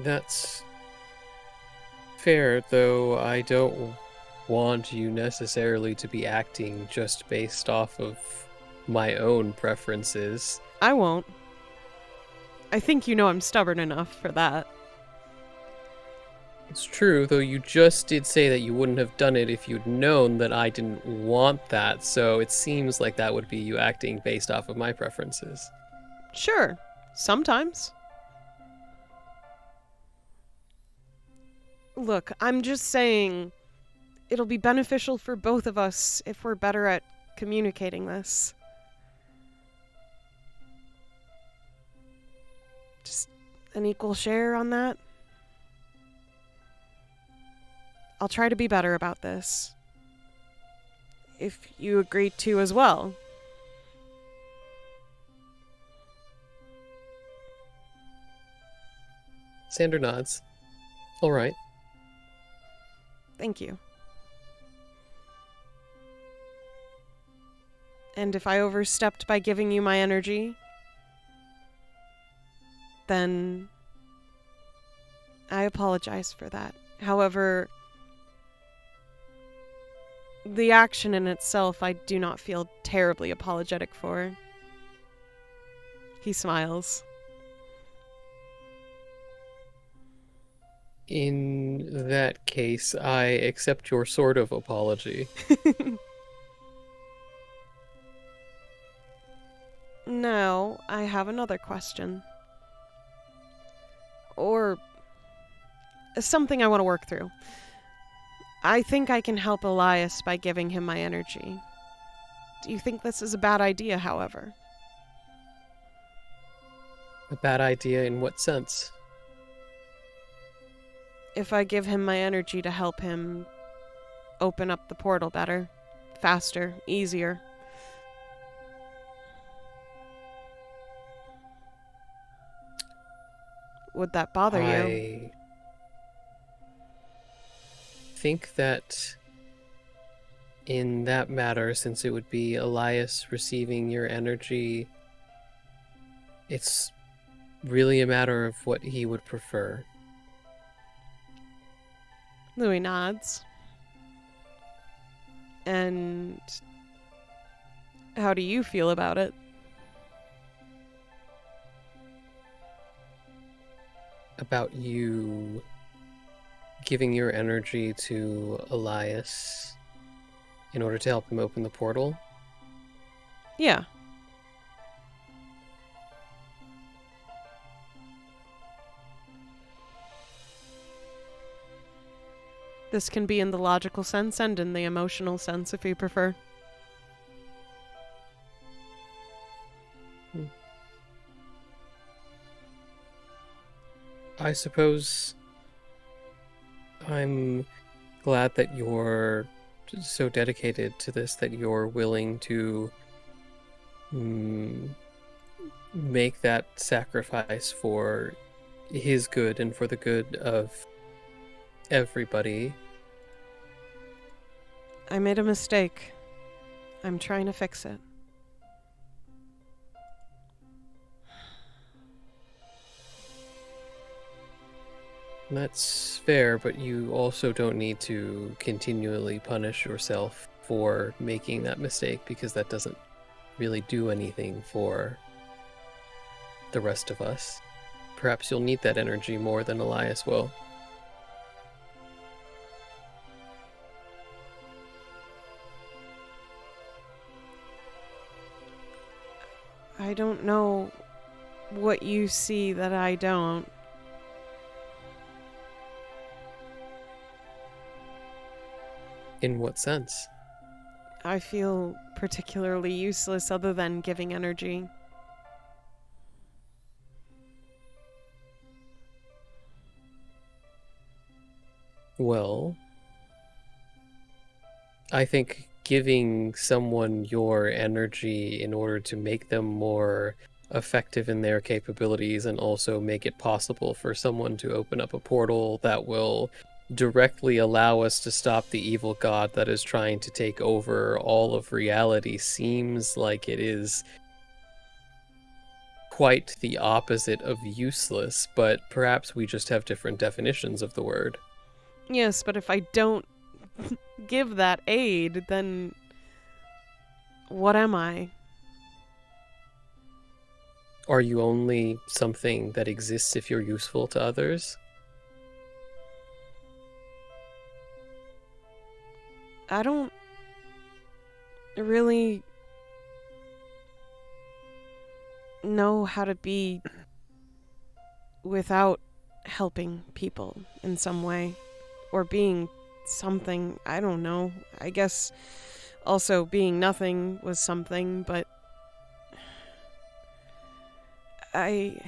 That's fair, though I don't want you necessarily to be acting just based off of my own preferences. I won't. I think you know I'm stubborn enough for that. It's true, though you just did say that you wouldn't have done it if you'd known that I didn't want that, so it seems like that would be you acting based off of my preferences. Sure, sometimes. Look, I'm just saying it'll be beneficial for both of us if we're better at communicating this. Just an equal share on that. I'll try to be better about this. If you agree to as well. Xander nods. All right. Thank you. And if I overstepped by giving you my energy, then I apologize for that. However, the action in itself I do not feel terribly apologetic for. He smiles. In that case, I accept your sort of apology. Now, I have another question. Or something I want to work through. I think I can help Elias by giving him my energy. Do you think this is a bad idea, however? A bad idea in what sense? If I give him my energy to help him open up the portal better, faster, easier. Would that bother you? I think that in that matter, since it would be Elias receiving your energy, it's really a matter of what he would prefer. Louie nods. And how do you feel about it? About you giving your energy to Elias in order to help him open the portal? Yeah. This can be in the logical sense and in the emotional sense if you prefer. I suppose I'm glad that you're so dedicated to this, that you're willing to make that sacrifice for his good and for the good of everybody. I made a mistake. I'm trying to fix it. That's fair, but you also don't need to continually punish yourself for making that mistake, because that doesn't really do anything for the rest of us. Perhaps you'll need that energy more than Elias will. I don't know what you see that I don't. In what sense? I feel particularly useless other than giving energy. Well, I think giving someone your energy in order to make them more effective in their capabilities and also make it possible for someone to open up a portal that will directly allow us to stop the evil god that is trying to take over all of reality seems like it is quite the opposite of useless, but perhaps we just have different definitions of the word. Yes, but if I don't give that aid, then what am I? Are you only something that exists if you're useful to others? I don't really know how to be without helping people in some way. Or being something, I don't know. I guess also being nothing was something, but I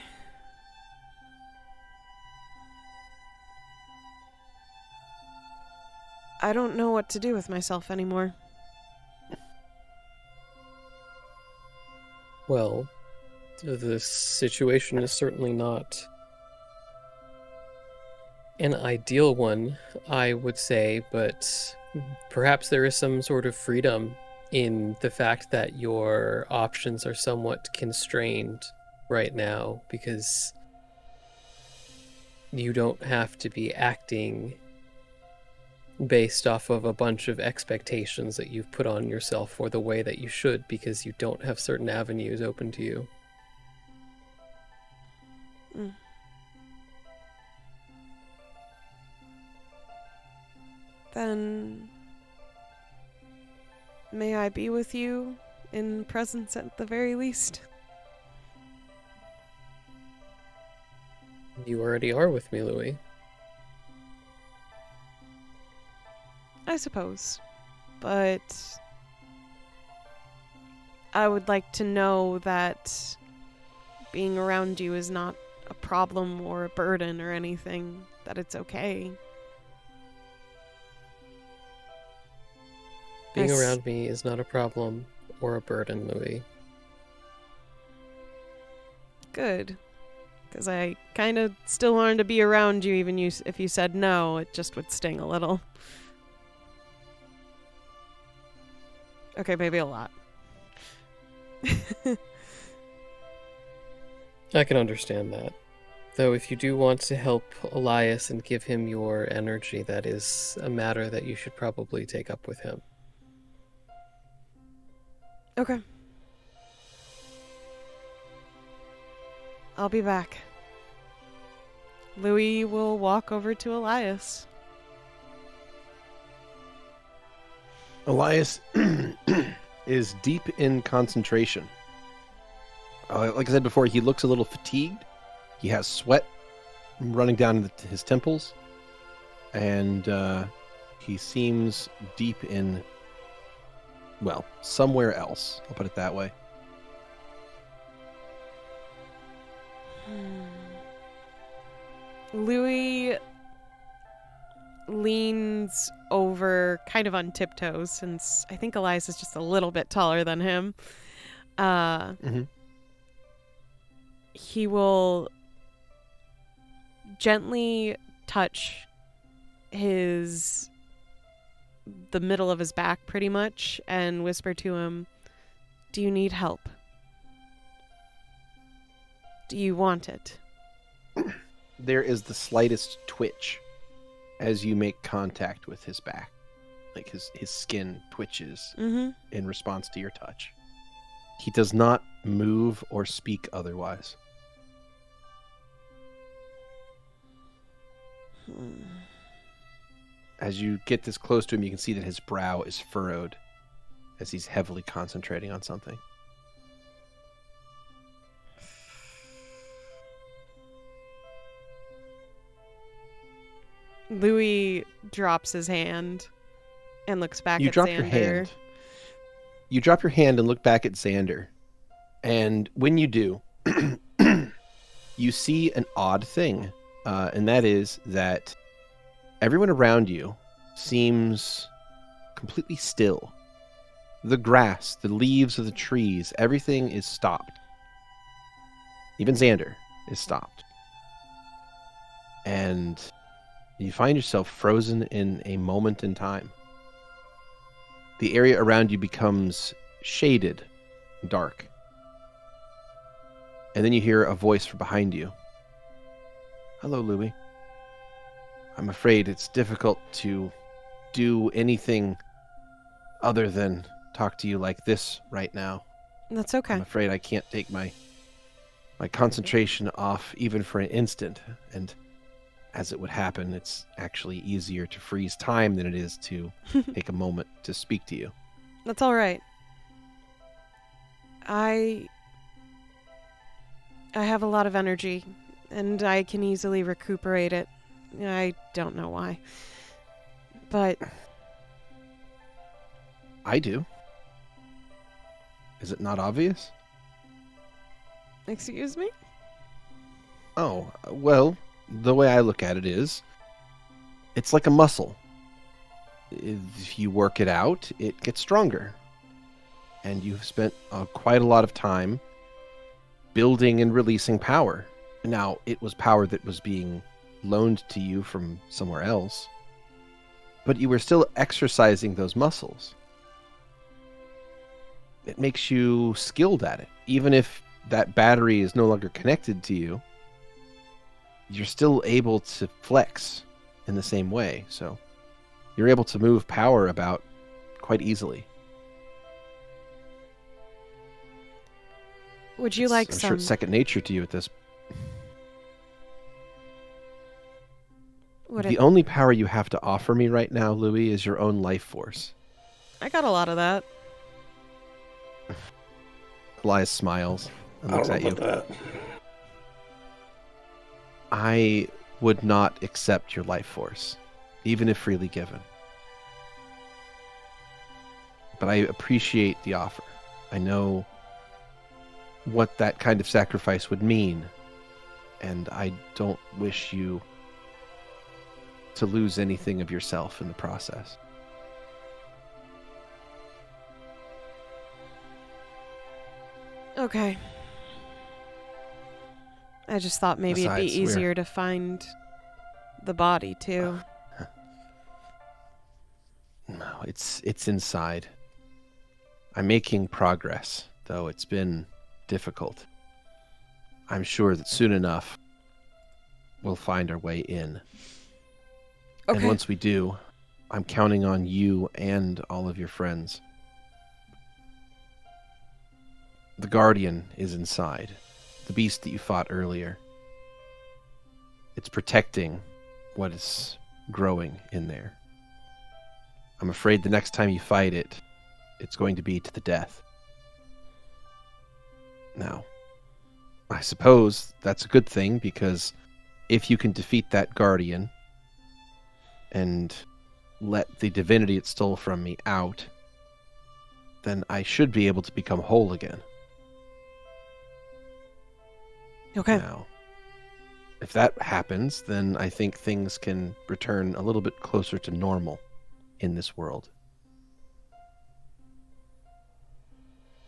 don't know what to do with myself anymore. Well, the situation is certainly not an ideal one, I would say, but perhaps there is some sort of freedom in the fact that your options are somewhat constrained right now, because you don't have to be acting based off of a bunch of expectations that you've put on yourself or the way that you should, because you don't have certain avenues open to you. Then may I be with you in presence at the very least? You already are with me, Louie. I suppose. But I would like to know that being around you is not a problem or a burden or anything, that it's okay. Being around me is not a problem or a burden, Louie. Good. Because I kind of still wanted to be around you, even if you said no, it just would sting a little. Okay, maybe a lot. I can understand that. Though if you do want to help Elias and give him your energy, that is a matter that you should probably take up with him. Okay. I'll be back. Louie will walk over to Elias. Elias is deep in concentration. Like I said before, he looks a little fatigued. He has sweat running down his temples. And he seems deep in, well, somewhere else. I'll put it that way. Louie leans over kind of on tiptoes, since I think Elias is just a little bit taller than him. He will gently touch the middle of his back pretty much and whisper to him, "Do you need help? Do you want it?" There is the slightest twitch as you make contact with his back. Like his skin twitches in response to your touch. He does not move or speak otherwise. As you get this close to him, you can see that his brow is furrowed as he's heavily concentrating on something. Louie drops his hand and looks back at drop Xander. Your hand. You drop your hand and look back at Xander. And when you do, you see an odd thing. And that is that everyone around you seems completely still. The grass, the leaves of the trees, everything is stopped. Even Xander is stopped. And you find yourself frozen in a moment in time. The area around you becomes shaded, dark. And then you hear a voice from behind you. Hello, Louie. I'm afraid it's difficult to do anything other than talk to you like this right now. That's okay. I'm afraid I can't take my concentration off even for an instant. And as it would happen, it's actually easier to freeze time than it is to take a moment to speak to you. That's all right. I have a lot of energy, and I can easily recuperate it. I don't know why. But I do. Is it not obvious? excuse me? Oh, well, the way I look at it is, it's like a muscle. If you work it out, it gets stronger. And you've spent quite a lot of time building and releasing power. Now, it was power that was being loaned to you from somewhere else, but you were still exercising those muscles. It makes you skilled at it. Even if that battery is no longer connected to you, you're still able to flex in the same way. So you're able to move power about quite easily. Would you like I'm some? sure it's second nature to you at this. The only power you have to offer me right now, Louie, is your own life force. I got a lot of that. Elias smiles and I looks don't at know you. about that. I would not accept your life force, even if freely given. But I appreciate the offer. I know what that kind of sacrifice would mean, and I don't wish you to lose anything of yourself in the process. Okay. I just thought maybe it'd Besides, be easier to find the body, too. No, it's inside. I'm making progress, though it's been difficult. I'm sure that soon enough we'll find our way in. Okay. And once we do, I'm counting on you and all of your friends. The Guardian is inside. The beast that you fought earlier. It's protecting what is growing in there. I'm afraid the next time you fight it, it's going to be to the death. Now, I suppose that's a good thing, because if you can defeat that Guardian and let the divinity it stole from me out, then I should be able to become whole again. Okay. Now, if that happens, then I think things can return a little bit closer to normal in this world.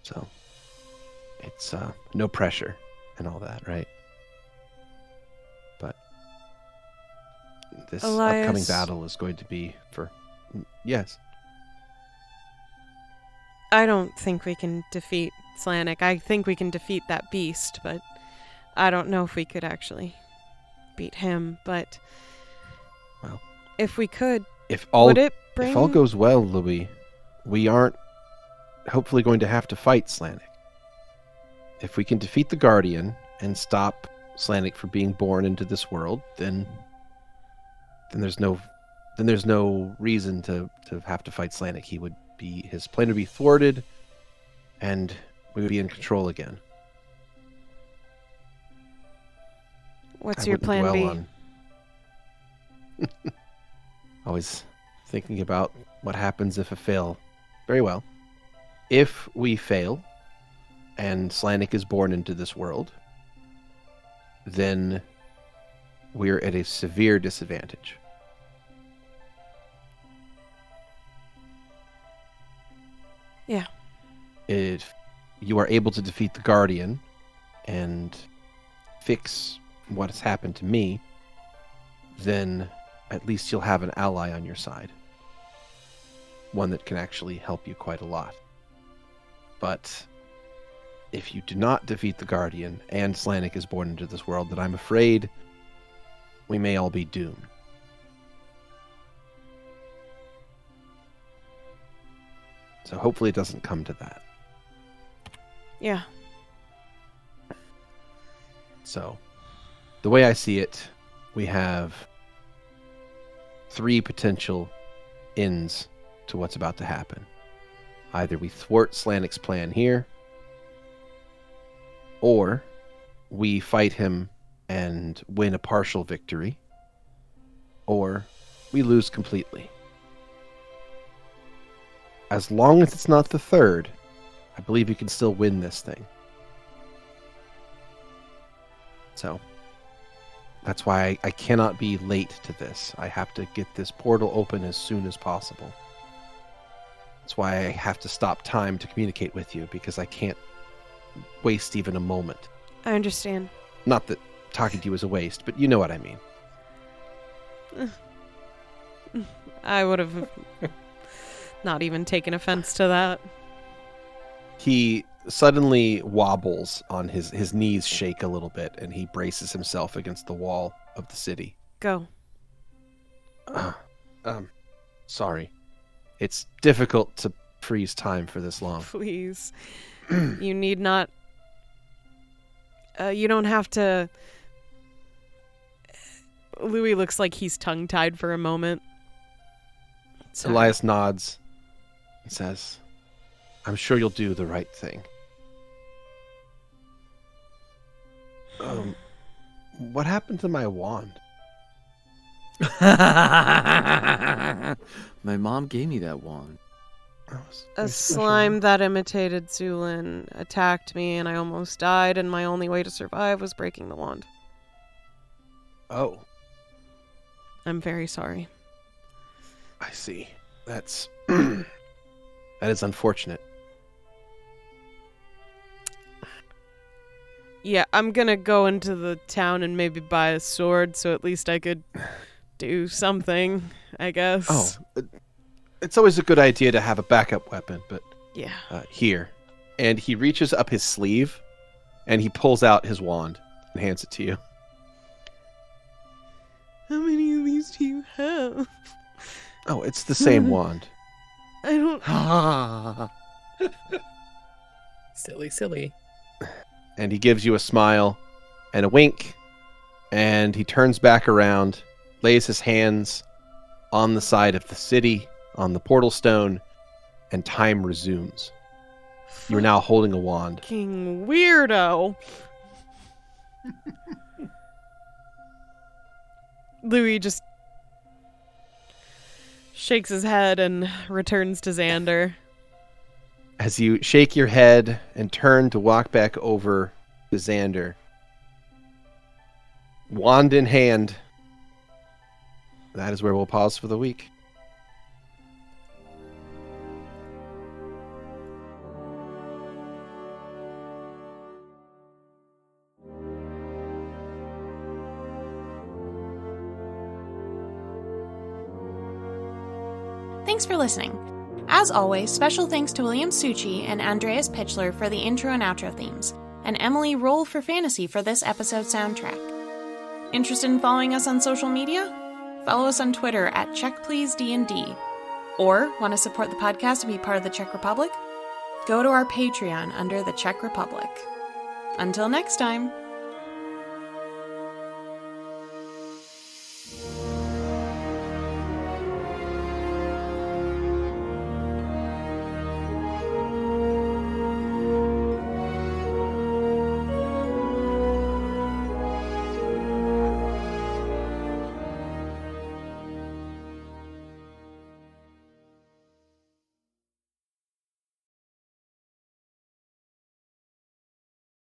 So, it's no pressure and all that, right? But this upcoming Elias. battle is going to be for... Yes. I don't think we can defeat Slanik. I think we can defeat that beast, but I don't know if we could actually beat him. But Well, if we could, if all would it bring... if all goes well, Louie, we aren't hopefully going to have to fight Slanik. If we can defeat the Guardian and stop Slanik from being born into this world, then there's no reason to have to fight Slanik. His plan would be thwarted, and we would be in control again. What's I your wouldn't plan B? dwell on- Always thinking about what happens if I fail. Very well. If we fail, and Slanik is born into this world, then we're at a severe disadvantage. Yeah. If you are able to defeat the Guardian and fix what has happened to me, then at least you'll have an ally on your side. One that can actually help you quite a lot. But if you do not defeat the Guardian and Slanik is born into this world, then I'm afraid we may all be doomed. So hopefully it doesn't come to that. Yeah. So, the way I see it, we have 3 potential ends to what's about to happen. Either we thwart Slanik's plan here, or we fight him and win a partial victory, or we lose completely. As long as it's not the third, I believe you can still win this thing. So, that's why I cannot be late to this. I have to get this portal open as soon as possible. That's why I have to stop time to communicate with you, because I can't waste even a moment. I understand. Not that talking to you is a waste, but you know what I mean. I would have not even taken offense to that. He suddenly wobbles on his knees shake a little bit, and he braces himself against the wall of the city. Go. Sorry. It's difficult to freeze time for this long. Please. You need not... you don't have to... Louie looks like he's tongue-tied for a moment. Sorry. Elias nods and says, I'm sure you'll do the right thing. What happened to my wand? My mom gave me that wand. A slime that imitated Zu'lin attacked me and I almost died, and my only way to survive was breaking the wand. Oh, I'm very sorry. I see. That's... that is unfortunate. Yeah, I'm gonna go into the town and maybe buy a sword so at least I could do something, I guess. Oh, it's always a good idea to have a backup weapon, but yeah. Here. And he reaches up his sleeve and he pulls out his wand and hands it to you. How many of these do you have? Oh, it's the same wand. I don't... Silly. And he gives you a smile and a wink, and he turns back around, lays his hands on the side of the city, on the portal stone, and time resumes. You're now holding a wand. Fucking weirdo. Louie just shakes his head and returns to Xander. As you shake your head and turn to walk back over to Xander, wand in hand, that is where we'll pause for the week. Thanks for listening. As always, special thanks to William Succi and Andreas Pichler for the intro and outro themes, and Emily Roll for Fantasy for this episode soundtrack. Interested in following us on social media? Follow us on Twitter at CheckPleaseDND. Or want to support the podcast and be part of the Czech Republic? Go to our Patreon under the Czech Republic. Until next time.